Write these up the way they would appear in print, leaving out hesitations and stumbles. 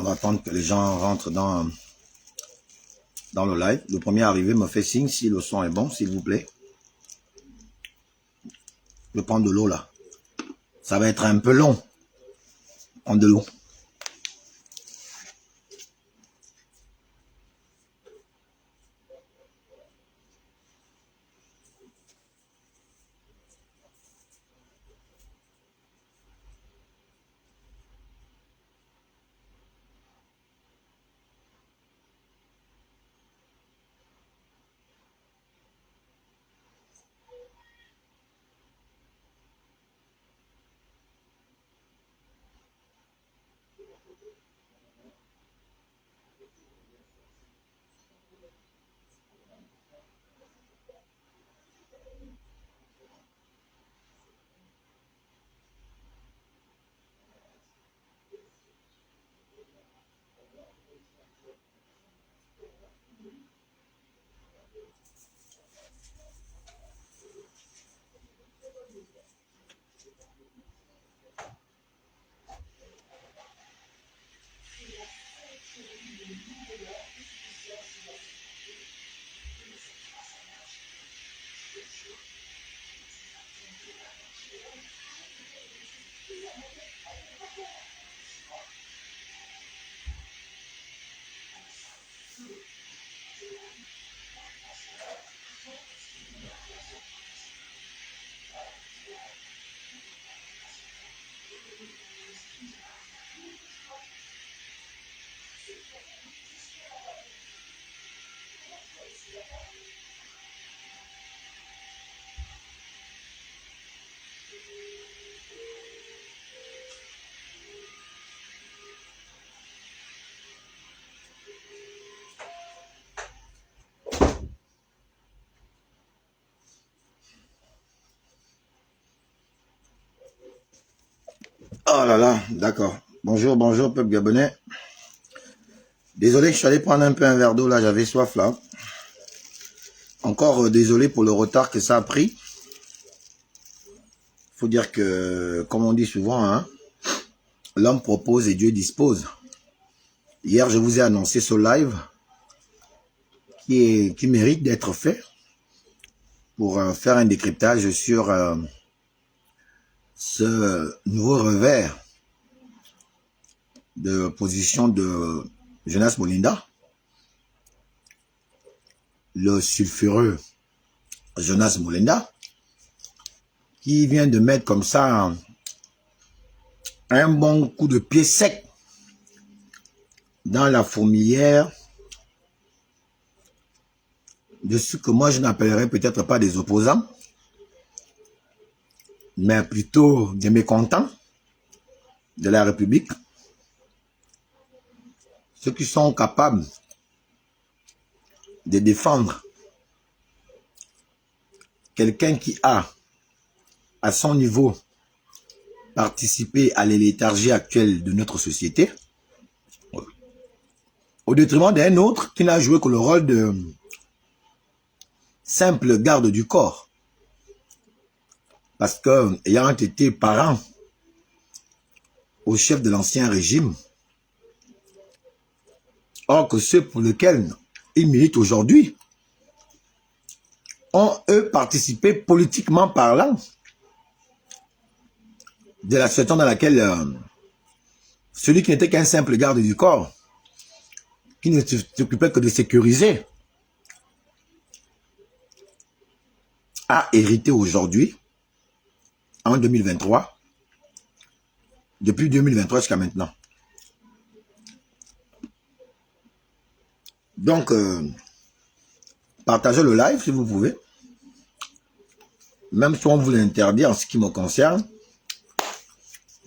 va attendre que les gens rentrent dans le live. Le premier arrivé me fait signe si le son est bon, s'il vous plaît. Je prends de l'eau là. Ça va être un peu long. Prends de l'eau. Oh là là, d'accord. Bonjour, bonjour, peuple gabonais. Désolé, je suis allé prendre un peu un verre d'eau, là, j'avais soif, là. Encore désolé pour le retard que ça a pris. Faut dire que, comme on dit souvent, hein, l'homme propose et Dieu dispose. Hier, je vous ai annoncé ce live qui mérite d'être fait pour faire un décryptage sur ce nouveau revers de position de Jonas Molinda, le sulfureux Jonas Molinda, qui vient de mettre comme ça un bon coup de pied sec dans la fourmilière de ce que moi je n'appellerais peut-être pas des opposants, mais plutôt des mécontents de la République, ceux qui sont capables de défendre quelqu'un qui a, à son niveau, participé à la léthargie actuelle de notre société, au détriment d'un autre qui n'a joué que le rôle de simple garde du corps. Parce que, ayant été parent au chef de l'ancien régime, or que ceux pour lesquels ils militent aujourd'hui ont, eux, participé politiquement parlant de la situation dans laquelle celui qui n'était qu'un simple garde du corps, qui ne s'occupait que de sécuriser, a hérité aujourd'hui, en 2023, depuis 2023 jusqu'à maintenant. Donc, partagez le live si vous pouvez. Même si on vous l'interdit en ce qui me concerne,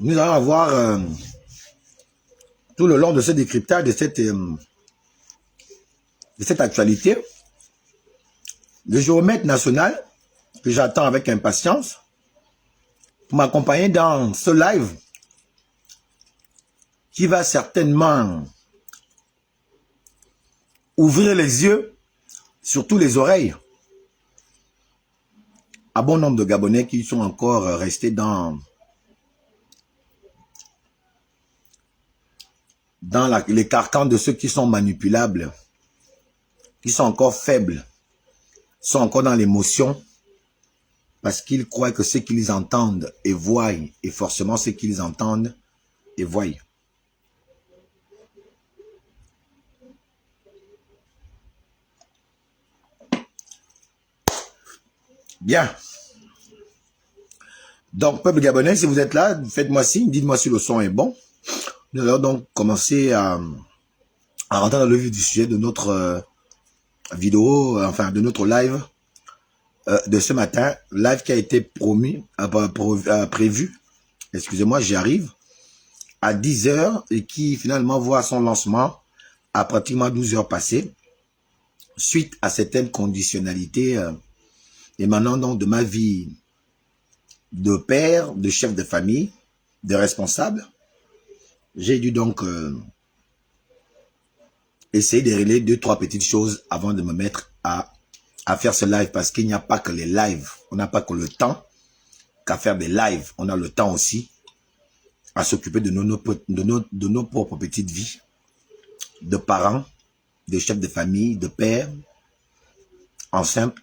nous allons avoir tout le long de ce décryptage, de cette actualité, le géomètre national que j'attends avec impatience pour m'accompagner dans ce live qui va certainement ouvrir les yeux, surtout les oreilles, à bon nombre de Gabonais qui sont encore restés dans dans les carcans de ceux qui sont manipulables, qui sont encore faibles, sont encore dans l'émotion, parce qu'ils croient que ce qu'ils entendent et voient est forcément ce qu'ils entendent et voient. Bien. Donc, peuple gabonais, si vous êtes là, faites-moi signe, dites-moi si le son est bon. Nous allons donc commencer à rentrer dans le vif du sujet de notre vidéo, enfin de notre live de ce matin. Live qui a été prévu, excusez-moi, j'y arrive, à 10 h et qui finalement voit son lancement à pratiquement 12 heures passées, suite à certaines conditionnalités émanant donc de ma vie de père, de chef de famille, de responsable. J'ai dû donc essayer de régler 2-3 petites choses avant de me mettre à faire ce live, parce qu'il n'y a pas que les lives. On n'a pas que le temps qu'à faire des lives. On a le temps aussi à s'occuper de nos propres petites vies, de parents, de chefs de famille, de pères, en simple,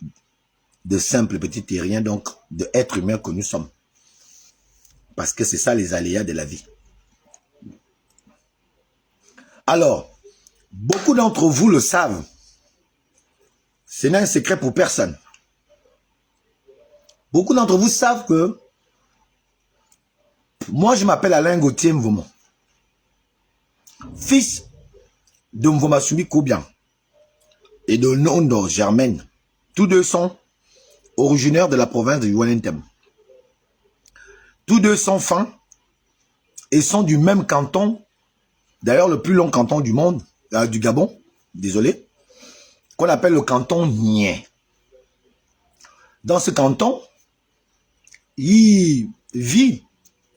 de simples petits terriens, donc de êtres humains que nous sommes. Parce que c'est ça les aléas de la vie. Alors, beaucoup d'entre vous le savent. Ce n'est un secret pour personne. Beaucoup d'entre vous savent que moi, je m'appelle Alain Gauthier Mvomo, fils de Mvoma Sumi Koubian et de Nondo Germaine. Tous deux sont originaires de la province de Yuanentem. Tous deux sont fins et sont du même canton, d'ailleurs le plus long canton du monde, du Gabon, désolé, qu'on appelle le canton Nié. Dans ce canton, il vit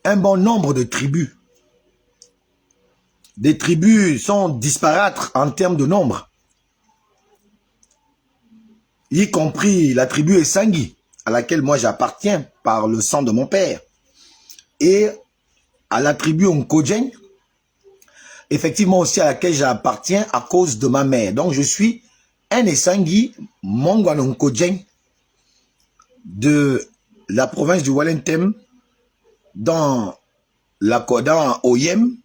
un bon nombre de tribus. Des tribus sont disparates en termes de nombre, y compris la tribu Essangui, à laquelle moi j'appartiens par le sang de mon père, et à la tribu Onkodjeng, effectivement aussi à laquelle j'appartiens à cause de ma mère. Donc je suis un Essangui Mongwan Onkodjeng de la province du Walentem, dans Oyem,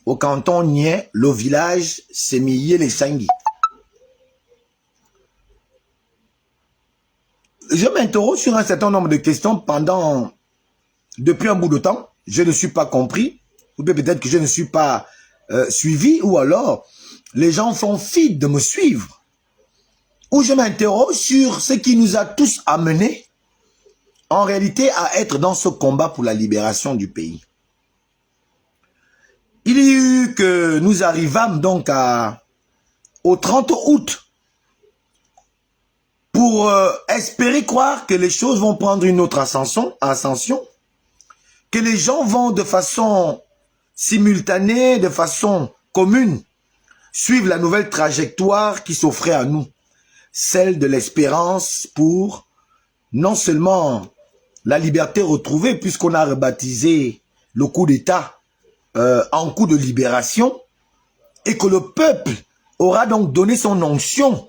au canton Nié, le village Semillé les Sangui. Je m'interroge sur un certain nombre de questions depuis un bout de temps. Je ne suis pas compris, ou peut-être que je ne suis pas suivi, ou alors les gens font fi de me suivre. Ou je m'interroge sur ce qui nous a tous amenés en réalité à être dans ce combat pour la libération du pays. Il y a eu que nous arrivâmes donc au 30 août pour espérer croire que les choses vont prendre une autre ascension, que les gens vont de façon simultanée, de façon commune, suivre la nouvelle trajectoire qui s'offrait à nous, celle de l'espérance pour non seulement la liberté retrouvée, puisqu'on a rebaptisé le coup d'État en coup de libération, et que le peuple aura donc donné son onction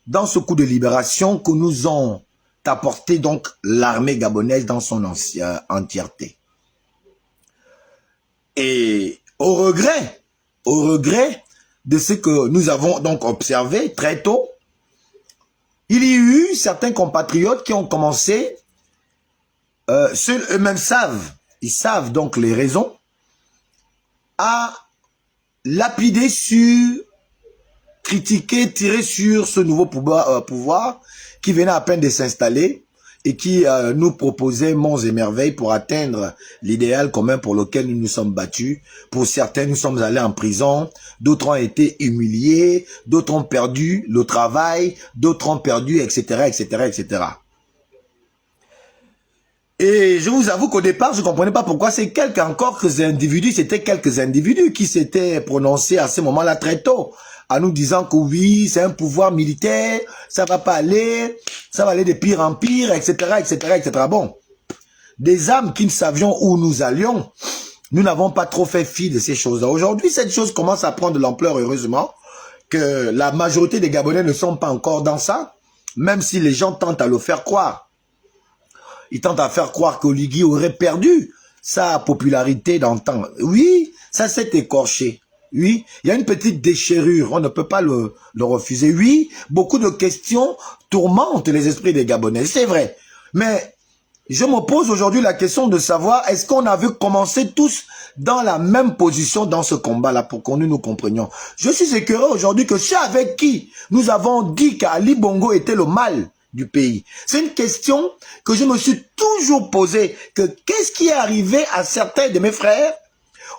dans ce coup de libération que nous ont apporté donc l'armée gabonaise dans son entièreté. Et au regret de ce que nous avons donc observé très tôt, il y a eu certains compatriotes qui ont commencé, eux-mêmes ils savent donc les raisons, à lapider sur, critiquer, tirer sur ce nouveau pouvoir qui venait à peine de s'installer et qui nous proposait monts et merveilles pour atteindre l'idéal commun pour lequel nous nous sommes battus. Pour certains, nous sommes allés en prison, d'autres ont été humiliés, d'autres ont perdu le travail, d'autres ont perdu, etc., etc., etc. Et je vous avoue qu'au départ, je ne comprenais pas pourquoi c'était quelques individus qui s'étaient prononcés à ce moment-là très tôt, en nous disant que oui, c'est un pouvoir militaire, ça va pas aller, ça va aller de pire en pire, etc., etc., etc. Bon, des âmes qui ne savions où nous allions, nous n'avons pas trop fait fi de ces choses-là. Aujourd'hui, cette chose commence à prendre de l'ampleur, heureusement, que la majorité des Gabonais ne sont pas encore dans ça, même si les gens tentent à le faire croire. Ils tentent à faire croire qu'Oligui aurait perdu sa popularité d'antan. Oui, ça s'est écorché. Oui, il y a une petite déchirure, on ne peut pas le refuser. Oui, beaucoup de questions tourmentent les esprits des Gabonais, c'est vrai. Mais je me pose aujourd'hui la question de savoir, est-ce qu'on avait commencé tous dans la même position dans ce combat-là pour que nous comprenions. Je suis écœuré aujourd'hui que c'est avec qui nous avons dit qu'Ali Bongo était le mal du pays. C'est une question que je me suis toujours posée, que qu'est-ce qui est arrivé à certains de mes frères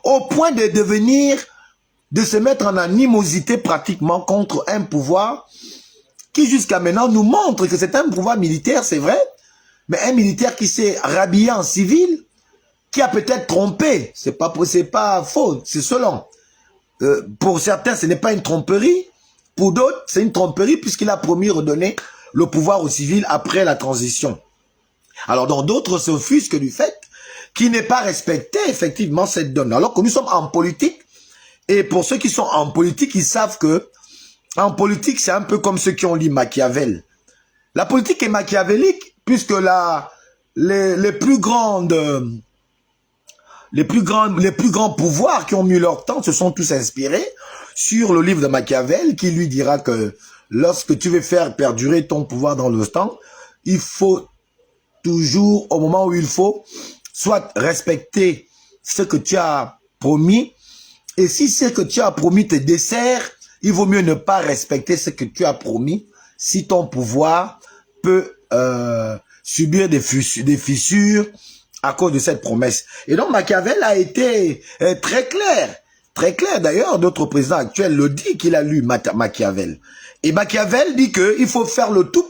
au point de devenir, de se mettre en animosité pratiquement contre un pouvoir qui jusqu'à maintenant nous montre que c'est un pouvoir militaire, c'est vrai, mais un militaire qui s'est rhabillé en civil, qui a peut-être trompé, c'est pas faux, c'est selon. Pour certains, ce n'est pas une tromperie, pour d'autres, c'est une tromperie puisqu'il a promis de redonner le pouvoir aux civils après la transition. Alors, dans d'autres s'offusquent du fait qu'il n'est pas respecté effectivement cette donne. Alors que nous sommes en politique, et pour ceux qui sont en politique, ils savent que en politique, c'est un peu comme ceux qui ont lu Machiavel. La politique est machiavélique, puisque les plus grands pouvoirs qui ont mis leur temps se sont tous inspirés sur le livre de Machiavel, qui lui dira que lorsque tu veux faire perdurer ton pouvoir dans le temps, il faut toujours, au moment où il faut, soit respecter ce que tu as promis, et si ce que tu as promis te dessert, il vaut mieux ne pas respecter ce que tu as promis, si ton pouvoir peut subir des fissures à cause de cette promesse. Et donc Machiavel a été très clair. Très clair d'ailleurs, notre président actuel le dit qu'il a lu Machiavel. Et Machiavel dit qu'il faut faire le tout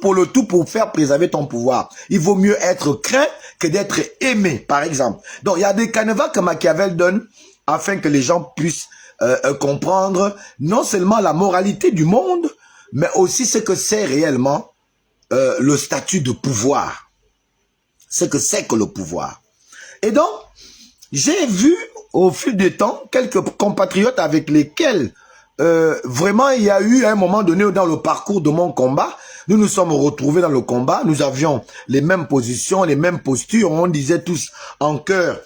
pour faire préserver ton pouvoir. Il vaut mieux être craint que d'être aimé, par exemple. Donc il y a des canevas que Machiavel donne afin que les gens puissent comprendre non seulement la moralité du monde, mais aussi ce que c'est réellement le statut de pouvoir. Ce que c'est que le pouvoir. Et donc, j'ai vu au fil du temps quelques compatriotes avec lesquels vraiment il y a eu à un moment donné dans le parcours de mon combat, nous nous sommes retrouvés dans le combat, nous avions les mêmes positions, les mêmes postures, on disait tous en cœur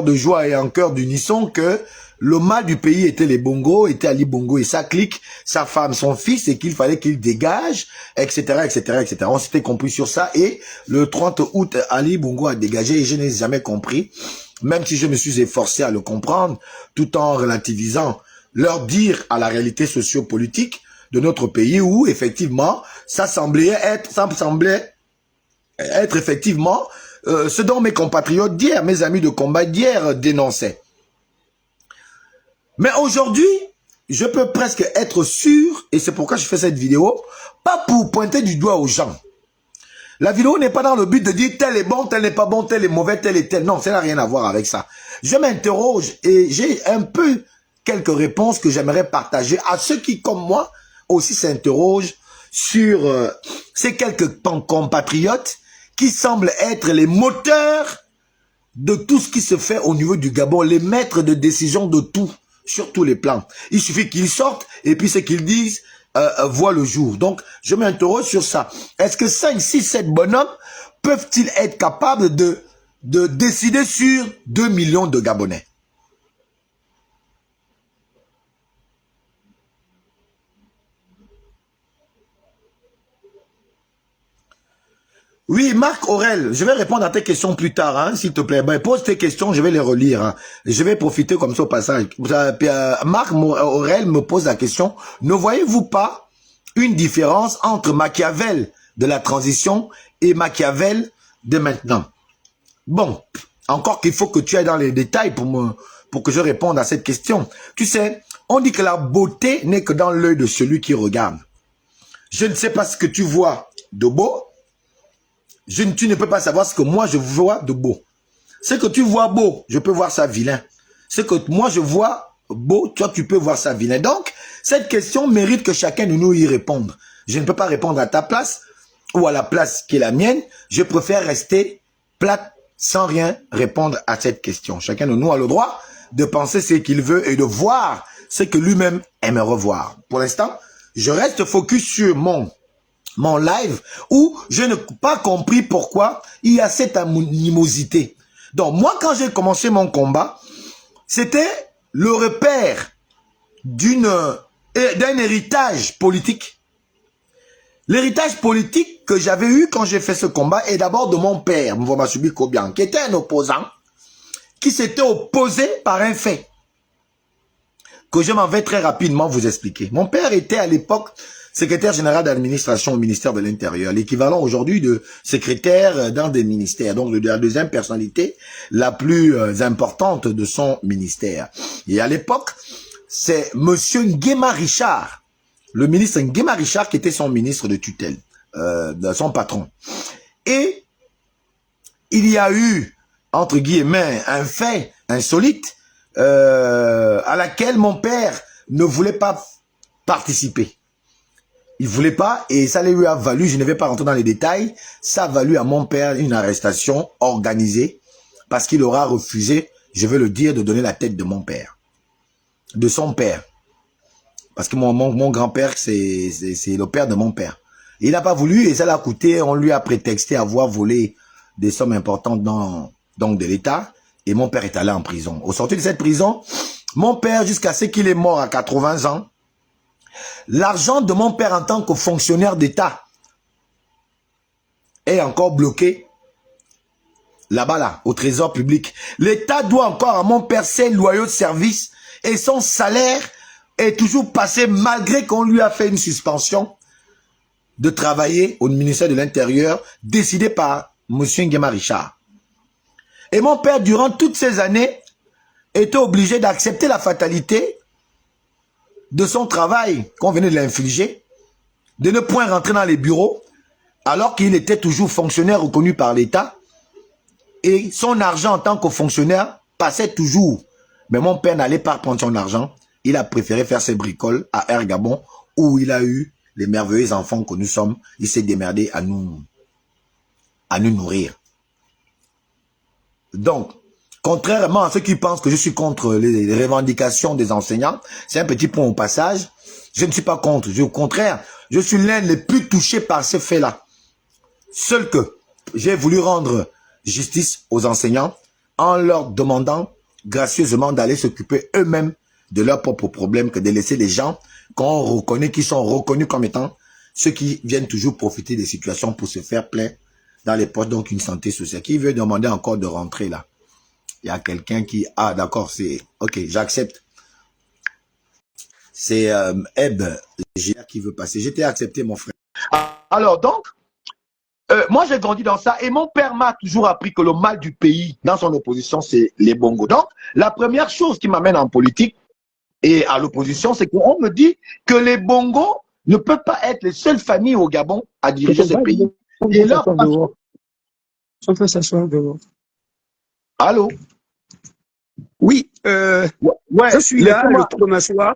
de joie et en cœur d'unisson que le mal du pays était les Bongo, était Ali Bongo et sa clique, sa femme, son fils, et qu'il fallait qu'il dégage, etc., etc., etc. On s'était compris sur ça, et le 30 août, Ali Bongo a dégagé, et je n'ai jamais compris, même si je me suis efforcé à le comprendre, tout en relativisant, leur dire à la réalité sociopolitique de notre pays, où effectivement, ça semblait être effectivement ce dont mes compatriotes d'hier, mes amis de combat d'hier dénonçaient. Mais aujourd'hui, je peux presque être sûr, et c'est pourquoi je fais cette vidéo, pas pour pointer du doigt aux gens. La vidéo n'est pas dans le but de dire tel est bon, tel n'est pas bon, tel est mauvais, tel est tel. Non, ça n'a rien à voir avec ça. Je m'interroge et j'ai un peu quelques réponses que j'aimerais partager à ceux qui, comme moi, aussi s'interrogent sur ces quelques compatriotes qui semblent être les moteurs de tout ce qui se fait au niveau du Gabon, les maîtres de décision de tout. Sur tous les plans. Il suffit qu'ils sortent et puis ce qu'ils disent voit le jour. Donc, je m'interroge sur ça. Est-ce que 5, 6, 7 bonhommes peuvent-ils être capables de décider sur 2 millions de Gabonais? Oui, Marc Aurel, je vais répondre à tes questions plus tard, hein, s'il te plaît. Ben, pose tes questions, je vais les relire. Hein. Je vais profiter comme ça au passage. Marc Aurel me pose la question, ne voyez-vous pas une différence entre Machiavel de la transition et Machiavel de maintenant? Bon, encore qu'il faut que tu ailles dans les détails pour que je réponde à cette question. Tu sais, on dit que la beauté n'est que dans l'œil de celui qui regarde. Je ne sais pas ce que tu vois de beau. Tu ne peux pas savoir ce que moi je vois de beau. Ce que tu vois beau, je peux voir ça vilain. Ce que moi je vois beau, toi tu peux voir ça vilain. Donc, cette question mérite que chacun de nous y réponde. Je ne peux pas répondre à ta place ou à la place qui est la mienne. Je préfère rester plate sans rien répondre à cette question. Chacun de nous a le droit de penser ce qu'il veut et de voir ce que lui-même aimerait revoir. Pour l'instant, je reste focus sur mon live où je n'ai pas compris pourquoi il y a cette animosité. Donc moi, quand j'ai commencé mon combat, c'était le repère d'un héritage politique. L'héritage politique que j'avais eu quand j'ai fait ce combat est d'abord de mon père, Mvoma-Subi Kobian, qui était un opposant, qui s'était opposé par un fait que je m'en vais très rapidement vous expliquer. Mon père était à l'époque secrétaire général d'administration au ministère de l'Intérieur, l'équivalent aujourd'hui de secrétaire dans des ministères, donc de la deuxième personnalité la plus importante de son ministère. Et à l'époque, c'est Monsieur Nguema Richard, le ministre Nguema Richard qui était son ministre de tutelle, de son patron. Et il y a eu, entre guillemets, un fait insolite à laquelle mon père ne voulait pas participer. Il voulait pas et ça lui a valu, je ne vais pas rentrer dans les détails, ça a valu à mon père une arrestation organisée parce qu'il aura refusé, je vais le dire, de donner la tête de mon père, de son père. Parce que mon grand-père, c'est le père de mon père. Il n'a pas voulu et ça l'a coûté, on lui a prétexté avoir volé des sommes importantes donc de l'État et mon père est allé en prison. Au sortir de cette prison, mon père, jusqu'à ce qu'il est mort à 80 ans, l'argent de mon père en tant que fonctionnaire d'État est encore bloqué là-bas, là, au trésor public. L'État doit encore à mon père ses loyaux de service et son salaire est toujours passé malgré qu'on lui a fait une suspension de travailler au ministère de l'Intérieur décidée par M. Nguema Richard. Et mon père, durant toutes ces années, était obligé d'accepter la fatalité de son travail qu'on venait de l'infliger, de ne point rentrer dans les bureaux, alors qu'il était toujours fonctionnaire reconnu par l'État, et son argent en tant que fonctionnaire passait toujours. Mais mon père n'allait pas prendre son argent, il a préféré faire ses bricoles à Air Gabon, où il a eu les merveilleux enfants que nous sommes, il s'est démerdé à nous nourrir. Donc, contrairement à ceux qui pensent que je suis contre les revendications des enseignants, c'est un petit point au passage, je ne suis pas contre. Au contraire, je suis l'un des plus touchés par ces faits-là. Seul que j'ai voulu rendre justice aux enseignants en leur demandant gracieusement d'aller s'occuper eux-mêmes de leurs propres problèmes que de laisser les gens qu'on reconnaît, qui sont reconnus comme étant ceux qui viennent toujours profiter des situations pour se faire plein dans les poches, donc une santé sociale. Qui veut demander encore de rentrer là? Il y a quelqu'un qui... Ah, d'accord, c'est... Ok, j'accepte. C'est Eb qui veut passer. J'étais accepté, mon frère. Alors, donc, moi, j'ai grandi dans ça et mon père m'a toujours appris que le mal du pays, dans son opposition, c'est les bongos. Donc, la première chose qui m'amène en politique et à l'opposition, c'est qu'on me dit que les bongos ne peuvent pas être les seules familles au Gabon à diriger ce pays. Et là, on peut s'asseoir dehors. Allô? Oui, ouais, je suis là, je peux m'asseoir.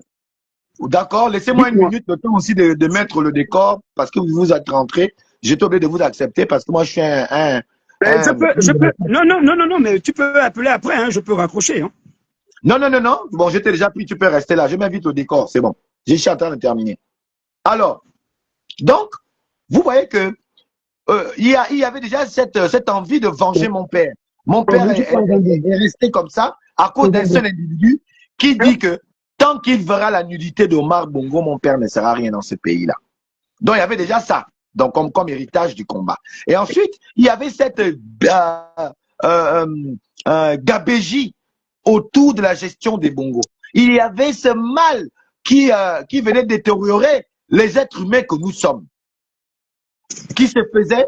D'accord, laissez-moi une minute, le temps aussi de mettre le décor, parce que vous êtes rentré. J'étais obligé de vous accepter, parce que moi, je suis je peux, non, mais tu peux appeler après, hein, je peux raccrocher. Hein. Non. Bon, j'étais déjà pris, tu peux rester là. Je m'invite au décor, c'est bon. Je suis en train de terminer. Alors, donc, vous voyez que il y avait déjà cette envie de venger mon père. Mon père est resté comme ça à cause d'un seul individu qui dit que tant qu'il verra la nudité d'Omar Bongo, mon père ne sera rien dans ce pays-là. Donc, il y avait déjà ça, donc comme héritage du combat. Et ensuite, il y avait cette gabégie autour de la gestion des bongos. Il y avait ce mal qui venait détériorer les êtres humains que nous sommes, qui se faisait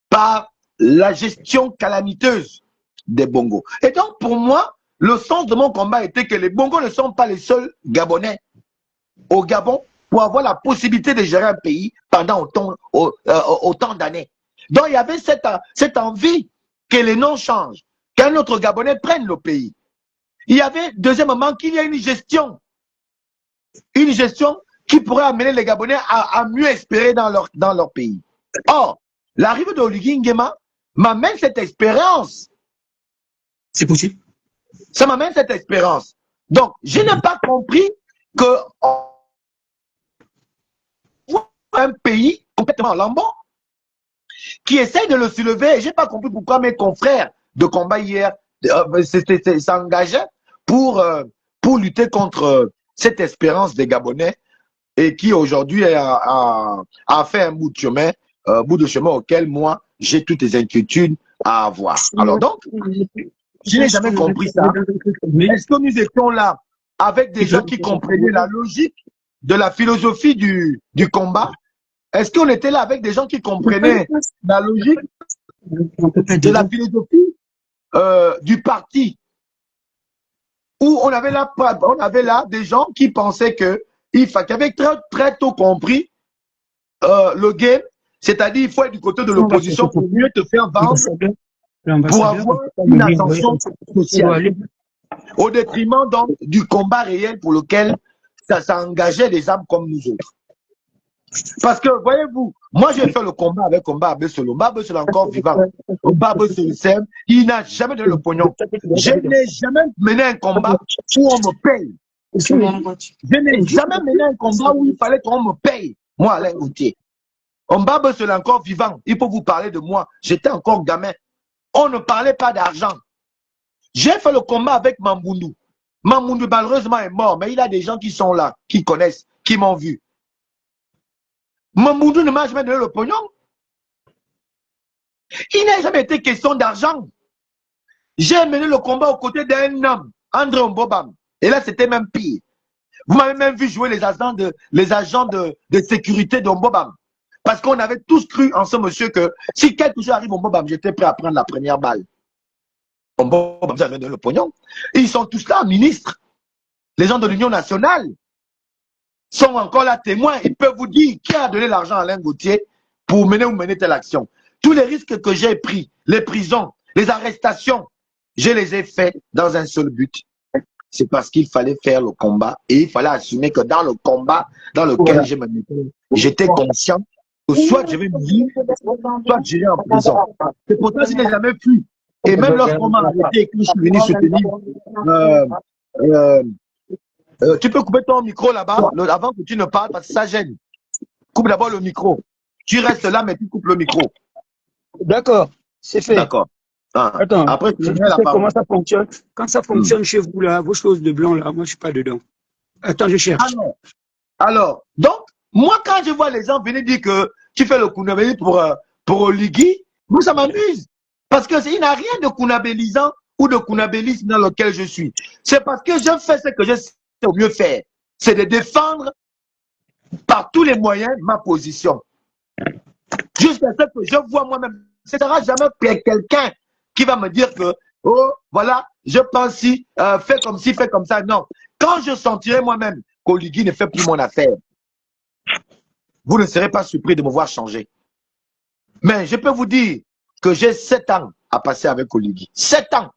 par la gestion calamiteuse des bongos. Et donc, pour moi, le sens de mon combat était que les bongos ne sont pas les seuls Gabonais au Gabon pour avoir la possibilité de gérer un pays pendant autant d'années. Donc, il y avait cette envie que les noms changent, qu'un autre Gabonais prenne le pays. Il y avait, deuxièmement, qu'il y ait une gestion qui pourrait amener les Gabonais à mieux espérer dans leur pays. Or, l'arrivée de Oligui Nguema m'amène cette expérience C'est possible. Ça m'amène cette espérance. Donc, je n'ai pas compris que un pays complètement lambeau qui essaye de le soulever. Je n'ai pas compris pourquoi mes confrères de combat hier s'engageaient pour lutter contre cette espérance des Gabonais et qui aujourd'hui a fait un bout de chemin auquel moi, j'ai toutes les inquiétudes à avoir. Alors donc, je n'ai jamais compris ça. Est-ce que nous étions là avec des gens qui comprenaient la logique de la philosophie du combat? Est-ce qu'on était là avec des gens qui comprenaient la logique de la philosophie du parti? Où on avait là des gens qui pensaient qui avaient très tôt compris le game, c'est-à-dire il faut être du côté de l'opposition pour mieux te faire vendre, pour avoir une ascension sociale, au détriment donc du combat réel pour lequel ça engageait des âmes comme nous autres. Parce que, voyez-vous, moi j'ai fait le combat avec Omba Abesolo. Omba Abesolo est encore vivant. Omba Abesolo, il n'a jamais donné le pognon. Je n'ai jamais mené un combat où on me paye. Je n'ai jamais mené un combat où il fallait qu'on me paye. Moi, Alain Gauthier. Omba Abesolo est encore vivant. Il faut vous parler de moi. J'étais encore gamin. On ne parlait pas d'argent. J'ai fait le combat avec Mamboundou. Mamboundou, malheureusement, est mort, mais il y a des gens qui sont là, qui connaissent, qui m'ont vu. Mamboundou ne m'a jamais donné le pognon. Il n'a jamais été question d'argent. J'ai mené le combat aux côtés d'un homme, André Mbobam. Et là, c'était même pire. Vous m'avez même vu jouer les agents de sécurité de Mbobam. Parce qu'on avait tous cru en ce monsieur que si quelque chose arrive au Mbobam, j'étais prêt à prendre la première balle. Mbobam, vous avez donné le pognon. Et ils sont tous là, ministres. Les gens de l'Union nationale sont encore là témoins. Ils peuvent vous dire qui a donné l'argent à Alain Gauthier pour mener ou mener telle action. Tous les risques que j'ai pris, les prisons, les arrestations, je les ai faits dans un seul but. C'est parce qu'il fallait faire le combat et il fallait assumer que dans le combat dans lequel je me mettais, j'étais conscient que soit je vais mourir, soit je vais en prison. C'est pour ça que je n'ai jamais fui. Et même lorsqu'on m'a arrêté et que je suis venu soutenir, tu peux couper ton micro là-bas avant que tu ne parles parce que ça gêne. Coupe d'abord le micro. Tu restes là, mais tu coupes le micro. D'accord, c'est fait. D'accord. Attends, après, je sais comment ça fonctionne. Quand ça fonctionne chez vous, là, vos choses de blanc, là, moi, je ne suis pas dedans. Attends, je cherche. Alors, donc, moi, quand je vois les gens venir dire que tu fais le Kounabéli pour Oligui, moi, ça m'amuse. Parce qu'il n'y a rien de kounabélisant ou de kounabélisme dans lequel je suis. C'est parce que je fais ce que je sais au mieux faire. C'est de défendre par tous les moyens ma position. Jusqu'à ce que je vois moi-même. Ce ne sera jamais quelqu'un qui va me dire que, oh, voilà, je pense si, fais comme ci, fais comme ça. Non. Quand je sentirai moi-même qu'Oligui ne fait plus mon affaire, vous ne serez pas surpris de me voir changer. Mais je peux vous dire que j'ai 7 ans à passer avec Oligui. 7 ans,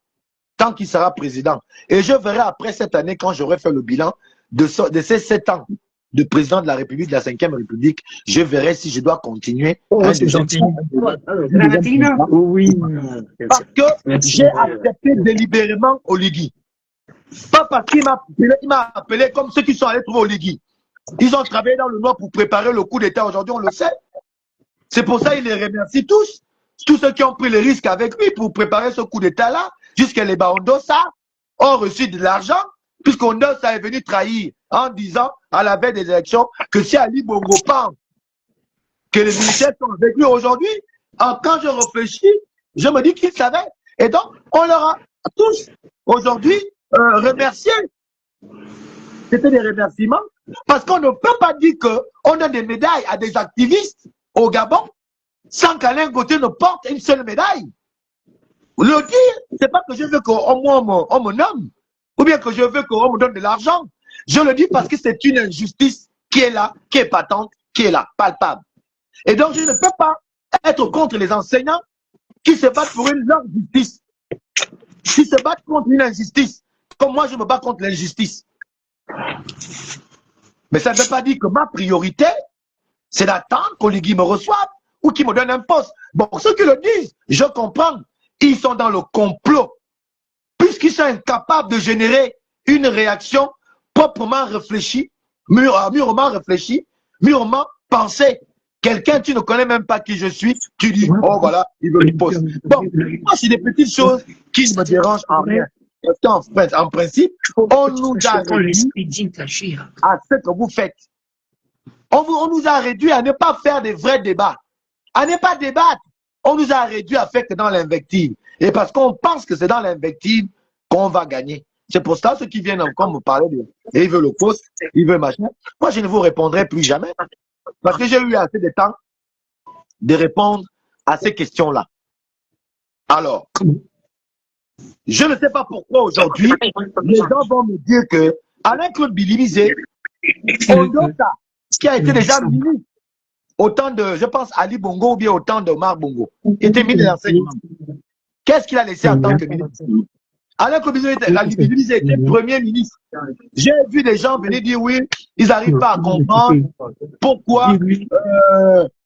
tant qu'il sera président. Et je verrai après cette année, quand j'aurai fait le bilan de ces 7 ans de président de la République, de la 5e République, je verrai si je dois continuer. C'est gentil. Oui. Parce que j'ai accepté délibérément Oligui. Pas parce qu'il m'a appelé comme ceux qui sont allés trouver Oligui. Ils ont travaillé dans le Nord pour préparer le coup d'État. Aujourd'hui, on le sait. C'est pour ça qu'il les remercie tous. Tous ceux qui ont pris le risque avec lui pour préparer ce coup d'État-là, jusqu'à les Baondosa ont reçu de l'argent, puisqu'Ondosa est venu trahir en disant à la veille des élections que si Ali Bongo pense que les militaires sont avec lui aujourd'hui, quand je réfléchis, je me dis qu'ils savaient. Et donc, on leur a tous aujourd'hui remercié. C'était des remerciements, parce qu'on ne peut pas dire qu'on a des médailles à des activistes au Gabon sans qu'Alain Gauthier ne porte une seule médaille. Le dire, c'est pas que je veux qu'on me nomme, ou bien que je veux qu'on me donne de l'argent. Je le dis parce que c'est une injustice qui est là, qui est patente, qui est là, palpable. Et donc, je ne peux pas être contre les enseignants qui se battent pour leur justice, qui se battent contre une injustice, comme moi je me bats contre l'injustice. Mais ça ne veut pas dire que ma priorité, c'est d'attendre qu'Oligui me reçoive ou qu'il me donne un poste. Bon, ceux qui le disent, je comprends. Ils sont dans le complot puisqu'ils sont incapables de générer une réaction proprement réfléchie, mûrement réfléchie, mûrement pensée. Quelqu'un, tu ne connais même pas qui je suis, tu dis, oh voilà, il veut une pause. Bon, moi, c'est des petites choses qui ne me dérangent en rien. Parce qu'en principe, on nous a réduit à ce que vous faites. On nous a réduit à ne pas faire des vrais débats, à ne pas débattre. On nous a réduit à faire que dans l'invective. Et parce qu'on pense que c'est dans l'invective qu'on va gagner. C'est pour ça ceux qui viennent encore me parler de ils veulent le poste, ils veulent machin. Moi, je ne vous répondrai plus jamais. Parce que j'ai eu assez de temps de répondre à ces questions-là. Alors, je ne sais pas pourquoi aujourd'hui, les gens vont me dire que Alain-Claude Bilibizé, Ondota, qui a été déjà ministre, autant de, je pense, Ali Bongo ou bien autant de Omar Bongo, était ministre de l'enseignement. Qu'est-ce qu'il a laissé en tant que ministre? Alain-Claude Bilibizé était premier ministre. J'ai vu des gens venir dire oui, ils n'arrivent pas à comprendre pourquoi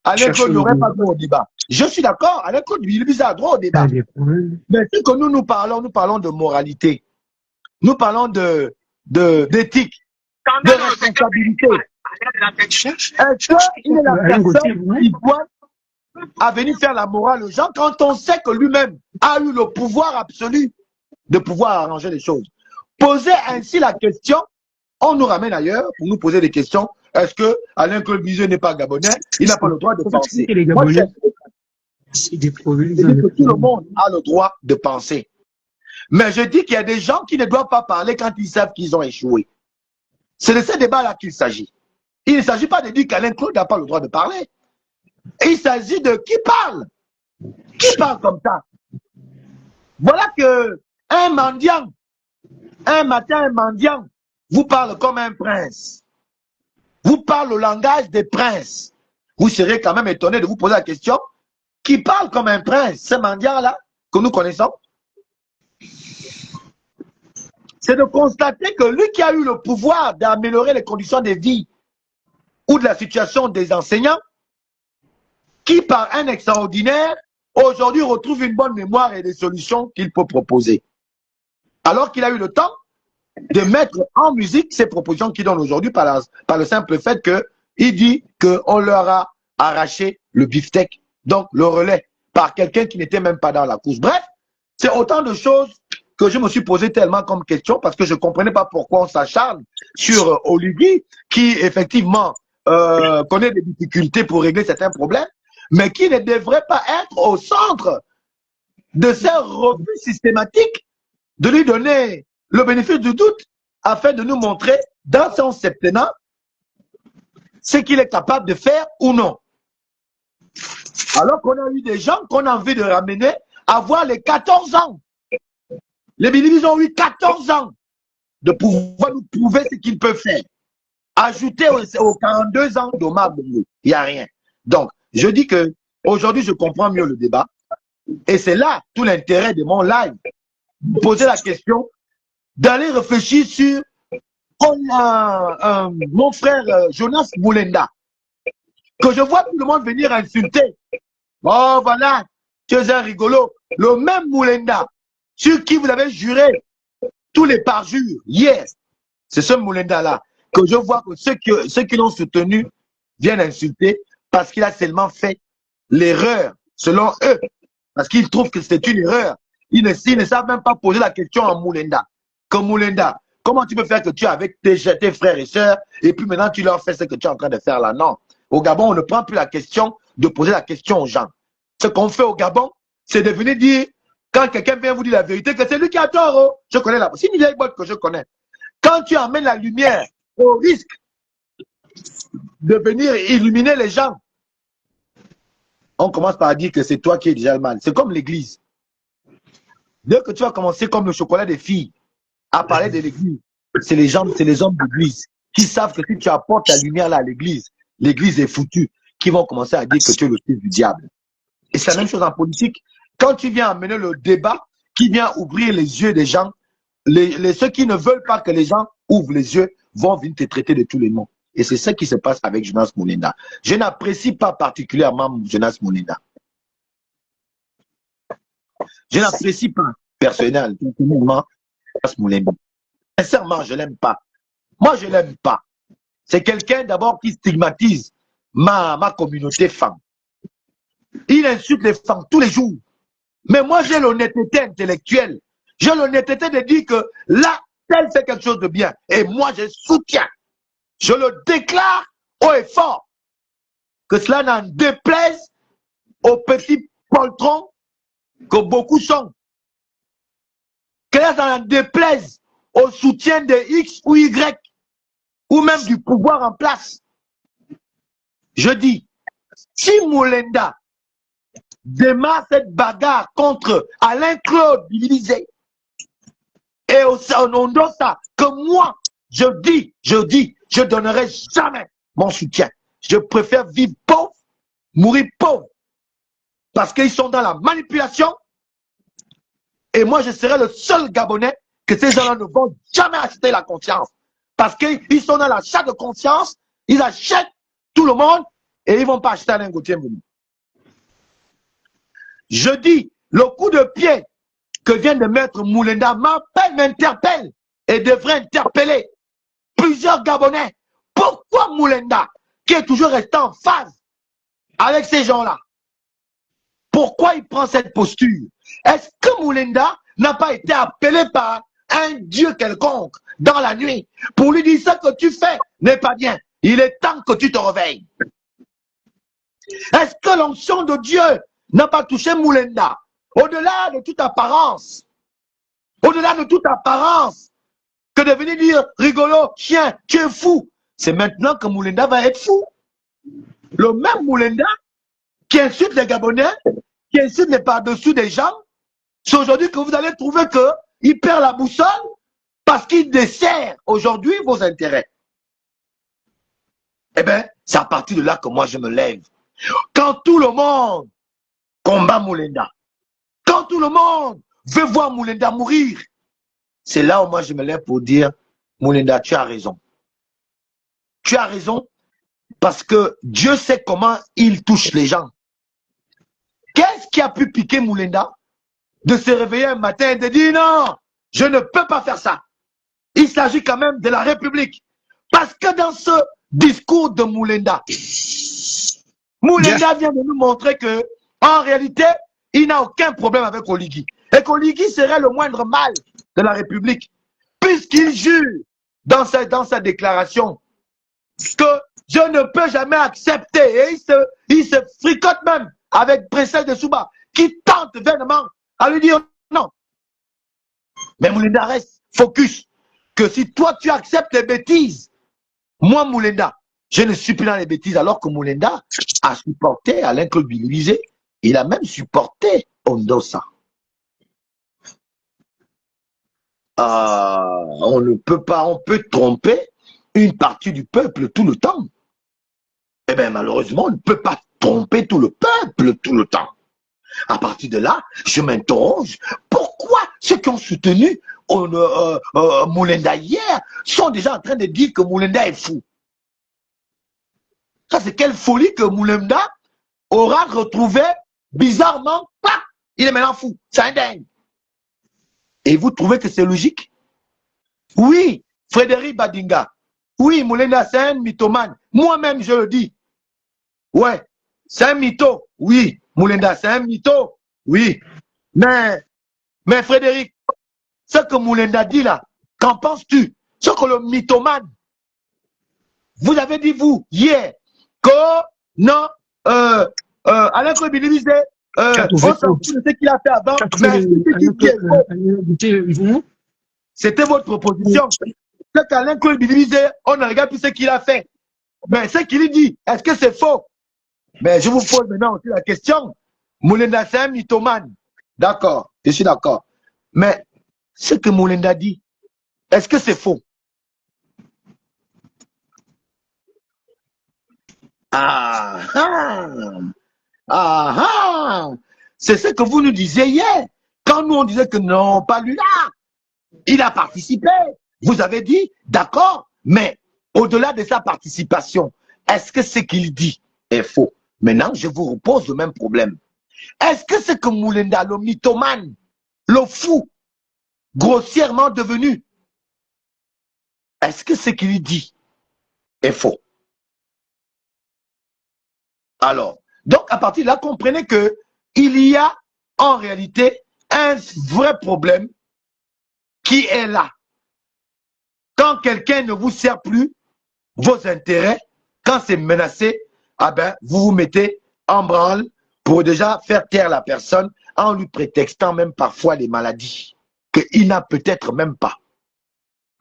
Alain-Claude n'aurait pas droit au débat. Je suis d'accord, Alain-Claude Bilibizé a droit au débat. Mais ce que nous parlons de moralité. Nous parlons d'éthique, de responsabilité. Est-ce qu'il est la personne qui doit à venir faire la morale aux gens quand on sait que lui-même a eu le pouvoir absolu de pouvoir arranger les choses? Poser ainsi la question, on nous ramène ailleurs pour nous poser des questions. Est-ce que Alain-Claude Bilibizé n'est pas gabonais? Il n'a pas le droit de penser. Moi, je dis que tout le monde a le droit de penser. Mais je dis qu'il y a des gens qui ne doivent pas parler quand ils savent qu'ils ont échoué. C'est de ce débat-là qu'il s'agit. Il ne s'agit pas de dire qu'Alain-Claude n'a pas le droit de parler. Il s'agit de qui parle. Qui parle comme ça? Voilà que un mendiant, un matin, un mendiant vous parle comme un prince. Vous parle le langage des princes. Vous serez quand même étonné de vous poser la question. Qui parle comme un prince, ce mendiant-là, que nous connaissons? C'est de constater que lui qui a eu le pouvoir d'améliorer les conditions de vie ou de la situation des enseignants, qui par un extraordinaire, aujourd'hui retrouve une bonne mémoire et des solutions qu'il peut proposer. Alors qu'il a eu le temps de mettre en musique ces propositions qu'il donne aujourd'hui par le simple fait qu'il dit qu'on leur a arraché le beefsteak, donc le relais, par quelqu'un qui n'était même pas dans la course. Bref, c'est autant de choses que je me suis posé tellement comme question parce que je ne comprenais pas pourquoi on s'acharne sur Olivier qui effectivement connaît des difficultés pour régler certains problèmes, mais qui ne devrait pas être au centre de ces refus systématiques de lui donner le bénéfice du doute afin de nous montrer dans son septennat ce qu'il est capable de faire ou non. Alors qu'on a eu des gens qu'on a envie de ramener à voir les 14 ans. Les Bilibizé ont eu 14 ans de pouvoir nous prouver ce qu'ils peuvent faire. Ajouter aux 42 ans d'Omar Bongo, il n'y a rien. Donc, je dis que aujourd'hui, je comprends mieux le débat. Et c'est là tout l'intérêt de mon live. Poser la question, d'aller réfléchir sur mon frère Jonas Moulenda, que je vois tout le monde venir insulter. Oh voilà, tu es un rigolo. Le même Moulenda, sur qui vous avez juré tous les parjures hier, c'est ce Moulenda-là que je vois que ceux qui l'ont soutenu viennent insulter parce qu'il a seulement fait l'erreur, selon eux, parce qu'ils trouvent que c'est une erreur. Ils ne savent même pas poser la question à Moulenda. Comme Moulenda, comment tu peux faire que tu es avec tes frères et sœurs et puis maintenant tu leur fais ce que tu es en train de faire là? Non. Au Gabon, on ne prend plus la question de poser la question aux gens. Ce qu'on fait au Gabon, c'est de venir dire, quand quelqu'un vient vous dire la vérité, que c'est lui qui a tort. Oh. Je connais la... C'est une vieille boîte que je connais. Quand tu emmènes la lumière au risque de venir illuminer les gens, on commence par dire que c'est toi qui es déjà le mal. C'est comme l'église. Dès que tu vas commencer comme le chocolat des filles à parler de l'église, c'est les hommes d'église qui savent que si tu apportes la lumière là à l'église, l'église est foutue, qui vont commencer à dire que tu es le fils du diable. Et c'est la même chose en politique. Quand tu viens amener le débat, qui vient ouvrir les yeux des gens, ceux qui ne veulent pas que les gens ouvrent les yeux vont venir te traiter de tous les noms. Et c'est ce qui se passe avec Jonas Moulenda. Je n'apprécie pas particulièrement Jonas Moulenda. Je n'apprécie pas personnellement Moulenda. Sincèrement, je ne l'aime pas. Moi, je ne l'aime pas. C'est quelqu'un d'abord qui stigmatise ma communauté femme. Il insulte les femmes tous les jours. Mais moi, j'ai l'honnêteté intellectuelle. J'ai l'honnêteté de dire que là, tel fait quelque chose de bien. Et moi, je soutiens. Je le déclare haut et fort. Que cela n'en déplaise aux petits poltrons que beaucoup sont. Que cela n'en déplaise au soutien de X ou Y, ou même du pouvoir en place. Je dis, si Moulenda démarre cette bagarre contre Alain-Claude Bilizé, et au nom de ça, que moi, je dis, je donnerai jamais mon soutien. Je préfère vivre pauvre, mourir pauvre. Parce qu'ils sont dans la manipulation. Et moi, je serai le seul Gabonais que ces gens-là ne vont jamais acheter la conscience. Parce qu'ils sont dans l'achat de conscience, ils achètent tout le monde et ils ne vont pas acheter Alain Gauthier Mboumo. Je dis, le coup de pied que vient de mettre Moulenda m'interpelle et devrait interpeller plusieurs Gabonais. Pourquoi Moulenda, qui est toujours resté en phase avec ces gens-là, pourquoi il prend cette posture? Est-ce que Moulenda n'a pas été appelé par un dieu quelconque dans la nuit pour lui dire ce que tu fais n'est pas bien? Il est temps que tu te réveilles. Est-ce que l'onction de Dieu n'a pas touché Moulenda? Au-delà de toute apparence, que de venir dire rigolo, chien, tu es fou. C'est maintenant que Moulenda va être fou. Le même Moulenda qui insulte les Gabonais, qui insulte les par-dessous des gens, c'est aujourd'hui que vous allez trouver qu'il perd la boussole parce qu'il dessert aujourd'hui vos intérêts. Eh bien, c'est à partir de là que moi je me lève. Quand tout le monde combat Moulenda, quand tout le monde veut voir Moulenda mourir, c'est là où moi je me lève pour dire, Moulenda, tu as raison. Tu as raison parce que Dieu sait comment il touche les gens. Qu'est-ce qui a pu piquer Moulenda de se réveiller un matin et de dire non, je ne peux pas faire ça. Il s'agit quand même de la République. Parce que dans ce discours de Moulenda, Moulenda vient de nous montrer que en réalité, il n'a aucun problème avec Oligui. Et qu'Oligui serait le moindre mal de la République. Puisqu'il jure dans sa déclaration que je ne peux jamais accepter. Et il se fricote même avec Princesse de Souba, qui tente vainement à lui dire non. Mais Moulenda reste focus que si toi tu acceptes les bêtises, moi Moulenda, je ne suis plus dans les bêtises, alors que Moulenda a supporté Alain-Claude Bilizé, il a même supporté Ondossa. On ne peut pas, on peut tromper une partie du peuple tout le temps. Eh bien, malheureusement, on ne peut pas tromper tout le peuple tout le temps. À partir de là, je m'interroge, pourquoi ceux qui ont soutenu Moulenda hier sont déjà en train de dire que Moulenda est fou? Ça, c'est quelle folie que Moulenda aura retrouvé bizarrement, il est maintenant fou, c'est un dingue. Et vous trouvez que c'est logique? Oui, Frédéric Badinga, oui, Moulenda, c'est un mythomane. Moi-même, je le dis. Ouais, c'est un mytho. Oui, Moulenda, c'est un mytho. Oui. Mais Frédéric, ce que Moulenda dit là, qu'en penses-tu? Ce que le mythomane, vous avez dit, vous, hier, que non, Alain-Claude Bilizé, on s'en fout de ce qu'il a fait avant, mais c'était votre proposition. C'est qu'Alain-Claude Bilizé, on ne regarde plus ce qu'il a fait. Mais ce qu'il dit, est-ce que c'est faux? Mais je vous pose maintenant aussi la question. Moulenda, c'est un mythomane. D'accord, je suis d'accord. Mais ce que Moulenda dit, est-ce que c'est faux? C'est ce que vous nous disiez hier. Quand nous on disait que non, pas lui là. Il a participé. Vous avez dit, d'accord, mais au-delà de sa participation, est-ce que ce qu'il dit est faux? Maintenant, je vous repose le même problème. Est-ce que ce que Moulenda, le mythomane, le fou, grossièrement devenu. Est-ce que ce qu'il dit est faux? Alors, donc à partir de là, comprenez que il y a en réalité un vrai problème qui est là. Quand quelqu'un ne vous sert plus vos intérêts, quand c'est menacé, ah ben, vous vous mettez en branle pour déjà faire taire la personne en lui prétextant même parfois des maladies qu'il n'a peut-être même pas.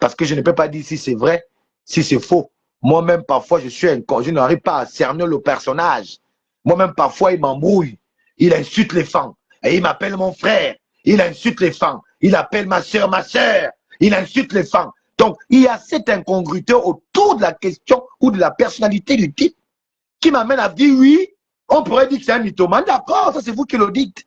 Parce que je ne peux pas dire si c'est vrai, si c'est faux. Moi-même, parfois, je n'arrive pas à cerner le personnage. Moi-même, parfois, il m'embrouille. Il insulte les femmes. Et il m'appelle mon frère. Il insulte les femmes. Il appelle ma soeur, ma soeur. Il insulte les femmes. Donc, il y a cette incongruité autour de la question ou de la personnalité du type qui m'amène à dire oui, on pourrait dire que c'est un mythomane. D'accord, ça c'est vous qui le dites.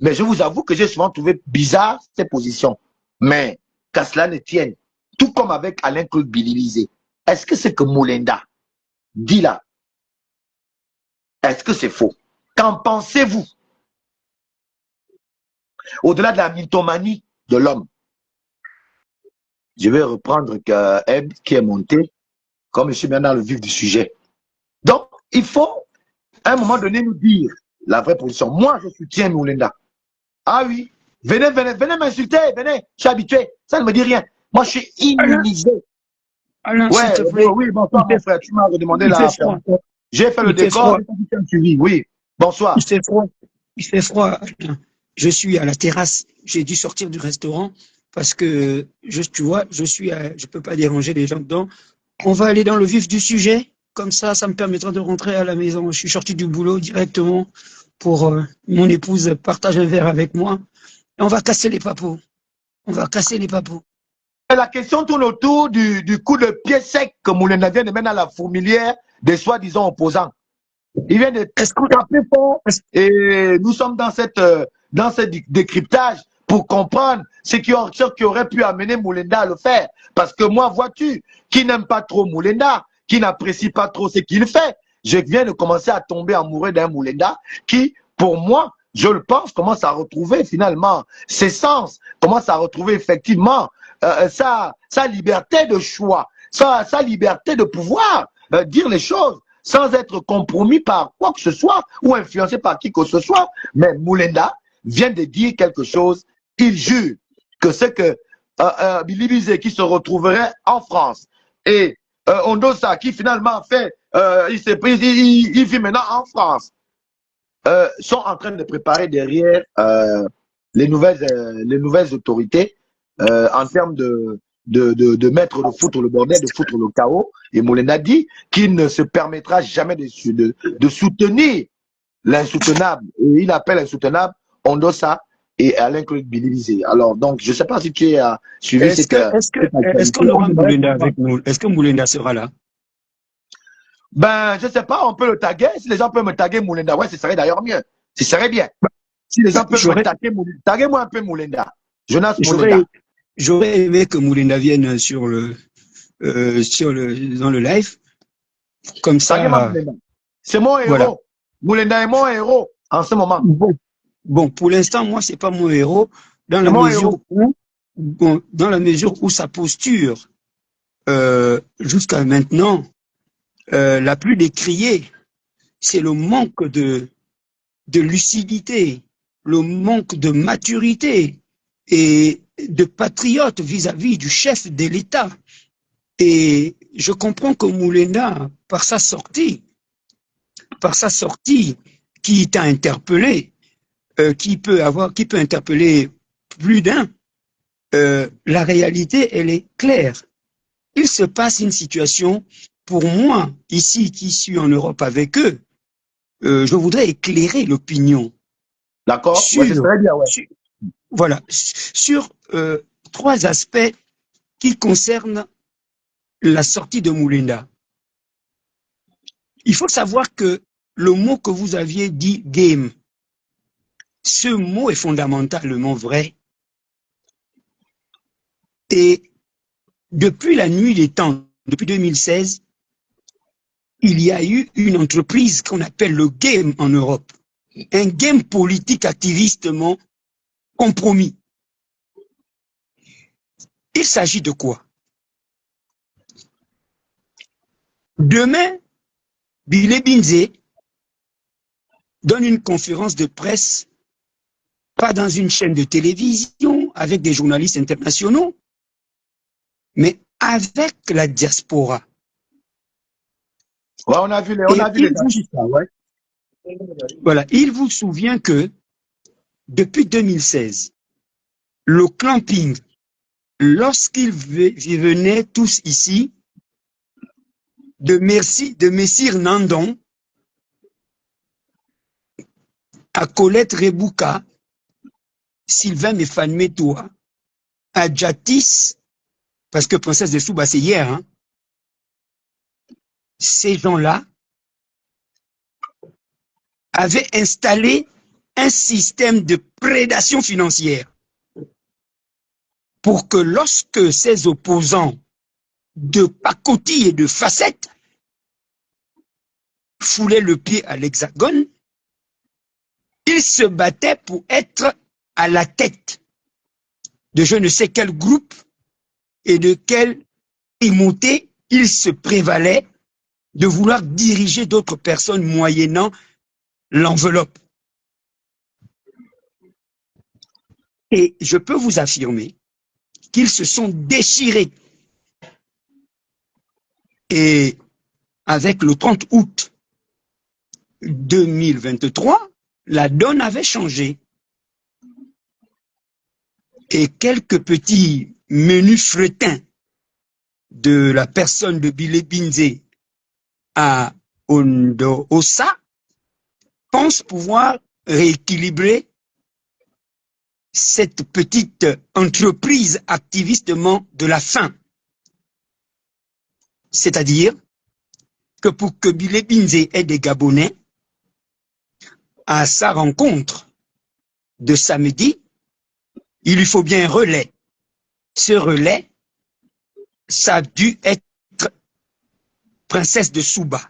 Mais je vous avoue que j'ai souvent trouvé bizarre ces positions. Mais qu'à cela ne tienne, tout comme avec Alain-Claude Bililisé, est-ce que c'est que Moulenda dit là? Est-ce que c'est faux? Qu'en pensez-vous? Au-delà de la mythomanie de l'homme, je vais reprendre Eb qui est monté, comme je suis bien dans le vif du sujet. Donc, il faut, à un moment donné, nous dire la vraie position. Moi, je soutiens Moulenda. Ah oui, venez m'insulter, venez, je suis habitué. Ça ne me dit rien. Moi, je suis immunisé. Alain, Ouais, oui, bonsoir, mon frère. Tu m'as redemandé la. J'ai fait le décor. Oui, bonsoir. Il fait froid. Il fait froid. Je suis à la terrasse. J'ai dû sortir du restaurant parce que, tu vois, je peux pas déranger les gens dedans. On va aller dans le vif du sujet. Comme ça me permettra de rentrer à la maison. Je suis sorti du boulot directement pour mon épouse partage un verre avec moi. Et on va casser les papos. On va casser les papos. La question tourne autour du coup de pied sec que Moulenda vient de mettre dans la fourmilière des soi-disant opposants. Il vient de taper fort et nous sommes dans ce décryptage pour comprendre ce qui aurait pu amener Moulenda à le faire. Parce que moi, vois-tu, qui n'aime pas trop Moulenda, qui n'apprécie pas trop ce qu'il fait, je viens de commencer à tomber amoureux d'un Moulenda qui, pour moi, je le pense, commence à retrouver finalement ses sens, commence à retrouver effectivement sa liberté de choix, sa liberté de pouvoir dire les choses sans être compromis par quoi que ce soit ou influencé par qui que ce soit. Mais Moulenda vient de dire quelque chose. Il jure que c'est que Bililisé qui se retrouverait en France et Ondosa qui finalement fait, il vit maintenant en France, sont en train de préparer derrière les nouvelles autorités en termes de mettre le foutre le bordel, de foutre le chaos. Et Moulenda dit qu'il ne se permettra jamais de soutenir l'insoutenable. Et il appelle insoutenable Ondosa et Alain-Claude Bililisé. Alors, donc, je ne sais pas si tu as suivi Est-ce qu'on aura Moulenda avec nous? Est-ce que Moulenda sera là? Ben, je ne sais pas, on peut le taguer. Si les gens peuvent me taguer Moulenda, ouais, ce serait d'ailleurs mieux. Ce serait bien. Si les gens peuvent me taguer Moulenda, taguez-moi un peu Moulenda. Jonas Moulenda. J'aurais aimé que Moulenda vienne dans le live. Comme ça. C'est mon héros. Voilà. Moulenda est mon héros en ce moment. Bon, pour l'instant, moi, c'est pas mon héros, dans la mesure où sa posture, jusqu'à maintenant, la plus décriée, c'est le manque de lucidité, le manque de maturité et de patriote vis-à-vis du chef de l'État. Et je comprends que Moulenda, par sa sortie, qui t'a interpellé, qui peut interpeller plus d'un, la réalité, elle est claire. Il se passe une situation, pour moi, ici, qui suis en Europe avec eux, je voudrais éclairer l'opinion. D'accord, ouais, c'est très bien, ouais. Sur 3 aspects qui concernent la sortie de Moulenda. Il faut savoir que le mot que vous aviez dit, game, ce mot est fondamentalement vrai. Et depuis la nuit des temps, depuis 2016, il y a eu une entreprise qu'on appelle le game en Europe. Un game politique activistement compromis. Il s'agit de quoi? Demain, Bilé Binzé donne une conférence de presse, pas dans une chaîne de télévision avec des journalistes internationaux, mais avec la diaspora. Ouais, on a vu les affiches, ouais. Voilà, il vous souvient que depuis 2016, le clamping, lorsqu'ils venaient tous ici, de Messire Nandon à Colette Rebouka, Sylvain Méphane Metoua, à Jatis, parce que Princesse de Souba, c'est hier, hein, ces gens-là avaient installé un système de prédation financière pour que lorsque ces opposants de pacotille et de facettes foulaient le pied à l'Hexagone, ils se battaient pour être à la tête de je ne sais quel groupe et de quelle émouté ils se prévalaient de vouloir diriger d'autres personnes moyennant l'enveloppe. Et je peux vous affirmer qu'ils se sont déchirés. Et avec le 30 août 2023, la donne avait changé. Et quelques petits menus fretins de la personne de Bilé Binzé à Ondo Ossa pensent pouvoir rééquilibrer cette petite entreprise activistement de la faim. C'est-à-dire que pour que Bilé Binzé ait des Gabonais, à sa rencontre de samedi, il lui faut bien un relais. Ce relais, ça a dû être Princesse de Souba.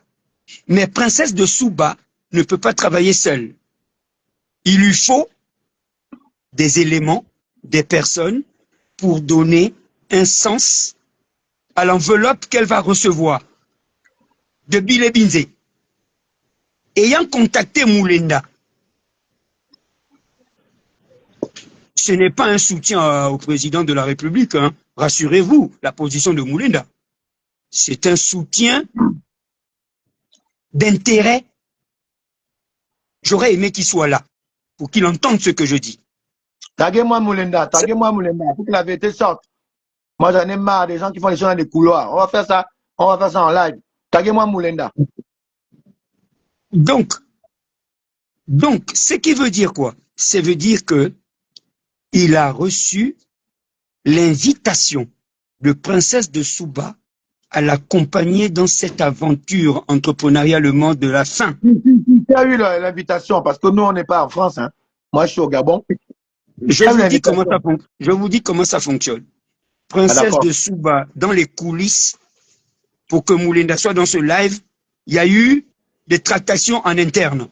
Mais Princesse de Souba ne peut pas travailler seule. Il lui faut des éléments, des personnes pour donner un sens à l'enveloppe qu'elle va recevoir de Bilé Binzé. Ayant contacté Moulenda, ce n'est pas un soutien au président de la République, hein. Rassurez-vous, la position de Moulenda. C'est un soutien d'intérêt. J'aurais aimé qu'il soit là, pour qu'il entende ce que je dis. Taguez-moi Moulenda, pour que la vérité sorte. Moi, j'en ai marre des gens qui font les choses dans les couloirs. On va faire ça en live. Taguez-moi Moulenda. Donc, ce qui veut dire quoi? Ça veut dire que il a reçu l'invitation de Princesse de Souba à l'accompagner dans cette aventure entrepreneurialement de la faim. Qui a eu l'invitation? Parce que nous, on n'est pas en France. Hein. Moi, je suis au Gabon. Je vous dis comment ça fonctionne. Princesse de Souba, dans les coulisses, pour que Moulenda soit dans ce live, il y a eu des tractations en interne.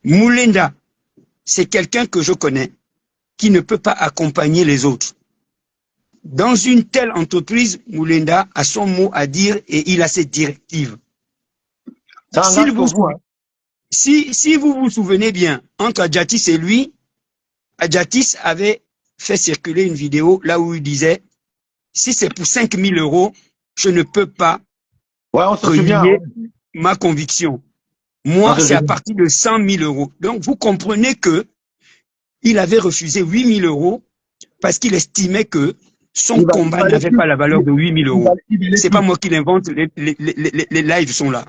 Moulenda, c'est quelqu'un que je connais, qui ne peut pas accompagner les autres. Dans une telle entreprise, Moulenda a son mot à dire et il a ses directives. Si vous vous souvenez bien, entre Adjatis et lui, Adjatis avait fait circuler une vidéo là où il disait « Si c'est pour 5 000 €, je ne peux pas renier ma conviction. Moi, c'est à partir de 100 000 €. » Donc, vous comprenez que il avait refusé 8 000 € parce qu'il estimait que son combat n'avait pas la valeur de 8 000 €. C'est pas moi qui l'invente, les lives sont là.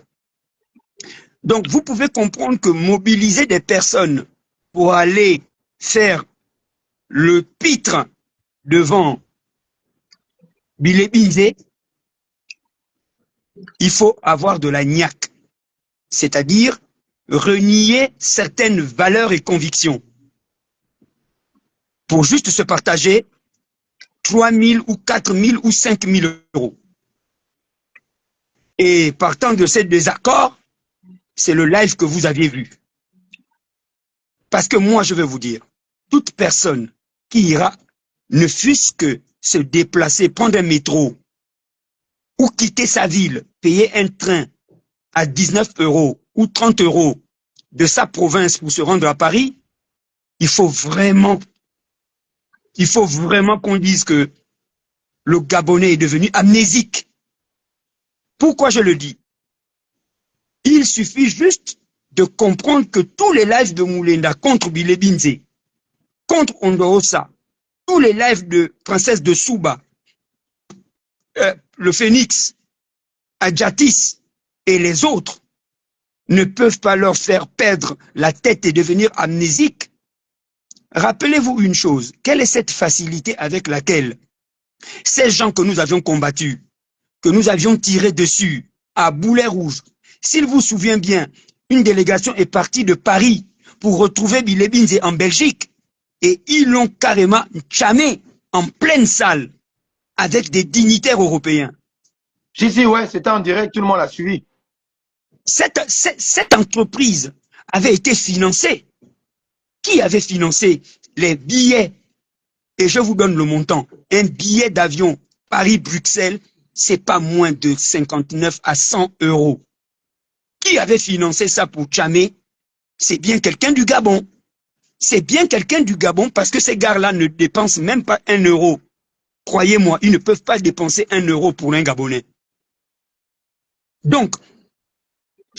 Donc, vous pouvez comprendre que mobiliser des personnes pour aller faire le pitre devant Bilé Binzé, il faut avoir de la niaque, c'est-à-dire renier certaines valeurs et convictions pour juste se partager 3 000 ou 4 000 ou 5 000 €. Et partant de ces désaccords, c'est le live que vous aviez vu. Parce que moi, je vais vous dire, toute personne qui ira ne fût-ce que se déplacer, prendre un métro ou quitter sa ville, payer un train à 19 € ou 30 € de sa province pour se rendre à Paris, il faut vraiment qu'on dise que le Gabonais est devenu amnésique. Pourquoi je le dis? Il suffit juste de comprendre que tous les lives de Moulenda contre Bile Binze, contre Ondorosa, tous les lives de Princesse de Souba, le Phénix, Adjatis et les autres ne peuvent pas leur faire perdre la tête et devenir amnésiques. Rappelez-vous une chose, quelle est cette facilité avec laquelle ces gens que nous avions combattus, que nous avions tiré dessus à boulet rouge, s'il vous souvient bien, une délégation est partie de Paris pour retrouver Bile Binze en Belgique et ils l'ont carrément chamé en pleine salle avec des dignitaires européens. Si, ouais, c'était en direct, tout le monde l'a suivi. Cette entreprise avait été financée. Qui avait financé les billets? Et je vous donne le montant. Un billet d'avion Paris-Bruxelles, c'est pas moins de 59 à 100 €. Qui avait financé ça pour Tchamé? C'est bien quelqu'un du Gabon. C'est bien quelqu'un du Gabon parce que ces gars-là ne dépensent même pas 1 €. Croyez-moi, ils ne peuvent pas dépenser 1 € pour un Gabonais. Donc,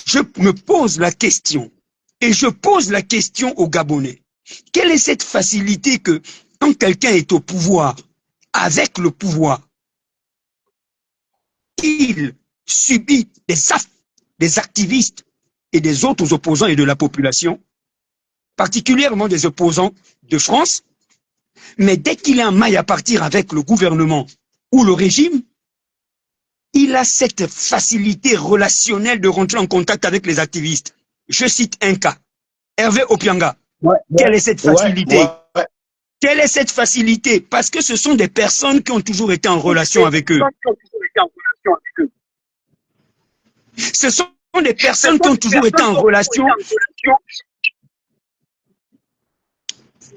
je me pose la question, et je pose la question aux Gabonais. Quelle est cette facilité que, quand quelqu'un est au pouvoir, avec le pouvoir, il subit des activistes et des autres opposants et de la population, particulièrement des opposants de France, mais dès qu'il est en maille à partir avec le gouvernement ou le régime, il a cette facilité relationnelle de rentrer en contact avec les activistes. Je cite un cas, Hervé Opianga. Quelle est cette facilité? Quelle est cette facilité? Parce que ce sont des personnes qui ont toujours été en relation avec eux. Ce sont des personnes qui ont toujours été en relation.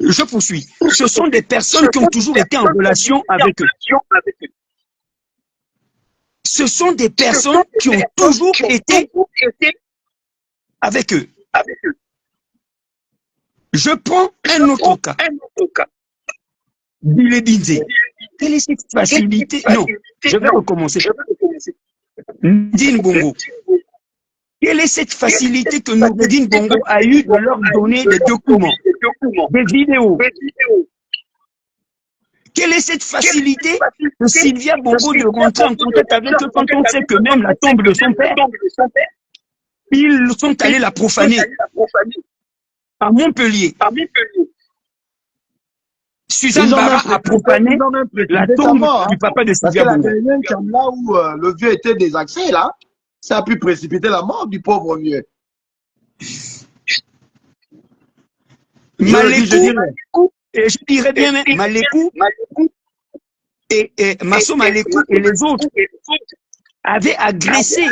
Je poursuis. Ce sont des personnes qui ont toujours été en relation avec eux. Ce sont des personnes qui ont toujours été avec eux. Je prends un autre cas. Bile Binze. Quelle est cette facilité? Non, je vais recommencer. Ndine Bongo. Quelle est cette facilité que Noureddine Bongo a eu de leur donner des documents, des vidéos? Quelle est cette facilité de Sylvia Bongo de rentrer en contact avec eux quand on sait que même la tombe de son père, ils sont allés la profaner à Montpellier. Suzanne Bara a profané la tombe du papa de Sylvia Bongo. Parce que la dernière là où le vieux était désaxé, là, ça a pu précipiter la mort du pauvre vieux. Malékou, et je dirais bien Malékou et Masso Malékou et les autres avaient agressé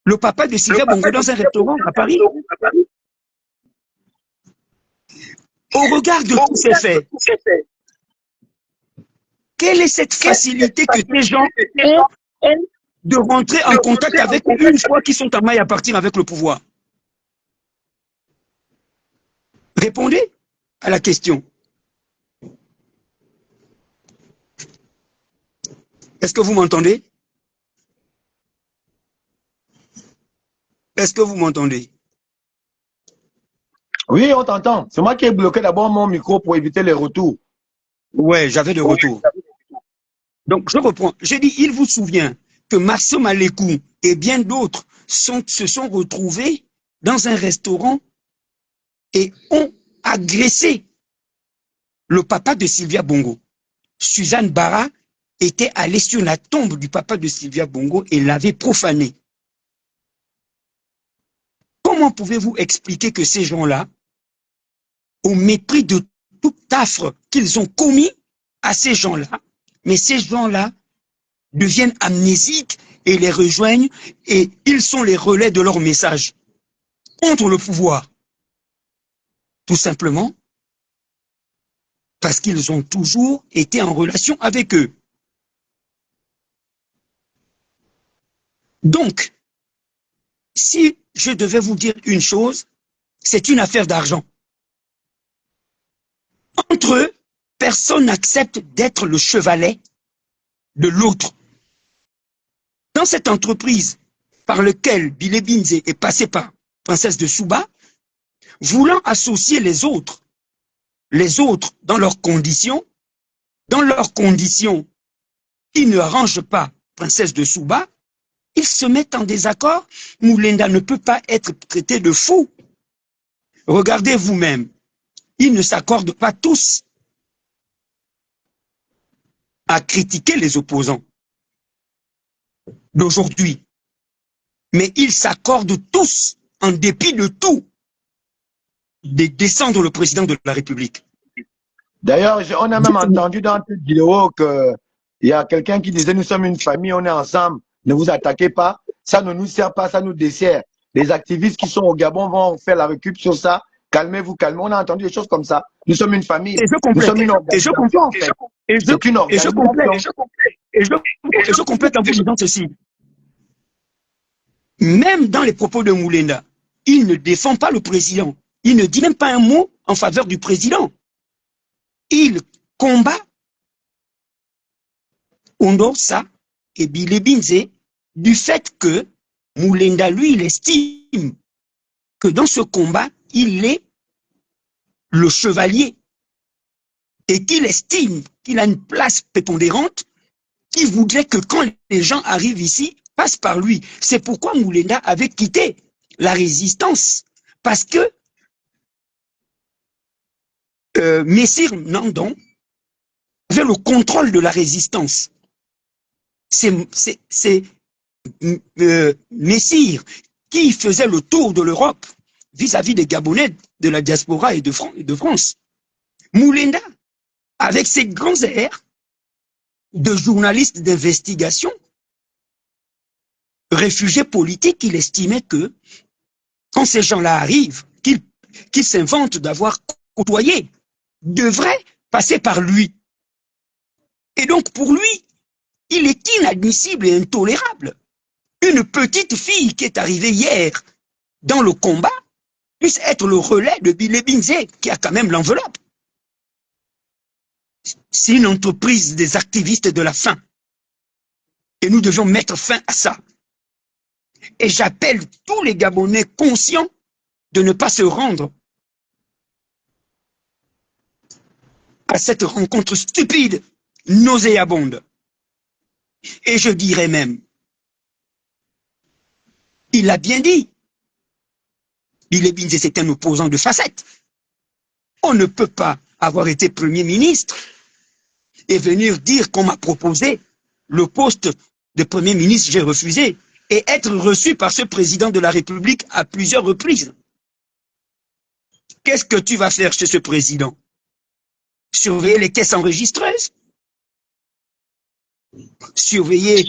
le papa de Sylvia Bongo dans un restaurant à Paris. Au regard de tous ces faits, quelle est cette facilité que ces gens ont de rentrer en contact avec une fois qu'ils sont en maille à partir avec le pouvoir? Répondez à la question. Est-ce que vous m'entendez? Est-ce que vous m'entendez? Oui, on t'entend. C'est moi qui ai bloqué d'abord mon micro pour éviter les retours. Ouais, j'avais le retour. Donc, je reprends. J'ai dit, il vous souvient que Masso Malékou et bien d'autres se sont retrouvés dans un restaurant et ont agressé le papa de Sylvia Bongo. Suzanne Bara était allée sur la tombe du papa de Sylvia Bongo et l'avait profané. Comment pouvez-vous expliquer que ces gens-là, au mépris de toute affre qu'ils ont commis à ces gens-là, mais ces gens-là deviennent amnésiques et les rejoignent et ils sont les relais de leur message contre le pouvoir? Tout simplement parce qu'ils ont toujours été en relation avec eux. Donc, si je devais vous dire une chose, c'est une affaire d'argent. Entre eux, personne n'accepte d'être le chevalet de l'autre. Dans cette entreprise par laquelle Bile Binze est passé par Princesse de Souba, voulant associer les autres dans leurs conditions qui ne arrangent pas Princesse de Souba, ils se mettent en désaccord. Moulenda ne peut pas être traité de fou. Regardez vous-même, ils ne s'accordent pas tous à critiquer les opposants d'aujourd'hui, mais ils s'accordent tous, en dépit de tout, de descendre le président de la République. D'ailleurs, on a même entendu dans cette vidéo qu'il y a quelqu'un qui disait nous sommes une famille, on est ensemble, ne vous attaquez pas, ça ne nous sert pas, ça nous dessert. Les activistes qui sont au Gabon vont faire la récup sur ça, calmez-vous, calmez. On a entendu des choses comme ça. Nous sommes une famille, nous sommes une organisation en fait. C'est une organisation. Et je complète en vous disant ceci. Même dans les propos de Moulenda, il ne défend pas le président. Il ne dit même pas un mot en faveur du président. Il combat Ondosa et Bile Binze du fait que Moulenda, lui, il estime que dans ce combat, il est le chevalier et qu'il estime qu'il a une place prépondérante, qui voudrait que quand les gens arrivent ici, passent par lui. C'est pourquoi Moulenda avait quitté la résistance, parce que Messire Nandon avait le contrôle de la résistance. C'est Messire qui faisait le tour de l'Europe vis-à-vis des Gabonais de la diaspora et de France. Moulenda, avec ses grands airs de journaliste d'investigation, réfugié politique, il estimait que quand ces gens-là arrivent, qu'ils s'inventent d'avoir côtoyé, devraient passer par lui. Et donc pour lui, il est inadmissible et intolérable. Une petite fille qui est arrivée hier dans le combat puisse être le relais de Bile Binze, qui a quand même l'enveloppe. C'est une entreprise des activistes de la faim. Et nous devons mettre fin à ça. Et j'appelle tous les Gabonais conscients de ne pas se rendre à cette rencontre stupide, nauséabonde. Et je dirais même, il l'a bien dit, Bile Binze, c'est un opposant de facette. On ne peut pas avoir été Premier ministre et venir dire qu'on m'a proposé le poste de Premier ministre, j'ai refusé, et être reçu par ce président de la République à plusieurs reprises. Qu'est-ce que tu vas faire chez ce président? Surveiller les caisses enregistreuses? Surveiller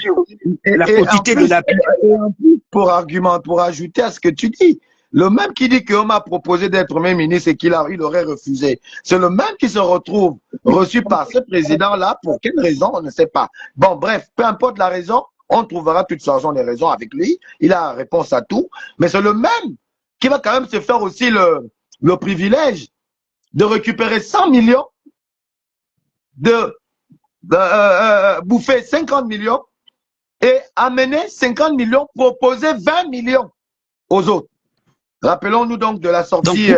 la quantité de la... Et en plus, pour argument, pour ajouter à ce que tu dis, le même qui dit qu'on m'a proposé d'être Premier ministre et qu'il aurait refusé, c'est le même qui se retrouve reçu par ce président-là. Pour quelle raison, on ne sait pas. Bon, bref, peu importe la raison, on trouvera de toute façon des raisons avec lui. Il a la réponse à tout. Mais c'est le même qui va quand même se faire aussi le privilège de récupérer 100 millions, de bouffer 50 millions et amener 50 millions, proposer 20 millions aux autres. Rappelons-nous donc de la sortie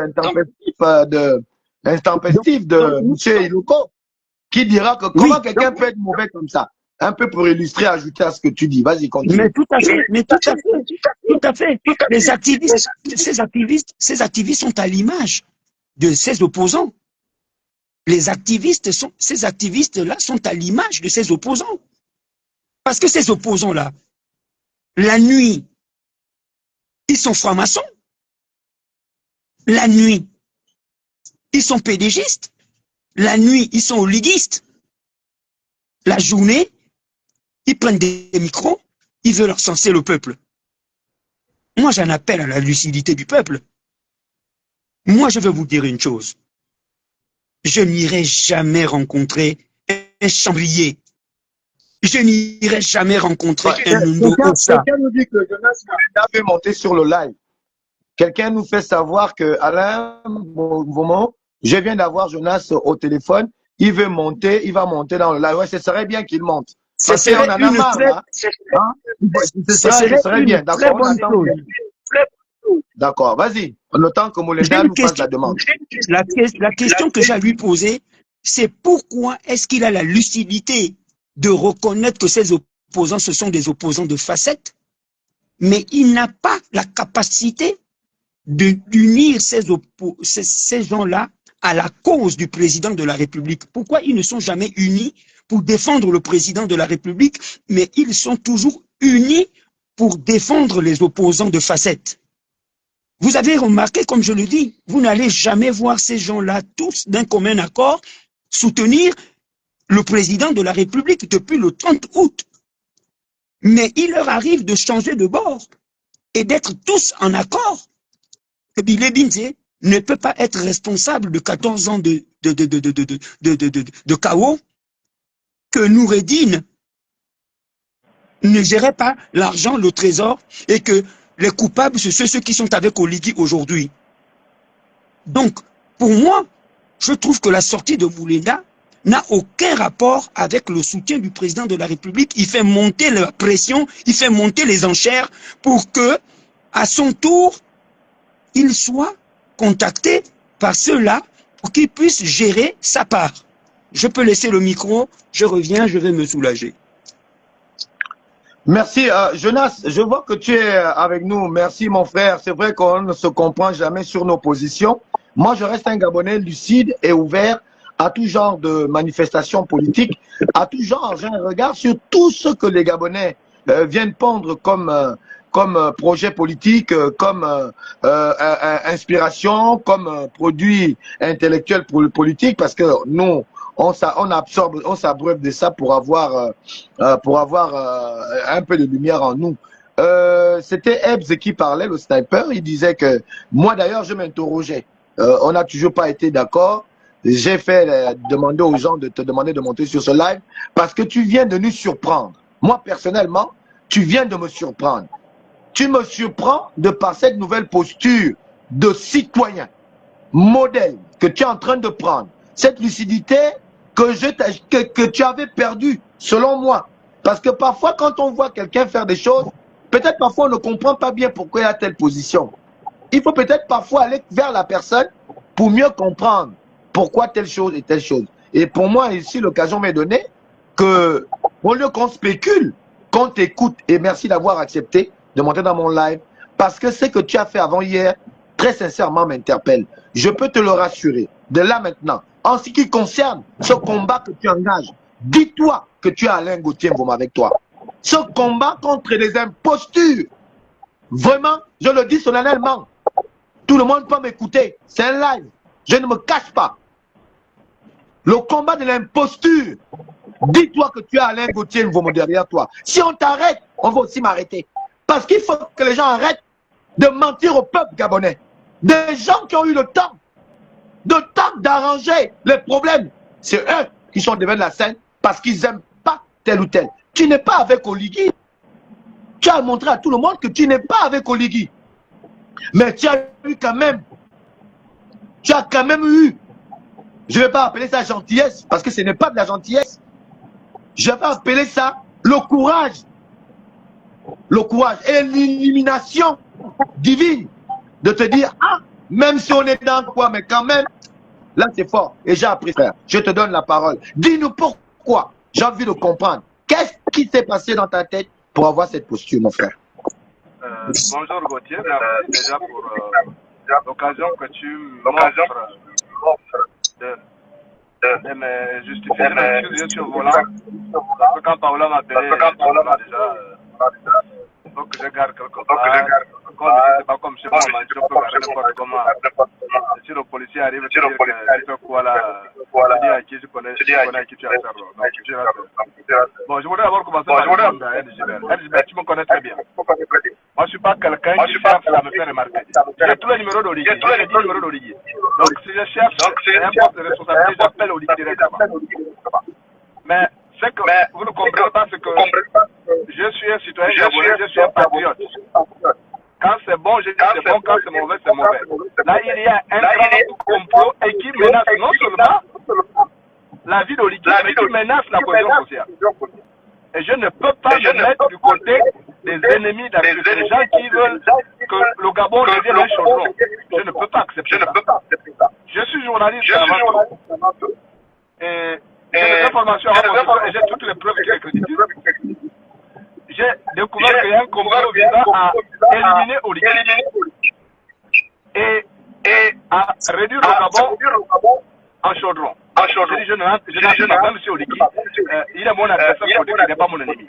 intempestive de M. Iloko, qui dira que comment quelqu'un peut être mauvais comme ça. Un peu pour illustrer, ajouter à ce que tu dis. Vas-y, continue. Mais tout à fait. Les activistes, ces activistes sont à l'image de ces opposants. Ces activistes-là sont à l'image de ces opposants. Parce que ces opposants-là, la nuit, ils sont francs-maçons. La nuit, ils sont pédégistes. La nuit, ils sont oliguistes. La journée, ils prennent des micros, ils veulent recenser le peuple. Moi, j'en appelle à la lucidité du peuple. Moi, je veux vous dire une chose. je n'irai jamais rencontrer un chambrier. Je n'irai jamais rencontrer un Nundo Ossa. Quelqu'un nous dit que Jonas Moulenda veut monter sur le live. Quelqu'un nous fait savoir que Alain Beaumont, je viens d'avoir Jonas au téléphone, il veut monter, il va monter dans le live. Ouais, ce serait bien qu'il monte. Ce serait une très bonne chose. D'accord, vas-y. En autant que Moulenda nous fasse la demande. La question que j'ai à lui poser, c'est pourquoi est-ce qu'il a la lucidité de reconnaître que ses opposants, ce sont des opposants de facettes, mais il n'a pas la capacité d'unir ces gens-là à la cause du président de la République. Pourquoi ils ne sont jamais unis pour défendre le président de la République, mais ils sont toujours unis pour défendre les opposants de facettes? Vous avez remarqué, comme je le dis, vous n'allez jamais voir ces gens-là tous d'un commun accord soutenir le président de la République depuis le 30 août. Mais il leur arrive de changer de bord et d'être tous en accord. Que Bilé Binze ne peut pas être responsable de 14 ans de chaos, que Noureddine ne gérait pas l'argent, le trésor, et que les coupables, ce sont ceux qui sont avec Oligui aujourd'hui. Donc, pour moi, je trouve que la sortie de Moulenda n'a aucun rapport avec le soutien du président de la République. Il fait monter la pression, il fait monter les enchères pour que, à son tour, il soit contacté par ceux-là pour qu'il puisse gérer sa part. Je peux laisser le micro, je reviens, je vais me soulager. Merci. Jonas, je vois que tu es avec nous. Merci, mon frère. C'est vrai qu'on ne se comprend jamais sur nos positions. Moi, je reste un Gabonais lucide et ouvert à tout genre de manifestations politiques, à tout genre. J'ai un regard sur tout ce que les Gabonais viennent pondre comme projet politique, comme inspiration, comme produit intellectuel pour le politique, parce que nous, on s'abreuve de ça pour avoir un peu de lumière en nous. C'était Ebs qui parlait, le sniper. Il disait que moi d'ailleurs je m'interrogeais. On n'a toujours pas été d'accord. J'ai fait demander aux gens de te demander de monter sur ce live parce que tu viens de nous surprendre. Moi personnellement, tu viens de me surprendre. Tu me surprends de par cette nouvelle posture de citoyen modèle que tu es en train de prendre. Cette lucidité que tu avais perdue, selon moi. Parce que parfois, quand on voit quelqu'un faire des choses, peut-être parfois on ne comprend pas bien pourquoi il a telle position. Il faut peut-être parfois aller vers la personne pour mieux comprendre pourquoi telle chose et telle chose. Et pour moi, ici, l'occasion m'est donnée que, au lieu qu'on spécule, qu'on t'écoute, et merci d'avoir accepté de monter dans mon live, parce que ce que tu as fait avant hier, très sincèrement, m'interpelle. Je peux te le rassurer, de là maintenant, en ce qui concerne ce combat que tu engages, dis-toi que tu as Alain Gauthier Mboma avec toi. Ce combat contre les impostures, vraiment, je le dis solennellement, tout le monde peut m'écouter, c'est un live, je ne me cache pas. Le combat de l'imposture, dis-toi que tu as Alain Gauthier Mboma derrière toi. Si on t'arrête, on va aussi m'arrêter. Parce qu'il faut que les gens arrêtent de mentir au peuple gabonais. Des gens qui ont eu le temps d'arranger les problèmes. C'est eux qui sont devant la scène parce qu'ils n'aiment pas tel ou tel. Tu n'es pas avec Oligui. Tu as montré à tout le monde que tu n'es pas avec Oligui. Mais tu as eu quand même, je ne vais pas appeler ça gentillesse parce que ce n'est pas de la gentillesse. Je vais appeler ça le courage et l'illumination divine de te dire, ah, même si on est dans quoi, mais quand même, là c'est fort. Et j'ai appris, frère. Je te donne la parole. Dis-nous pourquoi. J'ai envie de comprendre. Qu'est-ce qui s'est passé dans ta tête pour avoir cette posture, mon frère? Bonjour Gauthier, merci déjà pour l'occasion que tu m'offres de me justifier. Je suis au volant. Parce que quand Paola m'a appelé, déjà, il faut que je garde quelque part. C'est pas comme chez moi, je peux garder n'importe comment. Je suis le policier arrive, tu dis que quoi là, tu dis à qui je connais à qui tu as affaire. Bon, je voudrais d'abord commencer par LGBert, tu me connais très bien. Moi, je ne suis pas quelqu'un qui cherche à me faire remarquer. J'ai tous les numéros d'Olivier, j'ai 10 numéros d'Olivier. Donc, si je cherche un poste de responsabilité, j'appelle Olivier directement. Mais c'est que vous ne comprenez pas ce que je suis un citoyen gabonais, je suis un patriote. Quand c'est bon, je dis c'est bon, quand c'est mauvais, c'est mauvais. Là, il y a un grand complot et qui menace non seulement la vie d'Olivier, mais qui menace la cohésion sociale. Et je ne peux pas me mettre du côté des ennemis d'Afrique, des gens qui veulent que le Gabon devienne un chaudron. Je ne peux pas accepter ça. Je suis journaliste avant tout. Et j'ai des informations à mon et j'ai toutes les preuves qui les créditent. J'ai découvert qu'il y a un complot visant à éliminer Olivier et à réduire le Gabon en chaudron. Je n'en pas M. Oliki. Il est mon adversaire politique, il n'est pas mon ennemi.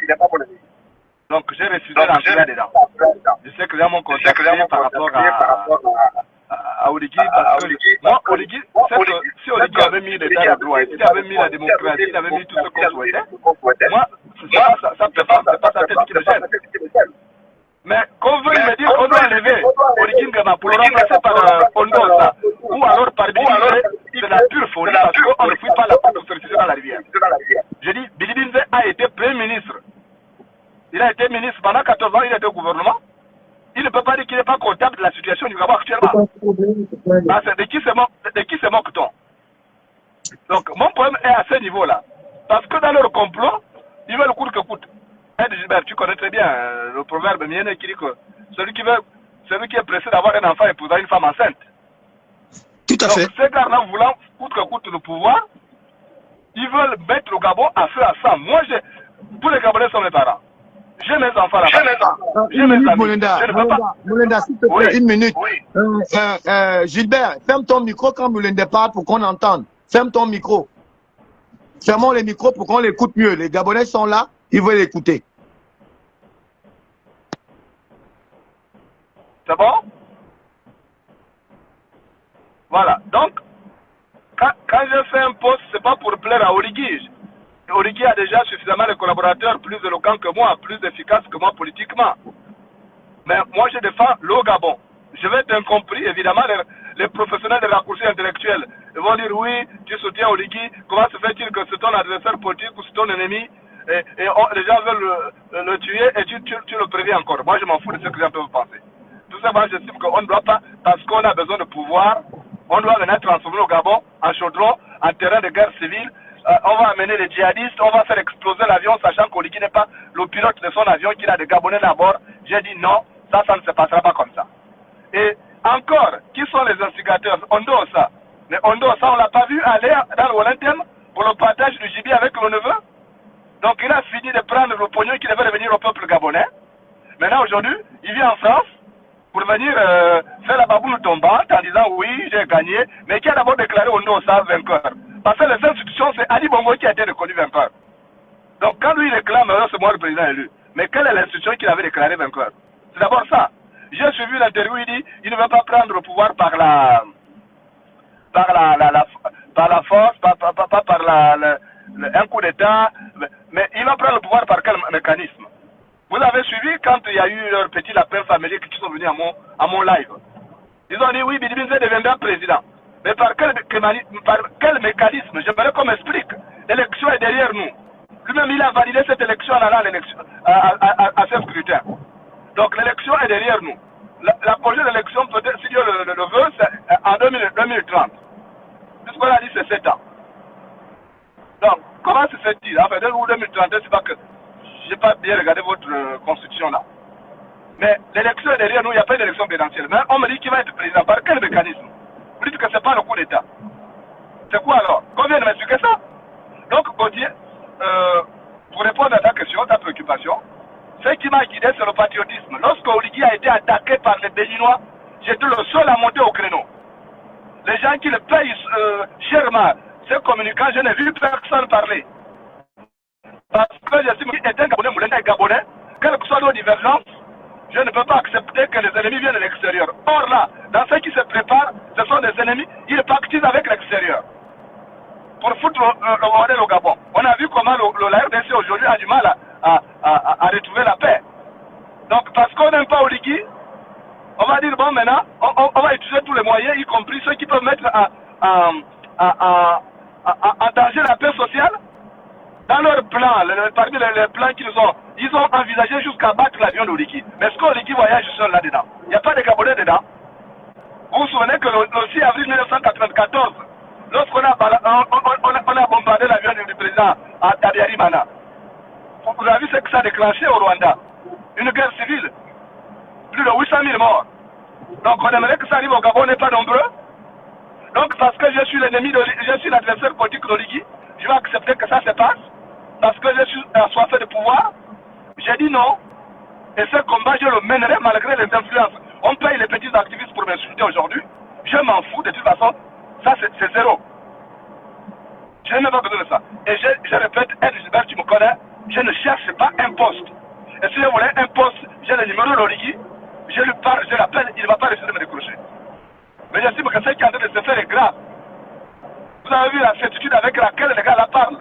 Donc j'ai refusé d'entrer là-dedans. Je sais que j'ai mon conseil par rapport à Oliki, parce que moi, Oliki, si Oliki avait mis l'état de droit, s'il avait mis la démocratie, s'il avait mis tout ce qu'on souhaitait, moi, c'est pas sa tête qui me gêne. Mais qu'on veuille me dire qu'on doit enlever Oliki Ngama pour le remplacer par Ondosa, ou alors par Bilibinze, c'est la pure folie parce qu'on ne fouille pas la porte de dans la rivière. Je dis, Bilibinze a été Premier ministre. Il a été ministre pendant 14 ans, il était au gouvernement. Il ne peut pas dire qu'il n'est pas comptable de la situation du Gabon actuellement. De qui se moque-t-on? Donc, mon problème est à ce niveau-là. Parce que dans leur complot, ils veulent coûte que coûte. Gilbert, tu connais très bien le proverbe mienné qui dit que celui qui est pressé d'avoir un enfant épousera une femme enceinte. Tout à fait. Donc, ces gars-là, voulant coûte que coûte le pouvoir, ils veulent mettre le Gabon à feu à sang. Moi, tous les Gabonais sont mes parents. J'ai mes enfants là-bas. J'ai mes amis. Moulenda, s'il te plaît, une minute. Oui. Gilbert, ferme ton micro quand Moulenda parle pour qu'on entende. Ferme ton micro. Fermons les micros pour qu'on l'écoute mieux. Les Gabonais sont là, ils veulent l'écouter. C'est bon? Voilà. Donc, quand je fais un poste, c'est pas pour plaire à Oligui. Oligui a déjà suffisamment de collaborateurs plus éloquents que moi, plus efficaces que moi politiquement. Mais moi, je défends le Gabon. Je vais être incompris, évidemment, les professionnels de raccourcis intellectuels. Ils vont dire, oui, tu soutiens Oligui, comment se fait-il que c'est ton adversaire politique ou c'est ton ennemi et les gens veulent le tuer et tu le préviens encore. Moi, je m'en fous de ce que les gens peuvent penser. Tout simplement, j'estime qu'on ne doit pas, parce qu'on a besoin de pouvoir, on doit maintenant transformer le Gabon en chaudron, en terrain de guerre civile. On va amener les djihadistes, on va faire exploser l'avion, sachant qu'Oligui n'est pas le pilote de son avion, qu'il a des Gabonais à bord. J'ai dit non, ça ne se passera pas comme ça. Et encore, qui sont les instigateurs? Ondosa. Mais Ondosa, on ne l'a pas vu aller dans le Olympienne pour le partage du gibier avec le neveu. Donc il a fini de prendre le pognon qui devait revenir au peuple gabonais. Maintenant, aujourd'hui, il vient en France pour venir faire la baboule tombante en disant oui, j'ai gagné, mais qui a d'abord déclaré Ondosa vainqueur. Parce que les institutions, c'est Ali Bongo qui a été reconnu vainqueur. Donc quand lui il réclame, c'est moi le président élu. Mais quelle est l'institution qu'il avait déclaré vainqueur? C'est d'abord ça. J'ai suivi l'interview, il dit il ne veut pas prendre le pouvoir par la force, pas par un coup d'État, mais il va prendre le pouvoir par quel mécanisme? Vous avez suivi quand il y a eu leur petit lapin familier qui sont venus à mon live. Ils ont dit oui, Bilibinze deviendra président. Mais par quel mécanisme? J'aimerais qu'on m'explique. L'élection est derrière nous. Lui-même, il a validé cette élection en allant à ce scrutin. Donc l'élection est derrière nous. La prochaine élection, peut-être, si Dieu le veut, c'est en 2030. Puisqu'on a dit c'est 7 ans. Donc, comment se fait-il? Enfin, 2030, c'est pas que je n'ai pas bien regardé votre constitution là. Mais l'élection est derrière nous, il n'y a pas d'élection présidentielle. Mais on me dit qu'il va être président. Par quel mécanisme? Vous dites que ce n'est pas le coup d'État. C'est quoi alors? Qu'on vient de m'expliquer ça? Donc, Gauthier, pour répondre à ta question, ta préoccupation, ce qui m'a guidé, c'est le patriotisme. Lorsque Oligui a été attaqué par les Béninois, j'étais le seul à monter au créneau. Les gens qui le payent chèrement, ces communicants, je n'ai vu personne parler. Parce que j'estime qu'il est un Gabonais, Moulin est Gabonais, quelles que soient nos divergences, je ne peux pas accepter que les ennemis viennent de l'extérieur. Or là, dans ceux qui se préparent, ce sont des ennemis, ils pactisent avec l'extérieur pour foutre le bordel au Gabon. On a vu comment la RDC aujourd'hui a du mal à retrouver la paix. Donc parce qu'on n'aime pas Oligui, on va dire bon maintenant, on va utiliser tous les moyens, y compris ceux qui peuvent mettre en danger la paix sociale. Dans leur plan, parmi les plans qu'ils ont, ils ont envisagé jusqu'à battre l'avion d'Oligui. Mais est-ce qu'Oligui voyage seul là-dedans? Il n'y a pas de Gabonais dedans. Vous vous souvenez que le 6 avril 1994, lorsqu'on a bombardé l'avion du président à Habyarimana, vous avez vu ce que ça a déclenché au Rwanda? Une guerre civile. Plus de 800 000 morts. Donc on aimerait que ça arrive au Gabon, on n'est pas nombreux. Donc parce que je suis l'ennemi, je suis l'adversaire politique d'Oligui, je vais accepter que ça se passe. Parce que je suis assoiffé de pouvoir. J'ai dit non. Et ce combat, je le mènerai malgré les influences. On paye les petits activistes pour m'insulter aujourd'hui. Je m'en fous de toute façon. Ça, c'est zéro. Je n'ai pas besoin de ça. Et je répète, Gilbert, tu me connais, je ne cherche pas un poste. Et si je voulais un poste, j'ai le numéro d'Oligui, je lui parle, je l'appelle, il ne va pas réussir de me décrocher. Mais j'estime que ce qui est en train de se faire est grave. Vous avez vu la certitude avec laquelle les gars la parlent.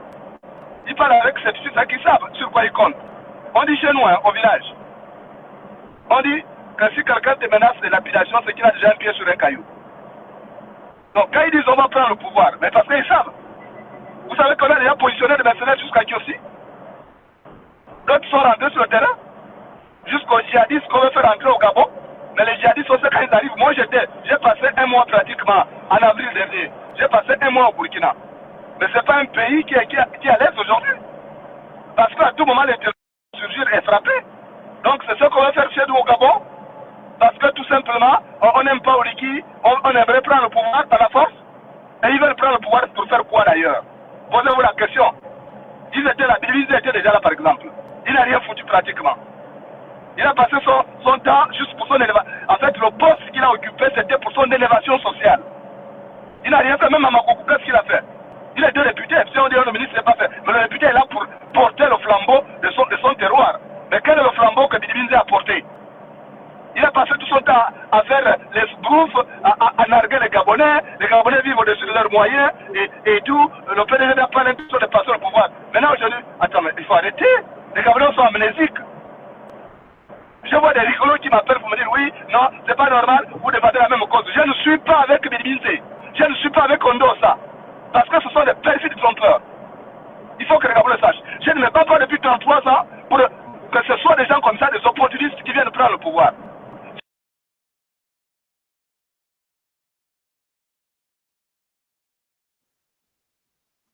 Ils parlent avec certitude, c'est qu'ils savent sur quoi ils comptent. On dit chez nous, hein, au village, on dit que si quelqu'un te menace de lapidation, c'est qu'il a déjà un pied sur un caillou. Donc quand ils disent on va prendre le pouvoir, mais parce qu'ils savent. Vous savez qu'on a déjà positionné des mercenaires jusqu'à Kiossi. D'autres sont rentrés sur le terrain. Jusqu'aux djihadistes qu'on veut faire entrer au Gabon. Mais les djihadistes, on sait quand ils arrivent. Moi j'ai passé un mois pratiquement en avril dernier. J'ai passé un mois au Burkina. Mais ce n'est pas un pays qui est à l'aise aujourd'hui. Parce qu'à tout moment, les surgir et frapper. Donc c'est ce qu'on va faire chez nous au Gabon. Parce que tout simplement, on n'aime pas Oligui, on aimerait prendre le pouvoir par la force. Et ils veulent prendre le pouvoir pour faire quoi d'ailleurs? Posez-vous la question. Ils étaient là, ils étaient déjà là par exemple. Il n'a rien foutu pratiquement. Il a passé son temps juste pour son élévation. En fait, le poste qu'il a occupé, c'était pour son élévation sociale. Il n'a rien fait, même à Makoko, qu'est-ce qu'il a fait? Il était député, si on dit le ministre n'a pas fait. Mais le député est là pour porter le flambeau de son terroir. Mais quel est le flambeau que Bidi Binze a porté? Il a passé tout son temps à faire les sbrouffes, à narguer les Gabonais vivent au-dessus de leurs moyens et tout. Le PDG n'a pas l'intention de passer au pouvoir. Maintenant aujourd'hui, attends, mais il faut arrêter. Les Gabonais sont amnésiques. Je vois des rigolos qui m'appellent pour me dire oui, non, c'est pas normal, vous débattez la même cause. Je ne suis pas avec Bidi Binze. Je ne suis pas avec Kondosa. Parce que ce sont des perfides trompeurs. Il faut que les Gabonais sachent. Je ne me bats pas depuis 33 ans pour que ce soit des gens comme ça, des opportunistes qui viennent prendre le pouvoir.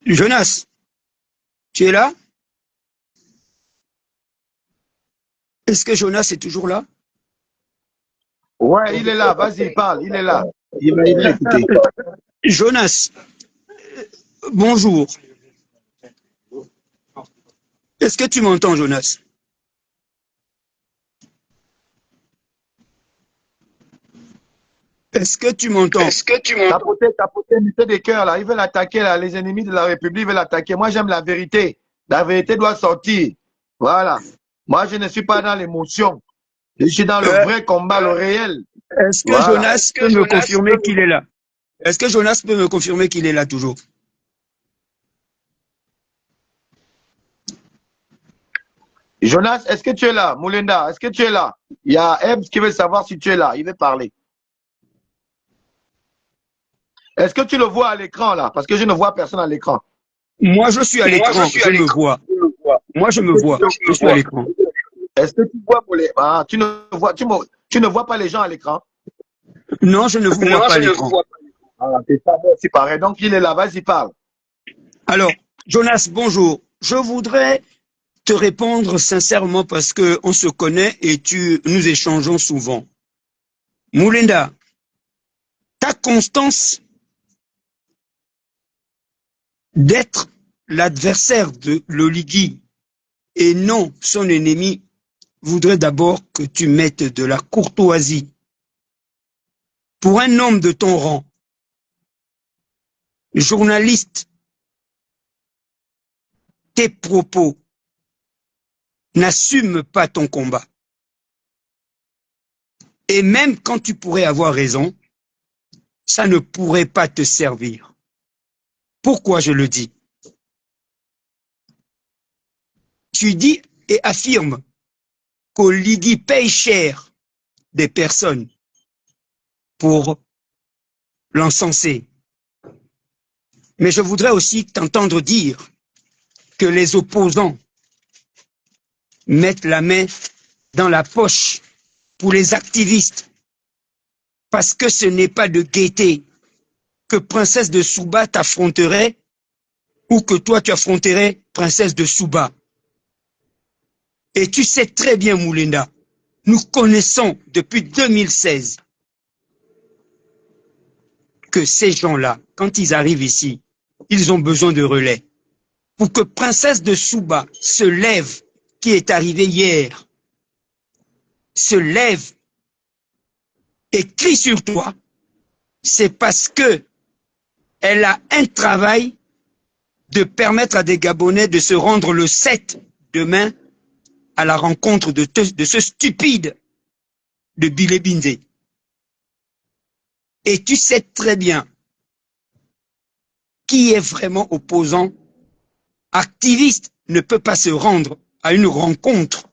Jonas, tu es là? Est-ce que Jonas est toujours là? Ouais, il est là. Vas-y, parle. Il est là. Il va écouter. Jonas, bonjour. Est-ce que tu m'entends, Jonas? Est-ce que tu m'entends? Tapoter, mettez des cœurs là. Ils veulent attaquer là. Les ennemis de la République veulent attaquer. Moi, j'aime la vérité. La vérité doit sortir. Voilà. Moi, je ne suis pas dans l'émotion. Je suis dans le vrai combat, le réel. Est-ce que Voilà. Jonas peut me confirmer qu'il est là? Est-ce que Jonas peut me confirmer qu'il est là toujours? Jonas, est-ce que tu es là? Moulenda, est-ce que tu es là? Il y a Ebs qui veut savoir si tu es là. Il veut parler. Est-ce que tu le vois à l'écran là? Parce que je ne vois personne à l'écran. Moi, je suis à l'écran. Je me vois. Moi, je me vois. Je suis à l'écran. Est-ce que tu vois tu ne vois pas les gens à l'écran? Non, je ne vous vois pas à l'écran. Ah, c'est pas bon, c'est pareil. Donc, il est là. Vas-y, parle. Alors, Jonas, bonjour. Je voudrais te répondre sincèrement parce qu'on se connaît et nous échangeons souvent. Moulenda, ta constance d'être l'adversaire de l'Oligui et non son ennemi voudrait d'abord que tu mettes de la courtoisie. Pour un homme de ton rang, journaliste, tes propos n'assument pas ton combat. Et même quand tu pourrais avoir raison, ça ne pourrait pas te servir. Pourquoi je le dis? Tu dis et affirmes qu'Oligui paye cher des personnes pour l'encenser. Mais je voudrais aussi t'entendre dire que les opposants mettent la main dans la poche pour les activistes, parce que ce n'est pas de gaieté que Princesse de Souba t'affronterait ou que toi tu affronterais Princesse de Souba. Et tu sais très bien, Moulinda, nous connaissons depuis 2016 que ces gens-là, quand ils arrivent ici, ils ont besoin de relais. Pour que Princesse de Souba se lève, qui est arrivée hier, se lève et crie sur toi, c'est parce que elle a un travail de permettre à des Gabonais de se rendre le 7 demain à la rencontre de ce stupide de Bilé Bindé. Et tu sais très bien qui est vraiment opposant, activiste, ne peut pas se rendre à une rencontre,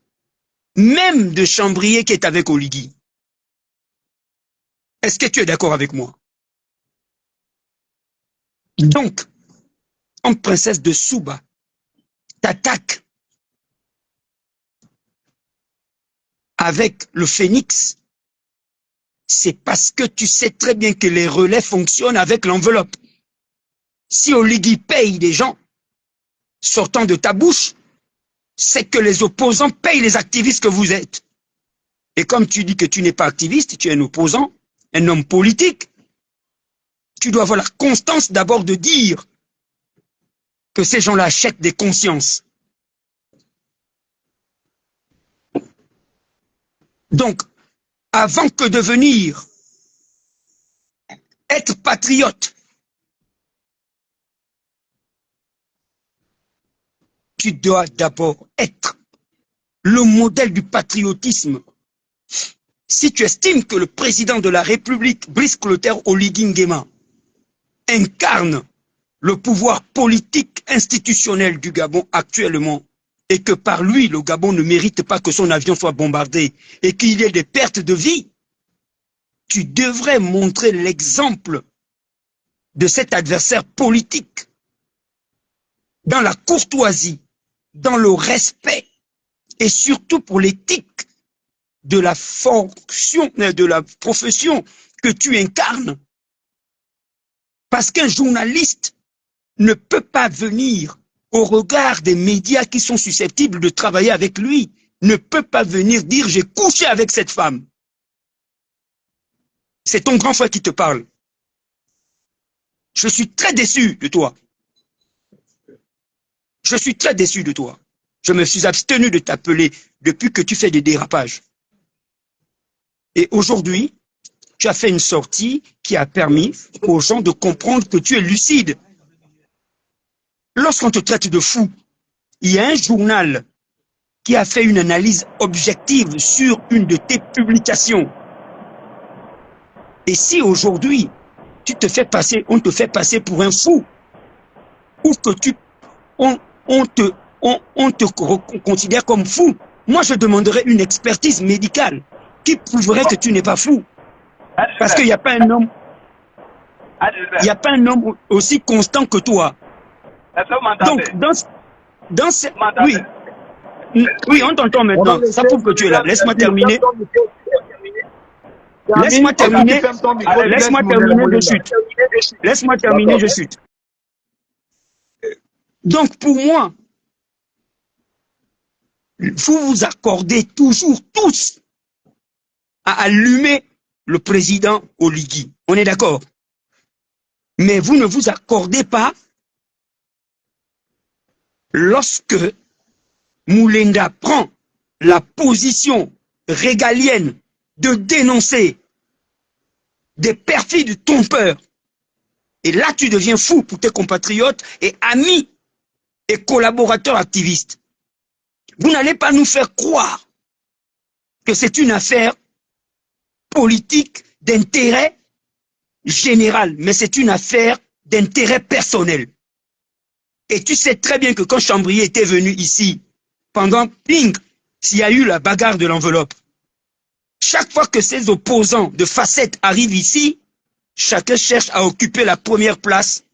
même de Chambrier qui est avec Oligui. Est-ce que tu es d'accord avec moi? Donc, en Princesse de Souba, t'attaques avec le Phénix, c'est parce que tu sais très bien que les relais fonctionnent avec l'enveloppe. Si Oligui paye des gens sortant de ta bouche, c'est que les opposants payent les activistes que vous êtes. Et comme tu dis que tu n'es pas activiste, tu es un opposant, un homme politique, tu dois avoir la constance d'abord de dire que ces gens-là achètent des consciences. Donc, avant que de venir être patriote, tu dois d'abord être le modèle du patriotisme. Si tu estimes que le président de la République, Brice Clotaire Oligui Nguema, incarne le pouvoir politique institutionnel du Gabon actuellement, et que par lui, le Gabon ne mérite pas que son avion soit bombardé, et qu'il y ait des pertes de vie, tu devrais montrer l'exemple de cet adversaire politique dans la courtoisie, dans le respect, et surtout pour l'éthique de la fonction, de la profession que tu incarnes. Parce qu'un journaliste ne peut pas venir au regard des médias qui sont susceptibles de travailler avec lui, ne peut pas venir dire « j'ai couché avec cette femme ». C'est ton grand frère qui te parle. Je suis très déçu de toi. Je suis très déçu de toi. Je me suis abstenu de t'appeler depuis que tu fais des dérapages. Et aujourd'hui, tu as fait une sortie qui a permis aux gens de comprendre que tu es lucide. Lorsqu'on te traite de fou, il y a un journal qui a fait une analyse objective sur une de tes publications. Et si aujourd'hui, tu te fais passer, on te fait passer pour un fou, ou que on te considère comme fou, moi je demanderais une expertise médicale qui prouverait que tu n'es pas fou. Parce qu'il n'y a pas un homme, il n'y a pas un homme aussi constant que toi. Donc, dans ce... Oui, oui, on t'entend maintenant. Ça prouve que tu es là. Laisse-moi terminer. Laisse-moi terminer. Laisse-moi terminer de suite. Laisse-moi terminer de suite. Donc, pour moi, vous vous accordez toujours tous à allumer le président Oligui. On est d'accord? Mais vous ne vous accordez pas lorsque Moulinda prend la position régalienne de dénoncer des perfides trompeurs. Et là, tu deviens fou pour tes compatriotes et amis et collaborateurs activistes. Vous n'allez pas nous faire croire que c'est une affaire politique d'intérêt général, mais c'est une affaire d'intérêt personnel. Et tu sais très bien que quand Chambrier était venu ici, pendant ping, s'il y a eu la bagarre de l'enveloppe, chaque fois que ces opposants de facettes arrivent ici, chacun cherche à occuper la première place.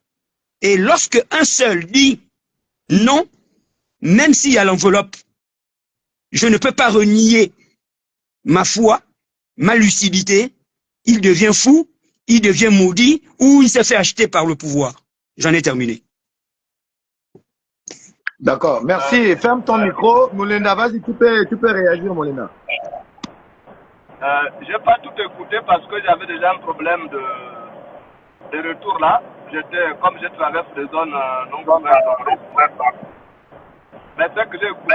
Et lorsque un seul dit non, même s'il y a l'enveloppe, je ne peux pas renier ma foi, ma lucidité, il devient fou, il devient maudit ou il s'est fait acheter par le pouvoir. J'en ai terminé. D'accord, merci. Ferme ton micro. Moulenda, vas-y, tu peux réagir, Moulenda. Je n'ai pas tout écouté parce que j'avais déjà un problème de retour là. Comme je traverse des zones non gouvernementales. Mais ce que j'ai écouté,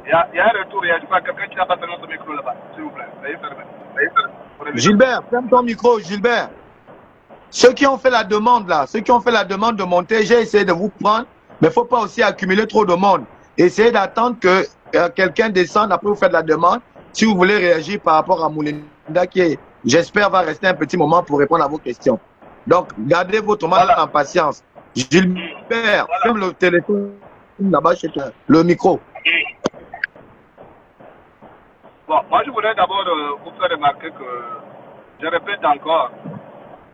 il y a un retour, il y a quelqu'un qui n'a pas fermé son micro là-bas. S'il vous plaît, veuillez fermer. Gilbert, ferme ton micro, Gilbert. Ceux qui ont fait la demande là, ceux qui ont fait la demande de monter, j'ai essayé de vous prendre, mais il ne faut pas aussi accumuler trop de monde. Essayez d'attendre que quelqu'un descende, après vous faites la demande. Si vous voulez réagir par rapport à Moulenda qui, j'espère, va rester un petit moment pour répondre à vos questions. Donc, gardez votre mal en patience. Gilbert, ferme le téléphone là-bas chez toi, le micro. Bon, moi je voudrais d'abord vous faire remarquer que, je répète encore,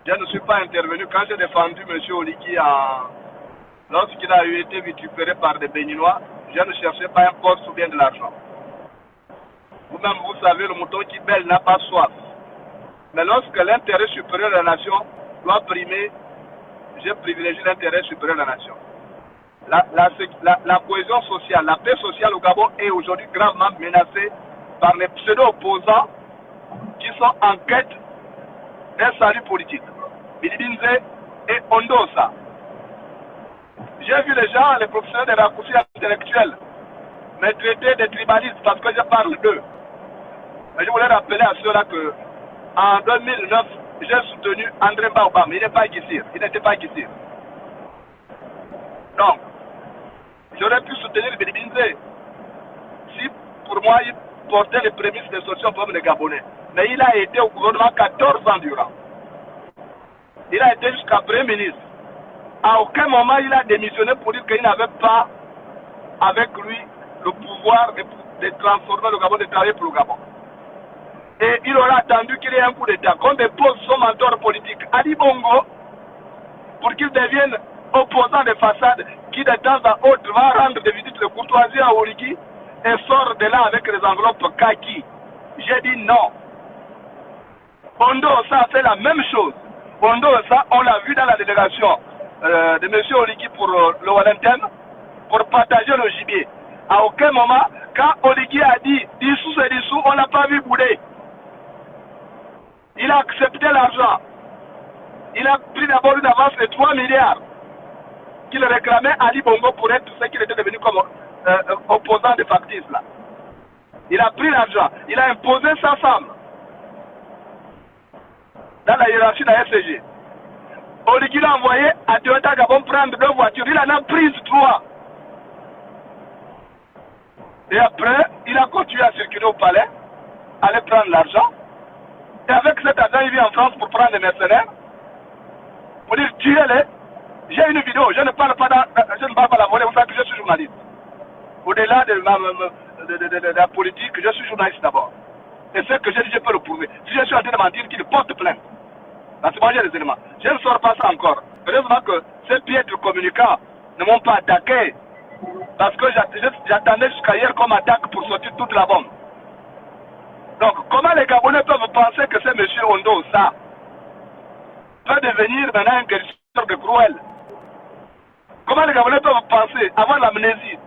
je ne suis pas intervenu quand j'ai défendu M. Oligui lorsqu'il a été vitupéré par des Béninois. Je ne cherchais pas un poste ou bien de l'argent. Vous-même, vous savez, le mouton qui bêle n'a pas soif. Mais lorsque l'intérêt supérieur de la nation doit primer, j'ai privilégié l'intérêt supérieur de la nation. La cohésion sociale, la paix sociale au Gabon est aujourd'hui gravement menacée par les pseudo-opposants qui sont en quête d'un salut politique. Bilibinze et Ondosa. J'ai vu les gens, les professionnels des raccourcis intellectuels, me traiter de tribalistes parce que je parle d'eux. Mais je voulais rappeler à ceux-là que en 2009, j'ai soutenu André Baobam. Il n'est pas Guissir. Il n'était pas Guissir. Donc, j'aurais pu soutenir Bilibinze si, pour moi, il portait les prémices de solutions pour les Gabonais. Mais il a été au gouvernement 14 ans durant. Il a été jusqu'à Premier ministre. À aucun moment il a démissionné pour dire qu'il n'avait pas avec lui le pouvoir de transformer le Gabon, de travailler pour le Gabon. Et il aura attendu qu'il y ait un coup d'État. Qu'on dépose son mentor politique, Ali Bongo, pour qu'il devienne opposant de façade, qui de temps à autre va rendre des visites de courtoisie à Oligui et sort de là avec les enveloppes kaki. J'ai dit non. Ondo Ossa a fait la même chose. Ondo Ossa, on l'a vu dans la délégation de M. Oligui pour le Wallington, pour partager le gibier. À aucun moment, quand Oligui a dit dissous c'est dissous, on n'a pas vu bouler. Il a accepté l'argent. Il a pris d'abord une avance de 3 milliards qu'il réclamait à Ali Bongo pour être ce qu'il était devenu comme opposant de factice là. Il a pris l'argent. Il a imposé sa femme dans la hiérarchie de la FCG. Oligui l'a envoyé à Toyota Gabon prendre 2 voitures. Il en a pris 3. Et après, il a continué à circuler au palais, aller prendre l'argent. Et avec cet argent, il vient en France pour prendre des mercenaires. Pour dire, tuez-les. J'ai une vidéo, je ne parle pas la volée, vous savez que je suis journaliste. Au-delà de la politique, je suis journaliste d'abord. Et ce que j'ai dit, je peux le prouver. Si je suis en train de mentir, qu'il porte plainte. Parce que moi j'ai des éléments. Je ne sors pas ça encore. Heureusement que ces piètres communicants ne m'ont pas attaqué. Parce que j'attendais jusqu'à hier comme attaque pour sortir toute la bombe. Donc, comment les Gabonais peuvent penser que c'est M. Ondo, ça peut devenir maintenant un guérisseur de cruel? Comment les Gabonais peuvent penser, avoir l'amnésie,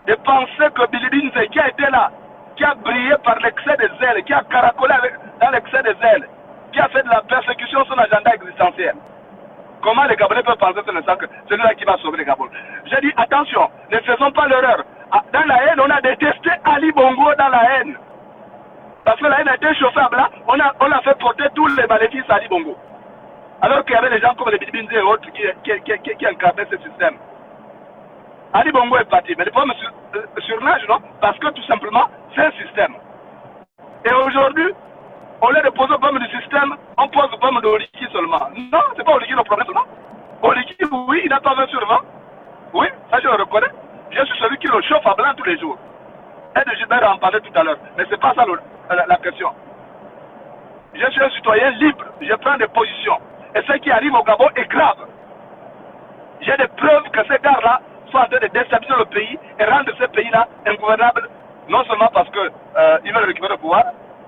de penser que Bilibinze, qui a été là, qui a brillé par l'excès des ailes, qui a caracolé dans l'excès des ailes, qui a fait de la persécution sur l'agenda existentiel. Comment les Gabonais peuvent penser que c'est celui-là qui va sauver les Gabonais? J'ai dit, attention, ne faisons pas l'erreur. Dans la haine, on a détesté Ali Bongo dans la haine. Parce que la haine a été chauffable, là, on a fait porter tous les maléfices à Ali Bongo. Alors qu'il y avait des gens comme les Bilibinze et autres qui incarnaient ce système. Ali Bongo est parti, mais le problème surnage, non? Parce que tout simplement, c'est un système. Et aujourd'hui, au lieu de poser le problème du système, on pose le problème de Oligui seulement. Non, c'est pas Oligui le problème seulement. Oligui, oui, il n'a pas 20 sur 20. Oui, ça je le reconnais. Je suis celui qui le chauffe à blanc tous les jours. Et de Gilbert en parlait tout à l'heure. Mais c'est pas ça la question. Je suis un citoyen libre. Je prends des positions. Et ce qui arrive au Gabon est grave. J'ai des preuves que ces gars-là sont en train de déstabiliser le pays et rendre ce pays-là ingouvernable, non seulement parce qu'ils veulent récupérer le pouvoir,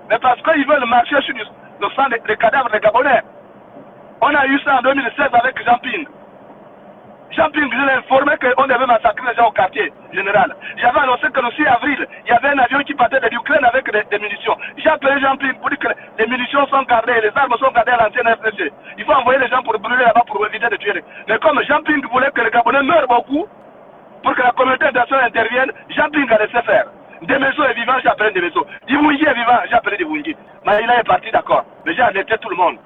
mais parce qu'ils veulent marcher sur le sang des cadavres des Gabonais. On a eu ça en 2016 avec Jean Ping. Jean Ping, je l'ai informé qu'on devait massacrer les gens au quartier général. J'avais annoncé que le 6 avril, il y avait un avion qui partait de l'Ukraine avec des munitions. J'ai appelé Jean Ping pour dire que les munitions sont gardées, les armes sont gardées à l'ancienne FPC. Il faut envoyer les gens pour brûler là-bas pour éviter de tuer. Mais comme Jean Ping voulait que les Gabonais meurent beaucoup, pour que la communauté internationale intervienne, Jean Ping a laissé faire. Demeso est vivant, j'ai appelé Demeso. Divungi est vivant, j'ai appelé Divungi. Mais il est parti, d'accord. Mais j'ai alerté tout le monde.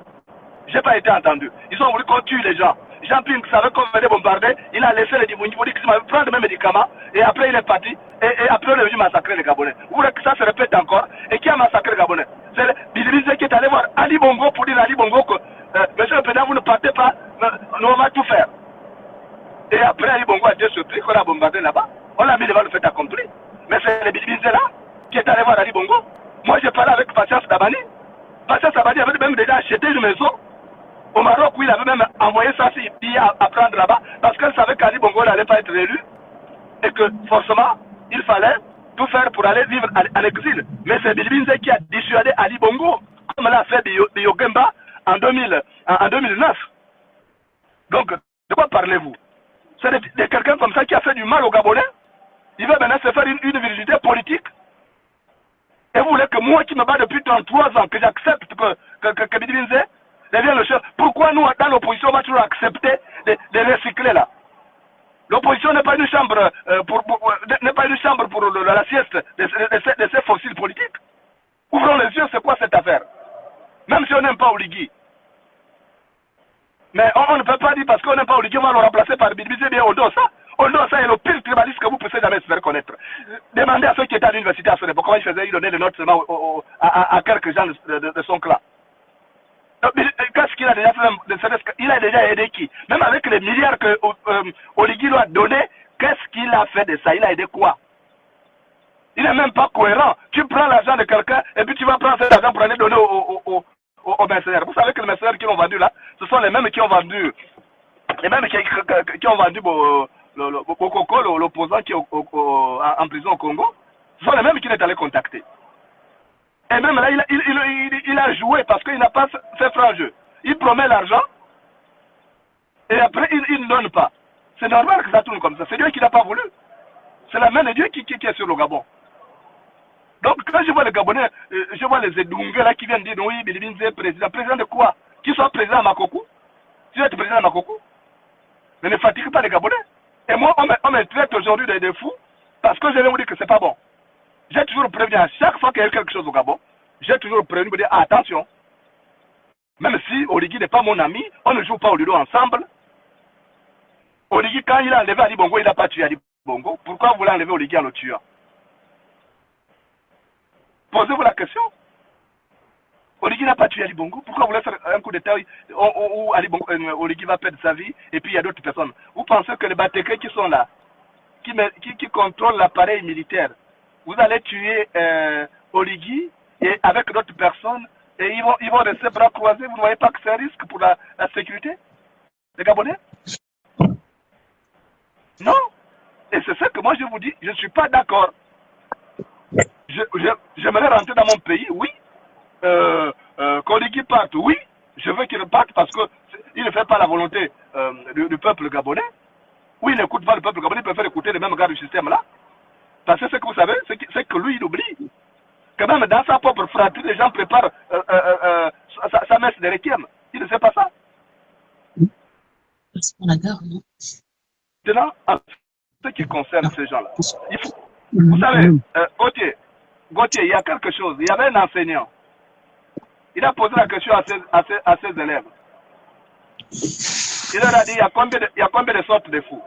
J'ai pas été entendu. Ils ont voulu qu'on tue les gens. Jean Ping savait qu'on venait bombarder, il a laissé les Divungi pour dire qu'il m'avait pris mes médicaments, et après il est parti, et après on est venu massacrer les Gabonais. Vous voulez que ça se répète encore? Et qui a massacré les Gabonais? C'est Bilibizé qui est allé voir Ali Bongo pour dire à Ali Bongo que, monsieur le président, vous ne partez pas, nous on va tout faire. Et après Ali Bongo a été surpris qu'on a bombardé là-bas. On l'a mis devant le fait accompli. Mais c'est les Bilibizé là qui est allé voir Ali Bongo. Moi j'ai parlé avec Patience Dabani. Patience Dabani avait même déjà acheté une maison au Maroc, où il avait même envoyé sa fille à prendre là-bas, parce qu'elle savait qu'Ali Bongo n'allait pas être élu, et que forcément, il fallait tout faire pour aller vivre à l'exil. Mais c'est Bilibinze qui a dissuadé Ali Bongo, comme l'a fait Biogemba en 2009. Donc, de quoi parlez-vous? C'est de quelqu'un comme ça qui a fait du mal aux Gabonais. Il veut maintenant se faire une virginité politique. Et vous voulez que moi qui me bats depuis 33 ans, que j'accepte que Bilibinze devient le chef. Pourquoi nous, dans l'opposition, on va toujours accepter de recycler là? L'opposition n'est pas une chambre pour la sieste de ces fossiles politiques. Ouvrons les yeux, c'est quoi cette affaire? Même si on n'aime pas Oligui. Mais on ne peut pas dire parce qu'on n'aime pas Oligui, on va le remplacer par Bilibizé bien Odossa. Odossa est le pire tribaliste que vous puissiez jamais se faire connaître. Demandez à ceux qui étaient à l'université à ce époque comment il faisait, il donnait des notes seulement à quelques gens de son clan. Qu'est-ce qu'il a déjà fait? Il a déjà aidé qui? Même avec les milliards que Oligui lui a donné, qu'est-ce qu'il a fait de ça? Il a aidé quoi? Il n'est même pas cohérent. Tu prends l'argent de quelqu'un et puis tu vas prendre cet argent pour aller donner aux mercenaires. Vous savez que les mercenaires qui l'ont vendu là, ce sont les mêmes qui ont vendu, qui ont vendu Bokoko, l'opposant qui est en prison au Congo. Ce sont les mêmes qui l'ont allé contacter. Et même là, il a joué parce qu'il n'a pas fait franc jeu. Il promet l'argent et après il ne donne pas. C'est normal que ça tourne comme ça. C'est Dieu qui n'a pas voulu. C'est la main de Dieu qui est sur le Gabon. Donc quand je vois les Gabonais, je vois les Edungue là qui viennent dire oui, Bilibinze est président. Président de quoi? Qu'il soit président à Makoko? Tu vas être président à Makoko? Mais ne fatigue pas les Gabonais. Et moi, on me traite aujourd'hui de fous parce que je vais vous dire que c'est pas bon. J'ai toujours prévenu à chaque fois qu'il y a quelque chose au Gabon, j'ai toujours prévenu pour dire attention. Même si Oligui n'est pas mon ami, on ne joue pas au Ludo ensemble. Oligui, quand il a enlevé Ali Bongo, il n'a pas tué Ali Bongo. Pourquoi vous voulez enlever Oligui en le tuant? Posez-vous la question. Oligui n'a pas tué Ali Bongo. Pourquoi vous voulez faire un coup d'état où Oligui va perdre sa vie et puis il y a d'autres personnes? Vous pensez que les Batékés qui sont là, qui contrôlent l'appareil militaire, vous allez tuer Oligui et avec d'autres personnes et ils vont rester bras croisés? Vous ne voyez pas que c'est un risque pour la sécurité des Gabonais? Non. Et c'est ça que moi je vous dis, je ne suis pas d'accord. J'aimerais rentrer dans mon pays, oui. Qu'Oligui parte, oui. Je veux qu'il parte parce qu'il ne fait pas la volonté du peuple gabonais. Oui, il n'écoute pas le peuple gabonais, il préfère écouter les mêmes gars du système là. Parce que ce que vous savez, c'est que lui, il oublie. Que même dans sa propre fratrie, les gens préparent sa messe de requiem. Il ne sait pas ça. Maintenant, en ce qui concerne ces gens-là, vous savez, Gauthier, il y a quelque chose. Il y avait un enseignant. Il a posé la question à ses élèves. Il leur a dit, il y a combien de sortes de fous?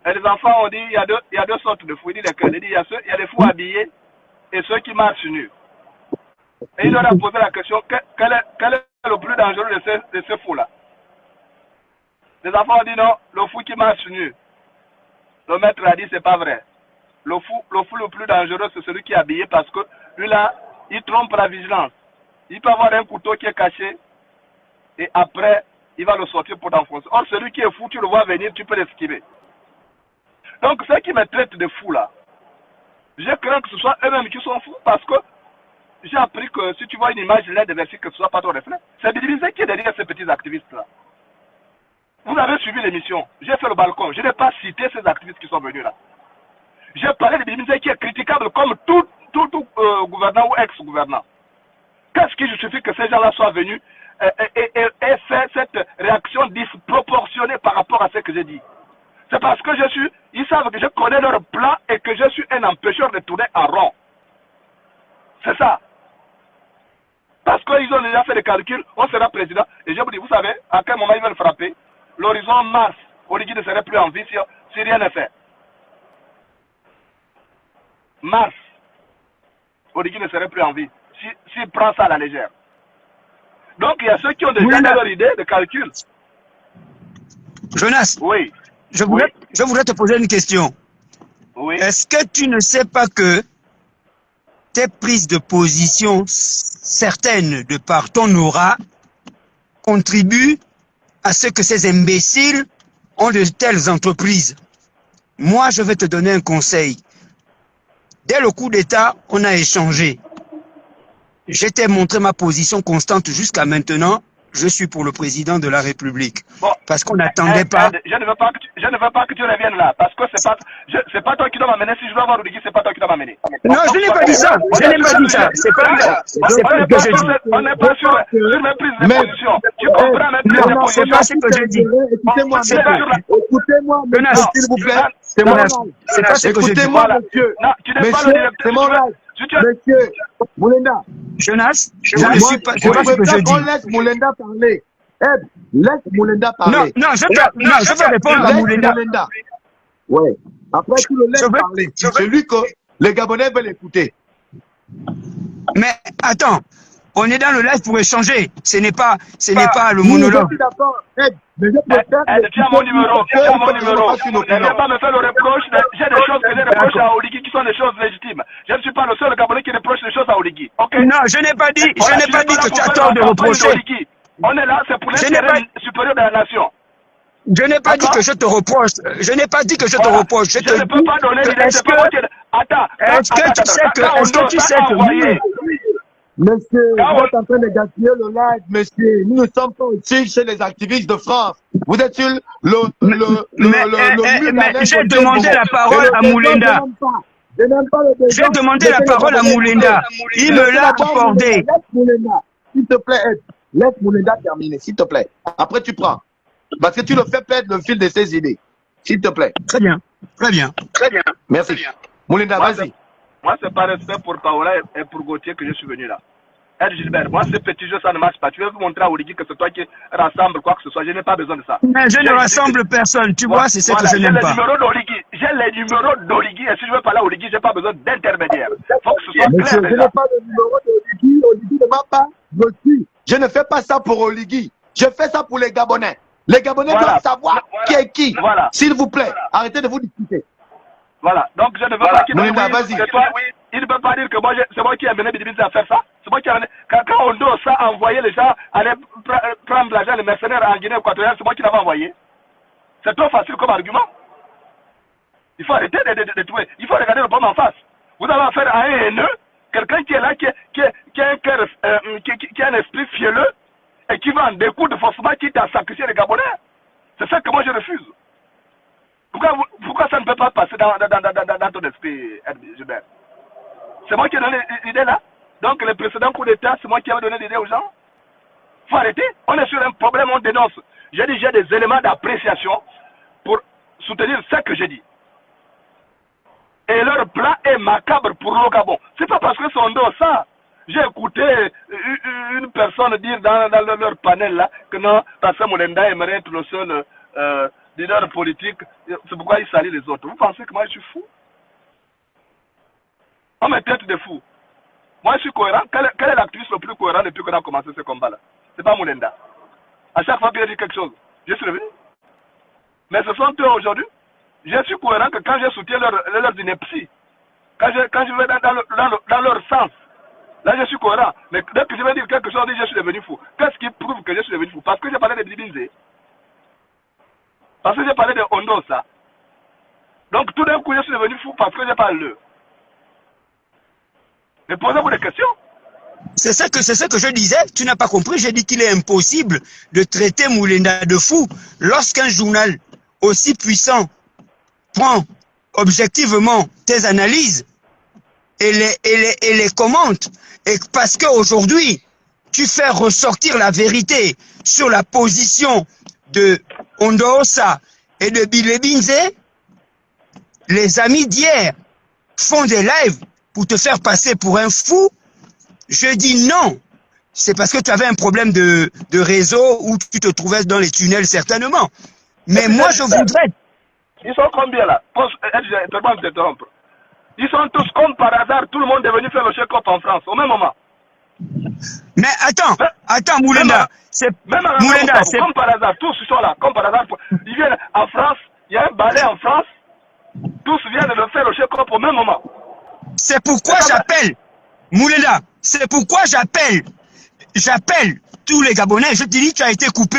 Et les enfants ont dit, il y a deux sortes de fous. Il dit lesquels? Il dit, il y a des fous habillés et et ceux qui marchent nus. Et il leur a posé la question, quel est le plus dangereux de ces fous-là? Les enfants ont dit non, le fou qui marche nu. Le maître a dit c'est pas vrai. Le fou le plus dangereux, c'est celui qui est habillé parce que lui là, il trompe la vigilance. Il peut avoir un couteau qui est caché et après, il va le sortir pour t'enfoncer. Or, celui qui est fou, tu le vois venir, tu peux l'esquiver. Donc, ceux qui me traitent de fou là, je crains que ce soit eux-mêmes qui sont fous parce que j'ai appris que si tu vois une image laide de que ce soit pas ton reflet. C'est Bidimisé qui est derrière ces petits activistes là. Vous avez suivi l'émission. J'ai fait le balcon. Je n'ai pas cité ces activistes qui sont venus là. J'ai parlé de Bidimisé qui est critiquable comme tout gouvernant ou ex-gouvernant. Qu'est-ce qui justifie que ces gens-là soient venus et faire cette réaction disproportionnée par rapport à ce que j'ai dit? C'est parce que ils savent que je connais leur plan et que je suis un empêcheur de tourner en rond. C'est ça. Parce qu'ils ont déjà fait des calculs, on sera président. Et je vous dis, vous savez, à quel moment ils veulent frapper? L'horizon Mars, Oligui ne serait plus en vie si rien n'est fait. Mars, Oligui ne serait plus en vie s'il prend ça à la légère. Donc il y a ceux qui ont déjà leur idée de calcul. Jonas, oui. Je voudrais te poser une question. Oui. Est-ce que tu ne sais pas que tes prises de position certaines de par ton aura contribuent à ce que ces imbéciles ont de telles entreprises? Moi, je vais te donner un conseil. Dès le coup d'État, on a échangé. Je t'ai montré ma position constante jusqu'à maintenant. Je suis pour le président de la République. Bon, parce qu'on n'attendait pas. Je ne veux pas que tu reviennes là. Parce que c'est pas toi qui dois m'amener. Si je dois avoir Oligui, c'est pas toi qui dois m'amener. Non, je n'ai pas dit ça. Je n'ai pas dit ça. C'est pas ce que je dis. On n'est pas sur mes prises de position. Tu comprends mes prises de position? C'est pas ce que je dis. Écoutez-moi, s'il vous plaît. C'est pas ce que je dis. Écoutez-moi, monsieur. Non, tu n'es pas le directeur. C'est mon rêve. Monsieur Moulenda. Jonas, je ne suis pas ce que je dis. On laisse Moulenda parler. Laisse Moulenda parler. Non, je vais répondre à Moulenda. Oui. Après, tu le laisses parler. C'est celui que les Gabonais veulent écouter. Mais attends, on est dans le live pour échanger. Ce n'est pas le monologue. Je suis d'accord. Mais je préfère. Tu as mon numéro. Tu as mon numéro. Ne viens pas me faire le reproche. J'ai des choses que je reproche à Oligui qui sont des choses légitimes. Je ne suis pas le seul Gabonais qui reproche des choses à Oligui. Okay? Non, je n'ai pas dit que tu as tort de reprocher. On est là, c'est pour l'intérêt supérieur de la nation. Je n'ai pas dit que je te reproche. Je n'ai pas dit que je te reproche. Je ne peux pas donner l'idée. Est-ce que tu sais que oui. Monsieur, vous êtes en train de gaspiller le live, monsieur. Nous ne sommes pas aussi chez les activistes de France. Vous êtes sur j'ai demandé la parole à Moulenda. J'ai demandé la parole à Moulenda. Il me l'a accordé. Laisse Moulenda, s'il te plaît, laisse Moulenda terminer, s'il te plaît. Après, tu prends. Parce que tu le fais perdre le fil de ses idées. S'il te plaît. Très bien. Très bien. Très bien. Merci. Moulenda, vas-y. Moi, c'est pas respect pour Paola et pour Gauthier que je suis venu là. Gilbert, moi, ce petit jeu, ça ne marche pas. Tu veux vous montrer à Oligui que c'est toi qui rassemble quoi que ce soit. Je n'ai pas besoin de ça. Mais je ne rassemble personne. Tu vois, c'est ce que je n'aime pas. J'ai les numéros d'Oligui. Et si je veux parler à Oligui, je n'ai pas besoin d'intermédiaire. Il faut que ce soit Monsieur, clair. Je n'ai pas le numéro d'Oligui. Oligui ne m'a pas reçu. Je ne fais pas ça pour Oligui. Je fais ça pour les Gabonais. Les Gabonais doivent savoir qui est qui. Voilà. S'il vous plaît, arrêtez de vous discuter. Voilà, donc je ne veux pas qu'il vas-y. Il ne peut pas dire que c'est moi qui ai amené Bidimisé à faire ça. C'est moi qui ai amené. Quand on doit ça, envoyer les gens aller prendre l'argent, les mercenaires en Guinée équatoriale, c'est moi qui l'avais envoyé. C'est trop facile comme argument. Il faut arrêter de trouver. Il faut regarder le problème en face. Vous avez affaire à un haineux, quelqu'un qui est là, qui a un cœur, qui a un esprit fielleux et qui va en découdre forcément, quitte à sacrifier les Gabonais. C'est ça que moi je refuse. Pourquoi ça ne peut pas passer dans ton esprit, Gilbert? C'est moi qui ai donné l'idée là. Donc les précédents coups d'État, c'est moi qui avais donné l'idée aux gens. Il faut arrêter. On est sur un problème, on dénonce. J'ai dit, j'ai des éléments d'appréciation pour soutenir ce que j'ai dit. Et leur plan est macabre pour le Gabon. C'est pas parce que c'est en dos ça. J'ai écouté une personne dire dans leur panel là que non, parce que Moulenda aimerait être le seul leader politique. C'est pourquoi il salit les autres. Vous pensez que moi je suis fou? On me traite de fou. Moi, je suis cohérent. Quel est l'activiste le plus cohérent depuis qu'on a commencé ce combat-là? C'est pas Moulenda. À chaque fois que je dis quelque chose, je suis revenu. Mais ce sont eux aujourd'hui. Je suis cohérent que quand je soutiens leur ineptie, quand je vais dans leur sens, là je suis cohérent. Mais dès que je vais dire quelque chose, je suis devenu fou. Qu'est-ce qui prouve que je suis devenu fou? Parce que j'ai parlé de Bilibinze. Parce que j'ai parlé de Ondosa. Donc tout d'un coup, je suis devenu fou parce que j'ai parlé d'eux. Mais posez-vous des questions. C'est ça que je disais. Tu n'as pas compris. J'ai dit qu'il est impossible de traiter Moulenda de fou lorsqu'un journal aussi puissant prend objectivement tes analyses et les commente. Et parce qu'aujourd'hui, tu fais ressortir la vérité sur la position de Ondosa et de Bilibinze, les amis d'hier font des lives pour te faire passer pour un fou. Je dis non. C'est parce que tu avais un problème de réseau où tu te trouvais dans les tunnels certainement. Mais moi, je voudrais... Ils sont combien là? Je te trompe. Ils sont tous comme par hasard, tout le monde est venu faire le check-up en France au même moment. Mais attends, Moulenda. Moulenda, c'est comme par hasard, tous sont là, comme par hasard. Ils viennent en France, il y a un balai en France, tous viennent de faire le check-up au même moment. C'est pourquoi j'appelle, Moulenda, c'est pourquoi j'appelle tous les Gabonais. Je te dis, tu as été coupé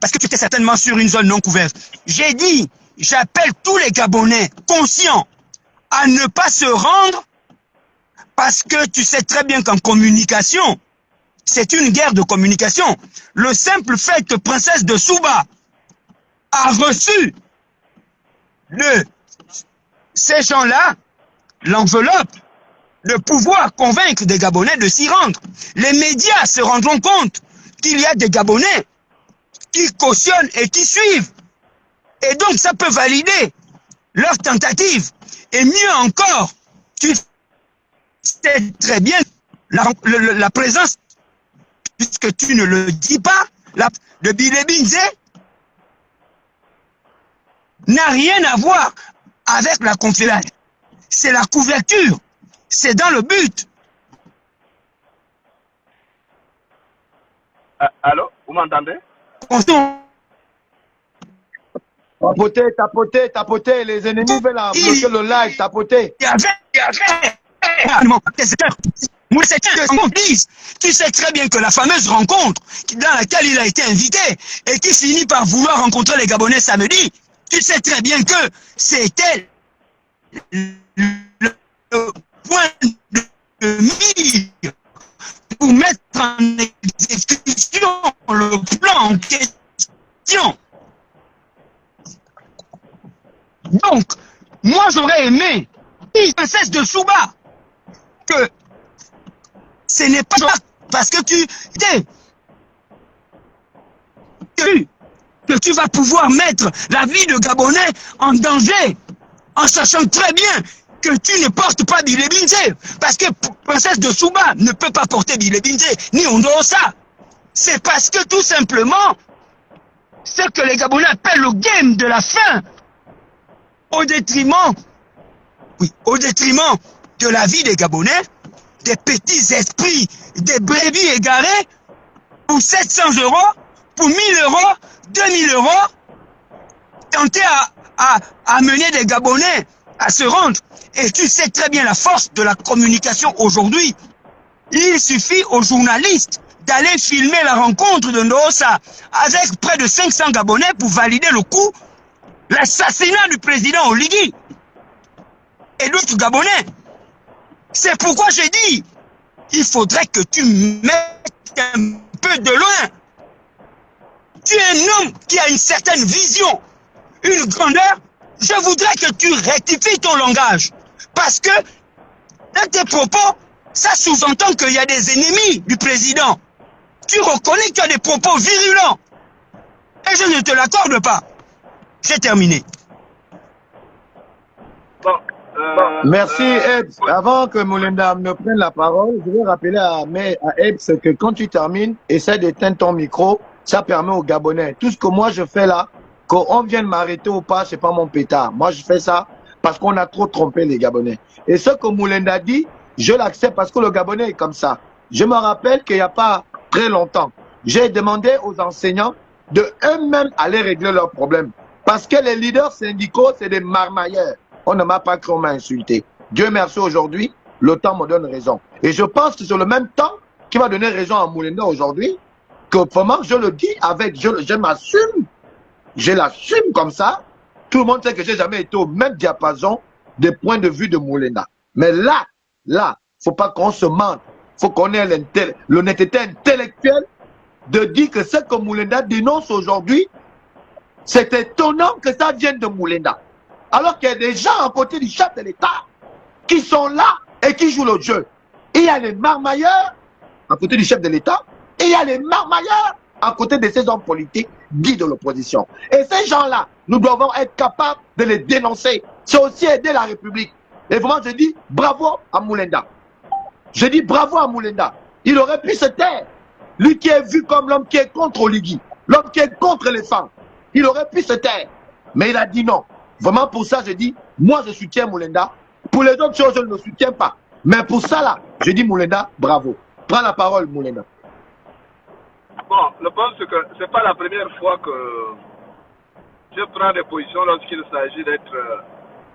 parce que tu étais certainement sur une zone non couverte. J'ai dit, j'appelle tous les Gabonais conscients à ne pas se rendre parce que tu sais très bien qu'en communication, c'est une guerre de communication. Le simple fait que Princesse de Souba a reçu de ces gens-là l'enveloppe de pouvoir convaincre des Gabonais de s'y rendre. Les médias se rendront compte qu'il y a des Gabonais qui cautionnent et qui suivent. Et donc ça peut valider leur tentative. Et mieux encore, tu sais très bien la présence, puisque tu ne le dis pas, de Bilibinze n'a rien à voir avec la confédération. C'est la couverture. C'est dans le but. Allô, vous m'entendez? Tapoter, les ennemis veulent bloquer le live, tapoter. Tu sais très bien que la fameuse rencontre dans laquelle il a été invité et qui finit par vouloir rencontrer les Gabonais samedi, tu sais très bien que c'était le point de mire pour mettre en exécution le plan en question. Donc, moi j'aurais aimé, Princesse de Souba, que ce n'est pas parce que tu vas pouvoir mettre la vie de Gabonais en danger, en sachant très bien que tu ne portes pas Bilibinze, parce que Princesse de Souba ne peut pas porter Bilibinze, ni Ondosa. C'est parce que tout simplement, ce que les Gabonais appellent le game de la faim, au détriment de la vie des Gabonais, des petits esprits, des brebis égarés, pour 700 €, pour 1000 €, 2000 €, tenter à mener des Gabonais à se rendre. Et tu sais très bien la force de la communication aujourd'hui. Il suffit aux journalistes d'aller filmer la rencontre de Ndosa avec près de 500 Gabonais pour valider le coup, l'assassinat du président Oligui et d'autres Gabonais. C'est pourquoi j'ai dit, il faudrait que tu mettes un peu de loin. Tu es un homme qui a une certaine vision, une grandeur. Je voudrais que tu rectifies ton langage. Parce que, dans tes propos, ça sous-entend qu'il y a des ennemis du président. Tu reconnais que tu as des propos virulents. Et je ne te l'accorde pas. J'ai terminé. Bon, Merci, Ebs. Avant que Moulenda me prenne la parole, je vais rappeler à Ebs que quand tu termines, essaie d'éteindre ton micro. Ça permet aux Gabonais. Tout ce que moi je fais là, qu'on vienne m'arrêter ou pas, c'est pas mon pétard. Moi je fais ça parce qu'on a trop trompé les Gabonais. Et ce que Moulenda dit, je l'accepte parce que le Gabonais est comme ça. Je me rappelle qu'il n'y a pas très longtemps, j'ai demandé aux enseignants de eux-mêmes aller régler leurs problèmes. Parce que les leaders syndicaux, c'est des marmailleurs. On ne m'a pas cru, on m'a insulté. Dieu merci, aujourd'hui, le temps me donne raison. Et je pense que c'est le même temps qui va donner raison à Moulenda aujourd'hui, que vraiment je le dis avec, je m'assume, je l'assume comme ça. Tout le monde sait que j'ai jamais été au même diapason des points de vue de Moulenda. Mais là, faut pas qu'on se mente. Faut qu'on ait l'honnêteté intellectuelle de dire que ce que Moulenda dénonce aujourd'hui, c'est étonnant que ça vienne de Moulenda. Alors qu'il y a des gens à côté du chef de l'État qui sont là et qui jouent le jeu. Il y a les marmailleurs à côté du chef de l'État et il y a les marmailleurs à côté de ces hommes politiques dits de l'opposition. Et ces gens-là, nous devons être capables de les dénoncer. C'est aussi aider la République. Et vraiment, je dis bravo à Moulenda. Je dis bravo à Moulenda. Il aurait pu se taire. Lui qui est vu comme l'homme qui est contre Oligui, l'homme qui est contre les femmes. Il aurait pu se taire. Mais il a dit non. Vraiment, pour ça, je dis, moi, je soutiens Moulenda. Pour les autres choses, je ne le soutiens pas. Mais pour ça, là, je dis Moulenda, bravo. Prends la parole, Moulenda. Bon, le problème, c'est que ce n'est pas la première fois que je prends des positions lorsqu'il s'agit d'être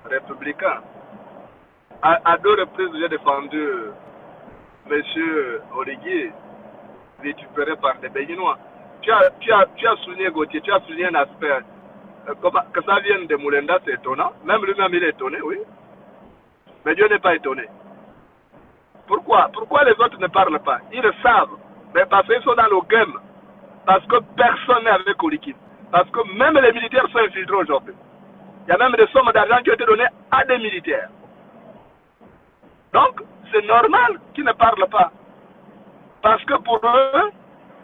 républicain. À 2 reprises, j'ai défendu M. Oligui, récupéré par des Béninois. Tu as souligné, Gauthier, tu as souligné un aspect. Que ça vienne de Moulenda, c'est étonnant. Même lui-même, il est étonné, oui. Mais Dieu n'est pas étonné. Pourquoi les autres ne parlent pas? Ils le savent. Mais parce qu'ils sont dans le game. Parce que personne n'est avec Oligui. Parce que même les militaires sont infiltrés aujourd'hui. Il y a même des sommes d'argent qui ont été données à des militaires. Donc, c'est normal qu'ils ne parlent pas. Parce que pour eux,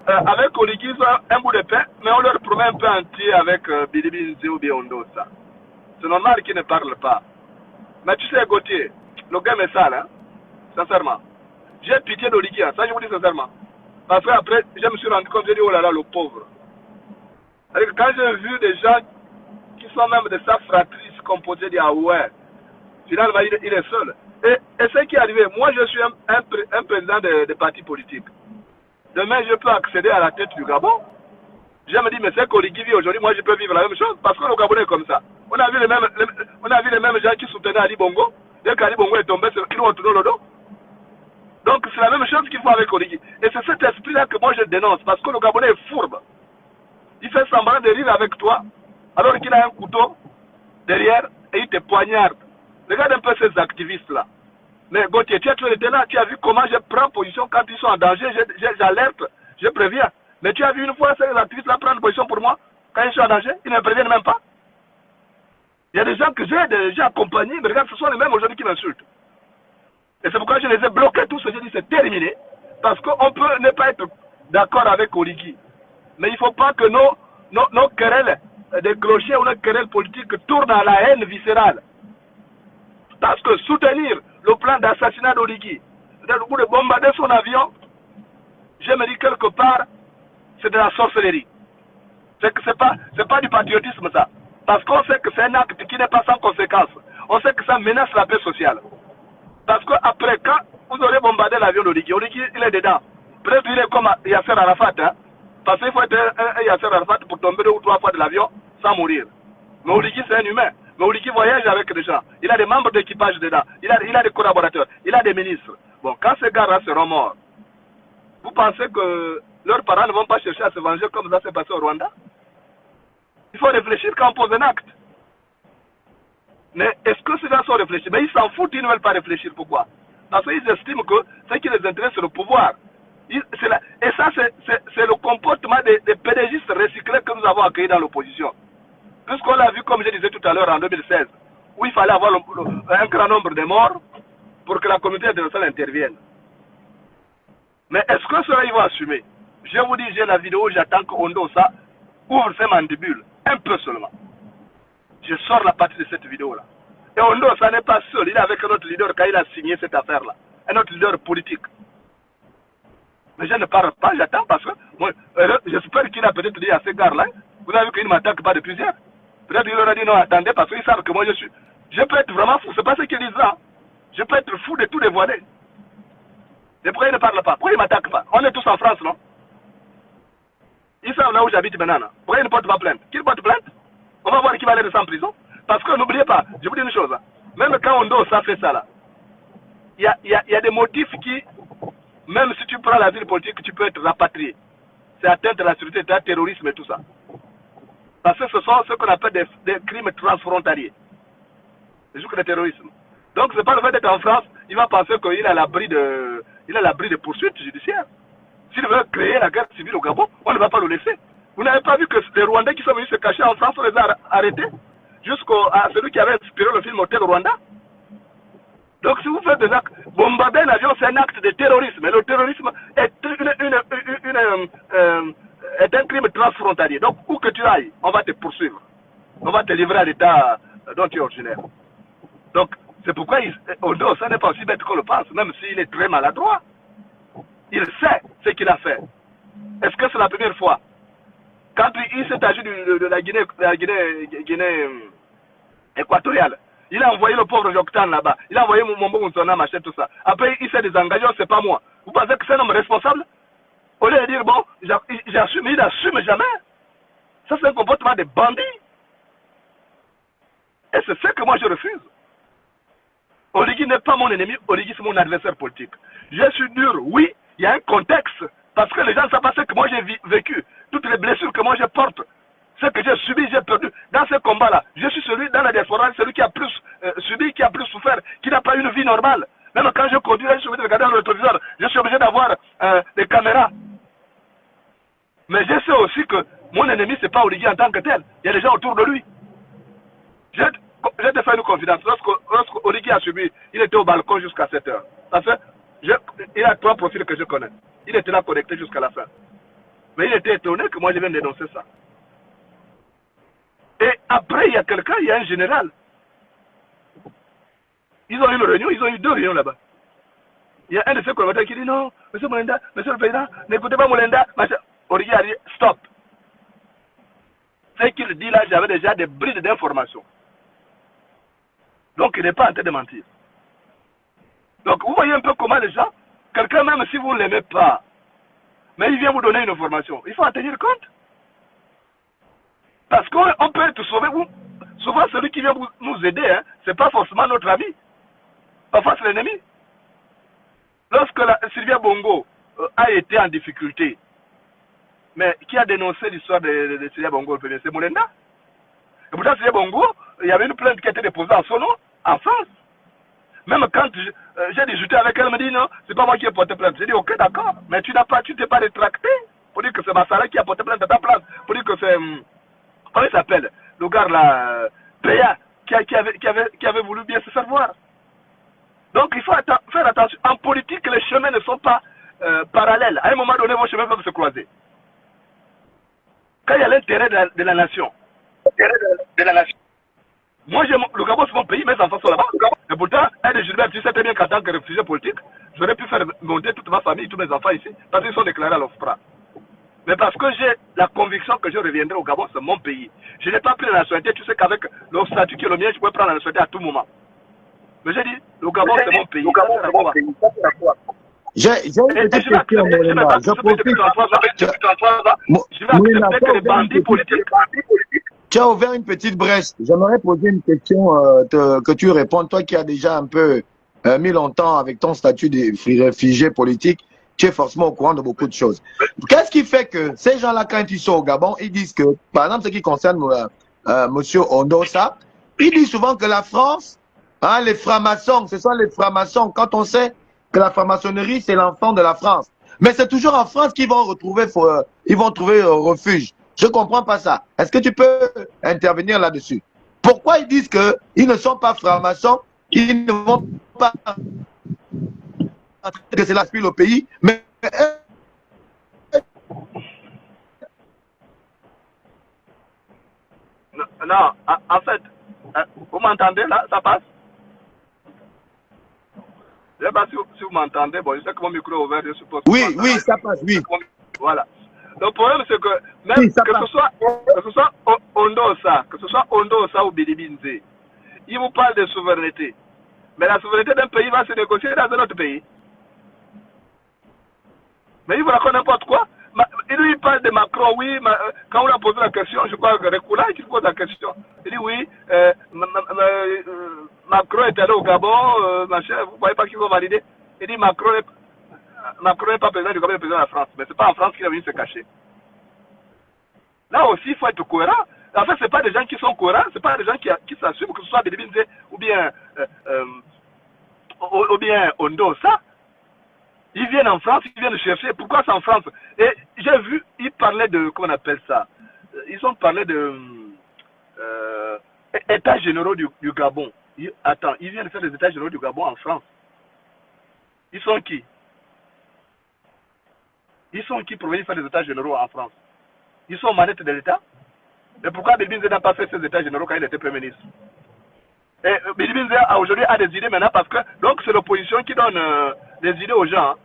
avec Oligui, ils ont un bout de pain, mais on leur promet un peu entier avec Bilibi Nzé ou Biondo. C'est normal qu'ils ne parlent pas. Mais tu sais, Gauthier, le game est sale, hein, sincèrement. J'ai pitié d'Oligui, ça je vous dis sincèrement. Parce qu'après, je me suis rendu compte, j'ai dit, oh là là, le pauvre. Quand j'ai vu des gens qui sont même de sa fratrie composée, j'ai dit, ah ouais, finalement, il est seul. Et ce qui est arrivé, moi je suis un président de parti politique. Demain, je peux accéder à la tête du Gabon. Je me dis, mais c'est qu'Oligui vit aujourd'hui, moi je peux vivre la même chose, parce que le Gabon est comme ça. On a vu les mêmes gens qui soutenaient Ali Bongo. Dès qu'Ali Bongo est tombé, ils ont tourné le dos. Donc c'est la même chose qu'il faut avec Oligui. Et c'est cet esprit-là que moi je dénonce, parce que le Gabonais est fourbe. Il fait semblant de rire avec toi, alors qu'il a un couteau derrière et il te poignarde. Regarde un peu ces activistes-là. Mais Gauthier, tu as toujours été là, tu as vu comment je prends position quand ils sont en danger, j'alerte, je préviens. Mais tu as vu une fois ces activistes-là prendre position pour moi, quand ils sont en danger, ils ne me préviennent même pas. Il y a des gens que j'ai déjà accompagnés, mais regarde, ce sont les mêmes aujourd'hui qui m'insultent. Et c'est pourquoi je les ai bloqués tous, j'ai dit c'est terminé, parce qu'on peut ne pas être d'accord avec Oligui. Mais il ne faut pas que nos querelles des clochers ou nos querelles politiques tournent à la haine viscérale. Parce que soutenir le plan d'assassinat d'Oligui, le bout de bombarder son avion, je me dis quelque part, c'est de la sorcellerie. C'est pas du patriotisme ça. Parce qu'on sait que c'est un acte qui n'est pas sans conséquence. On sait que ça menace la paix sociale. Parce qu'après, quand vous aurez bombardé l'avion d'Oligui, Oligui, il est dedans. Peut-être il est comme Yasser Arafat. Hein? Parce qu'il faut être un Yasser Arafat pour tomber 2 ou 3 fois de l'avion sans mourir. Mais Oligui, c'est un humain. Mais Oligui voyage avec des gens. Il a des membres d'équipage dedans. Il a des collaborateurs. Il a des ministres. Bon, quand ces gars-là seront morts, vous pensez que leurs parents ne vont pas chercher à se venger comme ça s'est passé au Rwanda? Il faut réfléchir quand on pose un acte. Mais est-ce que ces gens sont réfléchis? Mais ils s'en foutent, ils ne veulent pas réfléchir. Pourquoi? Parce qu'ils estiment que ce qui les intéresse, c'est le pouvoir. Et ça, c'est le comportement des pédégistes recyclés que nous avons accueillis dans l'opposition. Puisqu'on l'a vu, comme je disais tout à l'heure, en 2016, où il fallait avoir un grand nombre de morts pour que la communauté internationale intervienne. Mais est-ce que cela, ils vont assumer? Je vous dis, j'ai la vidéo, j'attends que Ondo ça ouvre ses mandibules, un peu seulement. Je sors la partie de cette vidéo-là. Et Ondo, ça n'est pas seul, il est avec un autre leader quand il a signé cette affaire-là. Un autre leader politique. Mais je ne parle pas, j'attends parce que moi, j'espère qu'il a peut-être dit à ces gars-là, vous avez vu qu'il ne m'attaque pas de plusieurs. Peut-être qu'il leur a dit non, attendez, parce qu'ils savent que moi je suis Je peux être vraiment fou, c'est pas ce qu'ils disent là. Je peux être fou de tout dévoiler. Et pourquoi ils ne parlent pas? Pourquoi ils ne m'attaquent pas? On est tous en France, non? Ils savent là où j'habite maintenant. Pourquoi ils ne portent pas plainte? Qu'ils portent plainte? On va voir qui va aller en prison. Parce que n'oubliez pas, je vous dis une chose. Même quand ça fait ça là, il y a des motifs qui, même si tu prends la ville politique, tu peux être rapatrié. C'est atteinte à la sécurité, c'est un terrorisme et tout ça. Parce que ce sont ce qu'on appelle des crimes transfrontaliers. C'est juste le terrorisme. Donc c'est pas le fait d'être en France, il va penser qu'il est à l'abri de poursuites judiciaires. S'il veut créer la guerre civile au Gabon, on ne va pas le laisser. Vous n'avez pas vu que les Rwandais qui sont venus se cacher en France, on les a arrêtés jusqu'à celui qui avait inspiré le film Hotel Rwanda. Donc si vous faites des actes, bombarder un avion, c'est un acte de terrorisme. Et le terrorisme est un crime transfrontalier. Donc où que tu ailles, on va te poursuivre. On va te livrer à l'état dont tu es originaire. Donc c'est pourquoi Ondo, ça n'est pas aussi bête qu'on le pense, même s'il est très maladroit. Il sait ce qu'il a fait. Est-ce que c'est la première fois? Quand il s'est agi de la Guinée équatoriale, il a envoyé le pauvre Joktan là-bas. Il a envoyé Mombo Moussona, machin, tout ça. Après, il s'est désengagé, c'est pas moi. Vous pensez que c'est un homme responsable? Au lieu de dire, bon, j'assume, il n'assume jamais. Ça, c'est un comportement de bandit. Et c'est ce que moi, je refuse. Oligui n'est pas mon ennemi, Oligui, c'est mon adversaire politique. Je suis dur, oui, il y a un contexte. Parce que les gens ne savent pas ce que moi j'ai vécu. Toutes les blessures que moi je porte. Ce que j'ai subi, j'ai perdu. Dans ce combat-là, je suis celui dans la diaspora, celui qui a plus subi, qui a plus souffert, qui n'a pas une vie normale. Même quand je conduis, je suis obligé de regarder dans le rétroviseur. Je suis obligé d'avoir des caméras. Mais je sais aussi que mon ennemi, ce n'est pas Oligui en tant que tel. Il y a des gens autour de lui. Je te fais une confidence. Lorsque Oligui a subi, il était au balcon jusqu'à 7 heures. Parce que il a 3 profils que je connais. Il était là connecté jusqu'à la fin. Mais il était étonné que moi je vienne dénoncer ça. Et après, il y a quelqu'un, il y a un général. Ils ont eu une réunion, ils ont eu 2 réunions là-bas. Il y a un de ces collaborateurs qui dit non, monsieur Mulenda, monsieur le président, n'écoutez pas Mulenda. Oligui a dit stop. Ce qu'il dit là, j'avais déjà des brides d'informations. Donc il n'est pas en train de mentir. Donc vous voyez un peu comment les gens, quelqu'un même si vous ne l'aimez pas, mais il vient vous donner une information, il faut en tenir compte. Parce qu'on peut être sauvé. Souvent celui qui vient nous aider, hein, ce n'est pas forcément notre ami. Parfois c'est l'ennemi. Lorsque Sylvia Bongo a été en difficulté, mais qui a dénoncé l'histoire de Sylvia Bongo le premier? C'est Mulenda. Et pourtant Sylvia Bongo, il y avait une plainte qui a été déposée en son nom, en France. Même quand j'ai discuté avec elle, elle me dit non, c'est pas moi qui ai porté plainte. J'ai dit ok, d'accord, mais tu t'es pas rétracté pour dire que c'est Massara qui a porté plainte à ta place, pour dire que c'est, comment il s'appelle, le gars là, Péa, qui avait voulu bien se faire voir. Donc il faut faire attention. En politique, les chemins ne sont pas parallèles. À un moment donné, vos chemins peuvent se croiser. Quand il y a l'intérêt de la nation, moi, le Gabon, c'est mon pays, mes enfants sont là-bas. Et pourtant, Gilbert, tu sais très bien qu'en tant que réfugié politique, j'aurais pu faire monter toute ma famille, tous mes enfants ici, parce qu'ils sont déclarés à l'OFPRA. Mais parce que j'ai la conviction que je reviendrai au Gabon, c'est mon pays. Je n'ai pas pris la nationalité, tu sais qu'avec le statut qui est le mien, je peux prendre la nationalité à tout moment. Mais j'ai dit, le Gabon, c'est mon pays. J'ai une petite question, Mulenda. Je profite. Je vais accepter que les bandits politiques. Tu as ouvert une petite brèche. J'aimerais poser une question que tu réponds. Toi qui as déjà un peu mis longtemps avec ton statut de réfugié politique, tu es forcément au courant de beaucoup de choses. Qu'est-ce qui fait que ces gens-là, quand ils sont au Gabon, ils disent que, par exemple, ce qui concerne monsieur Ondosa, ils disent souvent que la France, hein, les francs-maçons, ce sont les francs-maçons. Quand on sait que la franc-maçonnerie, c'est l'enfant de la France. Mais c'est toujours en France qu'ils vont retrouver, ils vont trouver refuge. Je ne comprends pas ça. Est-ce que tu peux intervenir là-dessus? Pourquoi ils disent qu'ils ne sont pas francs-maçons, qu'ils ne vont pas que c'est l'aspect le pays, mais non, en fait, vous m'entendez là, ça passe? Je ne sais pas si vous m'entendez, bon, je sais que mon micro est ouvert, je suppose. Oui, oui, ça passe, oui. Voilà. Le problème, c'est que même oui, que ce soit Ondosa, que ce soit Ondosa ou Bilibinze, il vous parle de souveraineté. Mais la souveraineté d'un pays va se négocier dans un autre pays. Mais il vous raconte n'importe quoi. Il parle de Macron, oui, quand on lui a posé la question, je crois que Rekula qui pose la question. Il dit oui, Macron est allé au Gabon, machin, vous ne voyez pas qu'il va valider. Il dit Macron n'est pas président du Gabon, il est président de la France. Mais ce n'est pas en France qu'il est venu se cacher. Là aussi, il faut être cohérent. En fait, ce n'est pas des gens qui sont cohérents, ce n'est pas des gens qui s'assument, que ce soit Billy Binze ou bien Ondo, ça. Ils viennent en France, ils viennent chercher. Pourquoi c'est en France? Et j'ai vu, ils parlaient de, comment on appelle ça? Ils ont parlé de États généraux du Gabon. Attends, ils viennent faire des États généraux du Gabon en France. Ils sont qui? Ils sont qui pour venir faire des États généraux en France? Ils sont manettes de l'État? Et pourquoi Billy Binze n'a pas fait ces États généraux quand il était Premier ministre? Et Billy Binze aujourd'hui a des idées maintenant parce que donc c'est l'opposition qui donne des idées aux gens. Hein.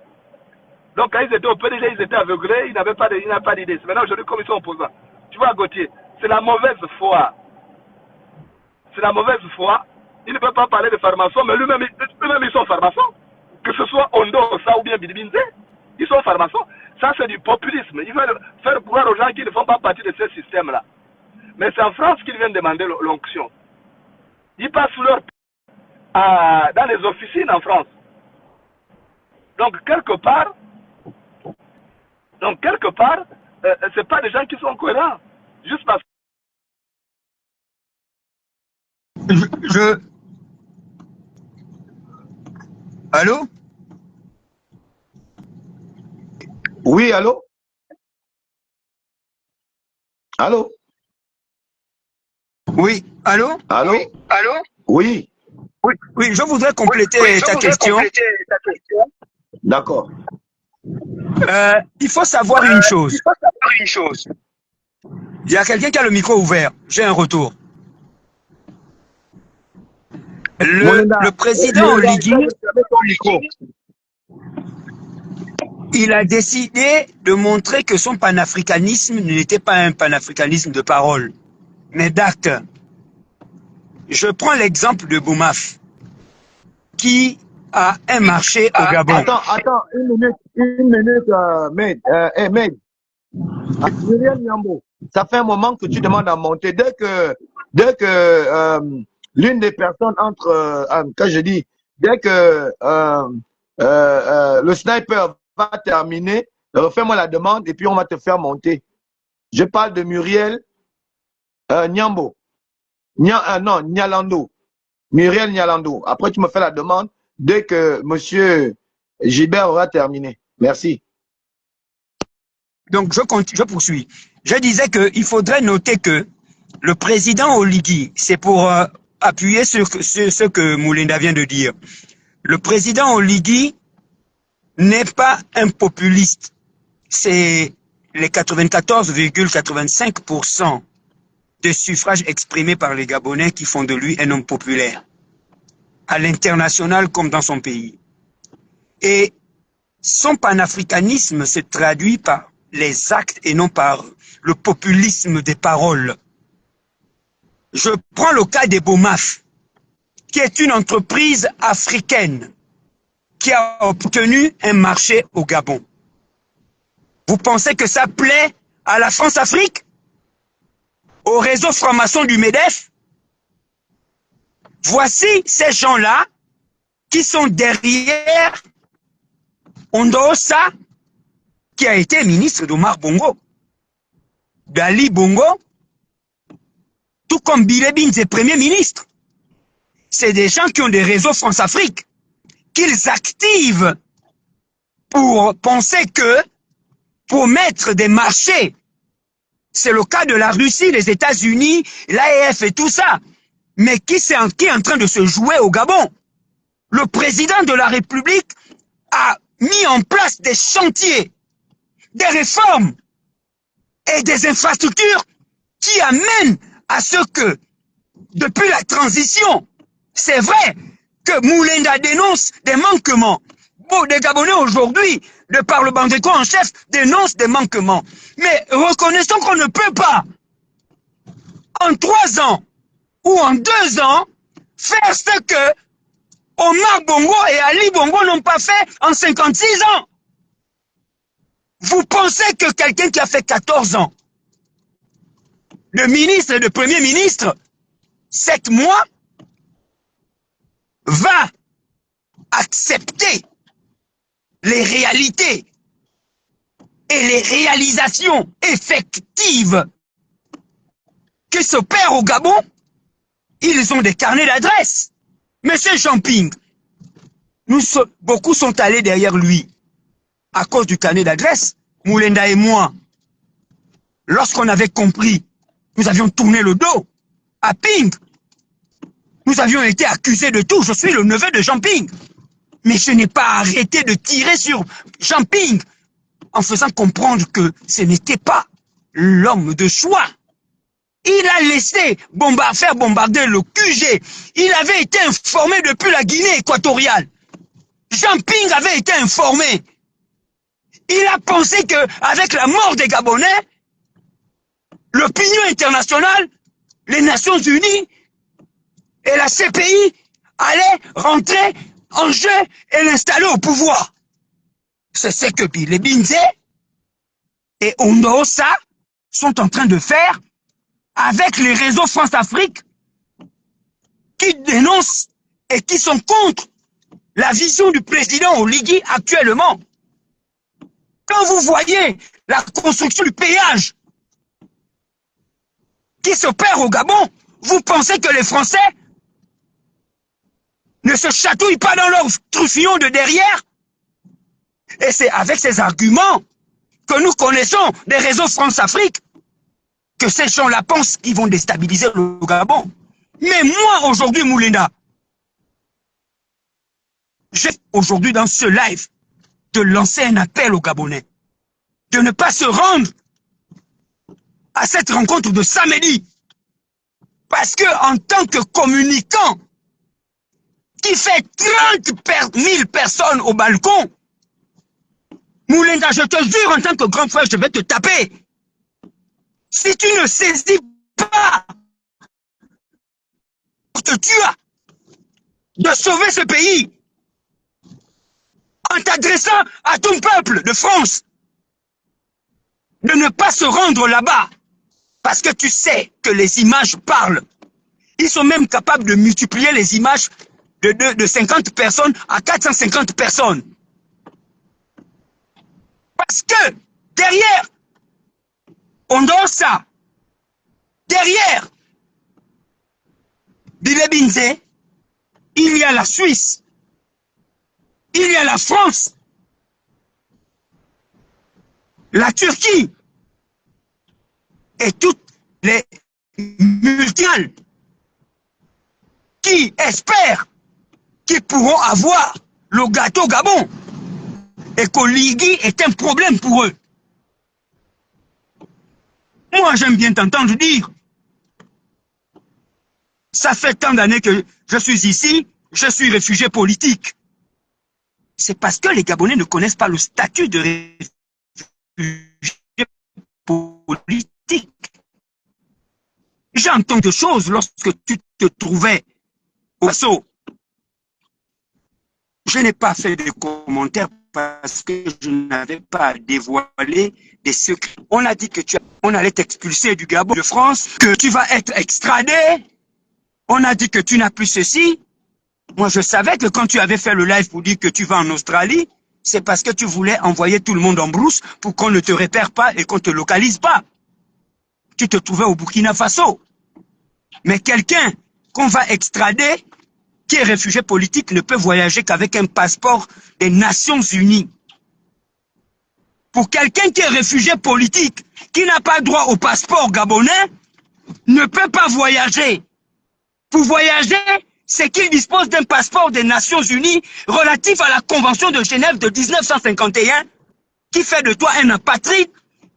Donc quand ils étaient au PDG, ils étaient aveuglés, ils n'avaient pas d'idées. C'est maintenant aujourd'hui comme ils sont opposants. Tu vois Gauthier, c'est la mauvaise foi. C'est la mauvaise foi. Il ne peut pas parler de pharmaçons, mais eux-mêmes ils sont pharmaçons. Que ce soit Ondo, ça ou bien Billy Binze, ils sont pharmaçons. Ça c'est du populisme. Ils veulent faire croire aux gens qui ne font pas partie de ce système-là. Mais c'est en France qu'ils viennent demander l'onction. Ils passent leur temps dans les officines en France. Donc, quelque part, c'est pas des gens qui sont cohérents. Juste parce que... Allô? Oui, allô? Allô? Oui, allô? Allô? Oui, allô? Oui. Oui, je voudrais compléter ta question. D'accord. Il faut savoir une chose. Il y a quelqu'un qui a le micro ouvert. J'ai un retour. Le président Oligui, il a décidé de montrer que son panafricanisme n'était pas un panafricanisme de parole, mais d'actes. Je prends l'exemple de Boumaf, qui a un marché au Gabon. Attends, une minute, Med. Muriel Nyambo, ça fait un moment que tu demandes à monter. Dès que l'une des personnes entre, quand je dis, dès que le sniper va terminer, fais-moi la demande et puis on va te faire monter. Je parle de Muriel Nyambo. Non, Nyalando. Muriel Nyalando. Après, tu me fais la demande dès que M. Gilbert aura terminé. Merci. Donc, je poursuis. Je disais qu'il faudrait noter que le président Oligui, c'est pour appuyer sur ce que Moulinda vient de dire. Le président Oligui n'est pas un populiste. C'est les 94,85% de suffrages exprimés par les Gabonais qui font de lui un homme populaire, à l'international comme dans son pays. Et son panafricanisme se traduit par les actes et non par le populisme des paroles. Je prends le cas des Boumaf, qui est une entreprise africaine qui a obtenu un marché au Gabon. Vous pensez que ça plaît à la France-Afrique? Au réseau franc-maçon du MEDEF? Voici ces gens-là qui sont derrière Ondosa, qui a été ministre d'Omar Bongo, d'Ali Bongo, tout comme Billy Binze est Premier ministre. C'est des gens qui ont des réseaux France-Afrique, qu'ils activent pour penser que, pour mettre des marchés, c'est le cas de la Russie, les États-Unis, l'AEF et tout ça, mais qui est en train de se jouer au Gabon. Le président de la République a mis en place des chantiers, des réformes et des infrastructures qui amènent à ce que, depuis la transition, c'est vrai que Moulinda dénonce des manquements. Bon, des Gabonais aujourd'hui, de par le Bandeko en chef, dénoncent des manquements. Mais reconnaissons qu'on ne peut pas, en 3 ans ou en 2 ans, faire ce que Omar Bongo et Ali Bongo n'ont pas fait en 56 ans. Vous pensez que quelqu'un qui a fait 14 ans de ministre et de premier ministre, 7 mois, va accepter les réalités et les réalisations effectives qui s'opèrent au Gabon? Ils ont des carnets d'adresses. Monsieur Champing, beaucoup sont allés derrière lui à cause du carnet d'adresse. Moulenda et moi, lorsqu'on avait compris, nous avions tourné le dos à Ping. Nous avions été accusés de tout. Je suis le neveu de Jean Ping. Mais je n'ai pas arrêté de tirer sur Jean Ping en faisant comprendre que ce n'était pas l'homme de choix. Il a laissé faire bombarder le QG. Il avait été informé depuis la Guinée équatoriale. Jean Ping avait été informé. Il a pensé qu'avec la mort des Gabonais, l'opinion internationale, les Nations Unies et la CPI allaient rentrer en jeu et l'installer au pouvoir. C'est ce que Billy Binze et Ondosa sont en train de faire avec les réseaux France-Afrique qui dénoncent et qui sont contre la vision du président Oligui actuellement. Quand vous voyez la construction du péage qui s'opère au Gabon, vous pensez que les Français ne se chatouillent pas dans leur truffillon de derrière? Et c'est avec ces arguments que nous connaissons des réseaux France-Afrique que ces gens-là pensent qu'ils vont déstabiliser le Gabon. Mais moi, aujourd'hui, Moulenda, j'ai aujourd'hui dans ce live de lancer un appel aux Gabonais de ne pas se rendre à cette rencontre de samedi. Parce que en tant que communicant qui fait 30 000 personnes au balcon, Moulenda, je te jure, en tant que grand frère, je vais te taper. Si tu ne saisis pas que tu as de sauver ce pays en t'adressant à ton peuple de France, de ne pas se rendre là-bas, parce que tu sais que les images parlent. Ils sont même capables de multiplier les images de 50 personnes à 450 personnes. Parce que derrière, on donne ça. Derrière Billy Binze, il y a la Suisse, il y a la France, la Turquie et toutes les multinationales qui espèrent qu'ils pourront avoir le gâteau Gabon et qu'Oligui est un problème pour eux. Moi, j'aime bien t'entendre dire, ça fait tant d'années que je suis ici, je suis réfugié politique. C'est parce que les Gabonais ne connaissent pas le statut de réfugié politique. J'entends des choses lorsque tu te trouvais au Passo. Je n'ai pas fait de commentaires parce que je n'avais pas dévoilé des secrets. On a dit que on allait t'expulser du Gabon de France, que tu vas être extradé. On a dit que tu n'as plus ceci. Moi, je savais que quand tu avais fait le live pour dire que tu vas en Australie, c'est parce que tu voulais envoyer tout le monde en brousse pour qu'on ne te repère pas et qu'on ne te localise pas. Tu te trouvais au Burkina Faso. Mais quelqu'un qu'on va extrader, qui est réfugié politique, ne peut voyager qu'avec un passeport des Nations Unies. Pour quelqu'un qui est réfugié politique, qui n'a pas droit au passeport gabonais, ne peut pas voyager. Pour voyager, c'est qu'il dispose d'un passeport des Nations Unies relatif à la Convention de Genève de 1951, qui fait de toi un apatride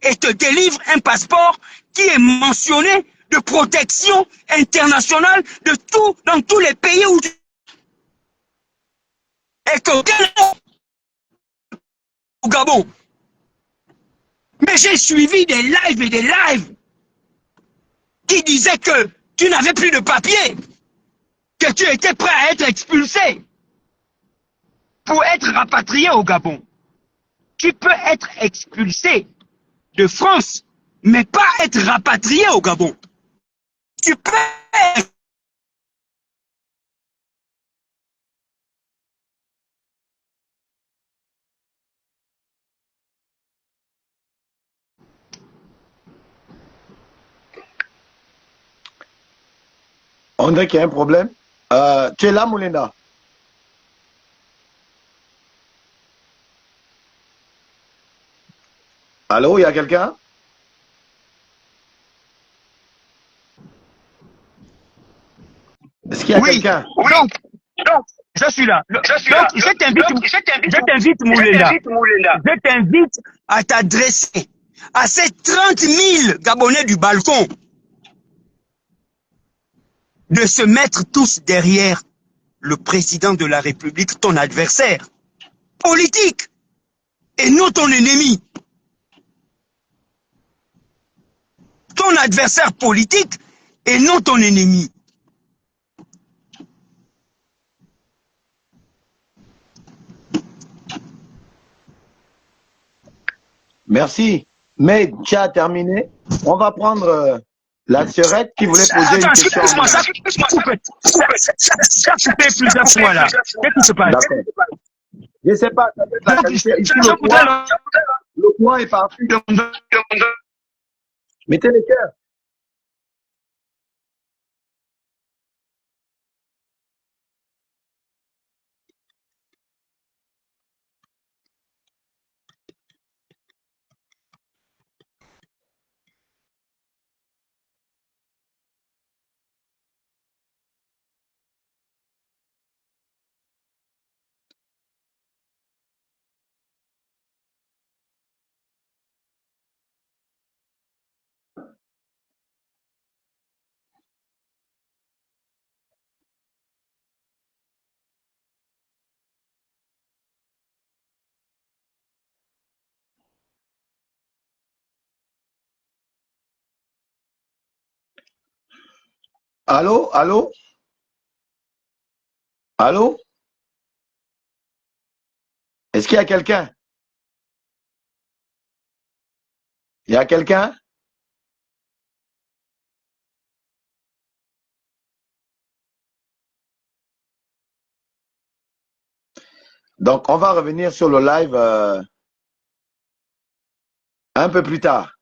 et te délivre un passeport qui est mentionné de protection internationale de tout, dans tous les pays où tu... Et que au Gabon. Mais j'ai suivi des lives et des lives qui disaient que tu n'avais plus de papier. que tu étais prêt à être expulsé pour être rapatrié au Gabon. Tu peux être expulsé de France, mais pas être rapatrié au Gabon. Tu peux être... On dirait qu'il y a un problème. Tu es là, Moulinda? Allô, il y a quelqu'un? Est-ce qu'il y a quelqu'un? Oui, donc, je suis là. Donc, je t'invite, Moulinda. Je t'invite à t'adresser à ces 30 000 Gabonais du balcon de se mettre tous derrière le président de la République, ton adversaire politique, et non ton ennemi. Ton adversaire politique et non ton ennemi. Merci. Mais tu as terminé. On va prendre la sœurette qui voulait poser une question. Excuse-moi, ça coupé plusieurs fois là. Qu'est-ce qui se passe? Je ne sais pas. Ici, le courant est parti. Mettez les cœurs. Allô, allô, allô? Est-ce qu'il y a quelqu'un? Il y a quelqu'un? Donc, on va revenir sur le live un peu plus tard.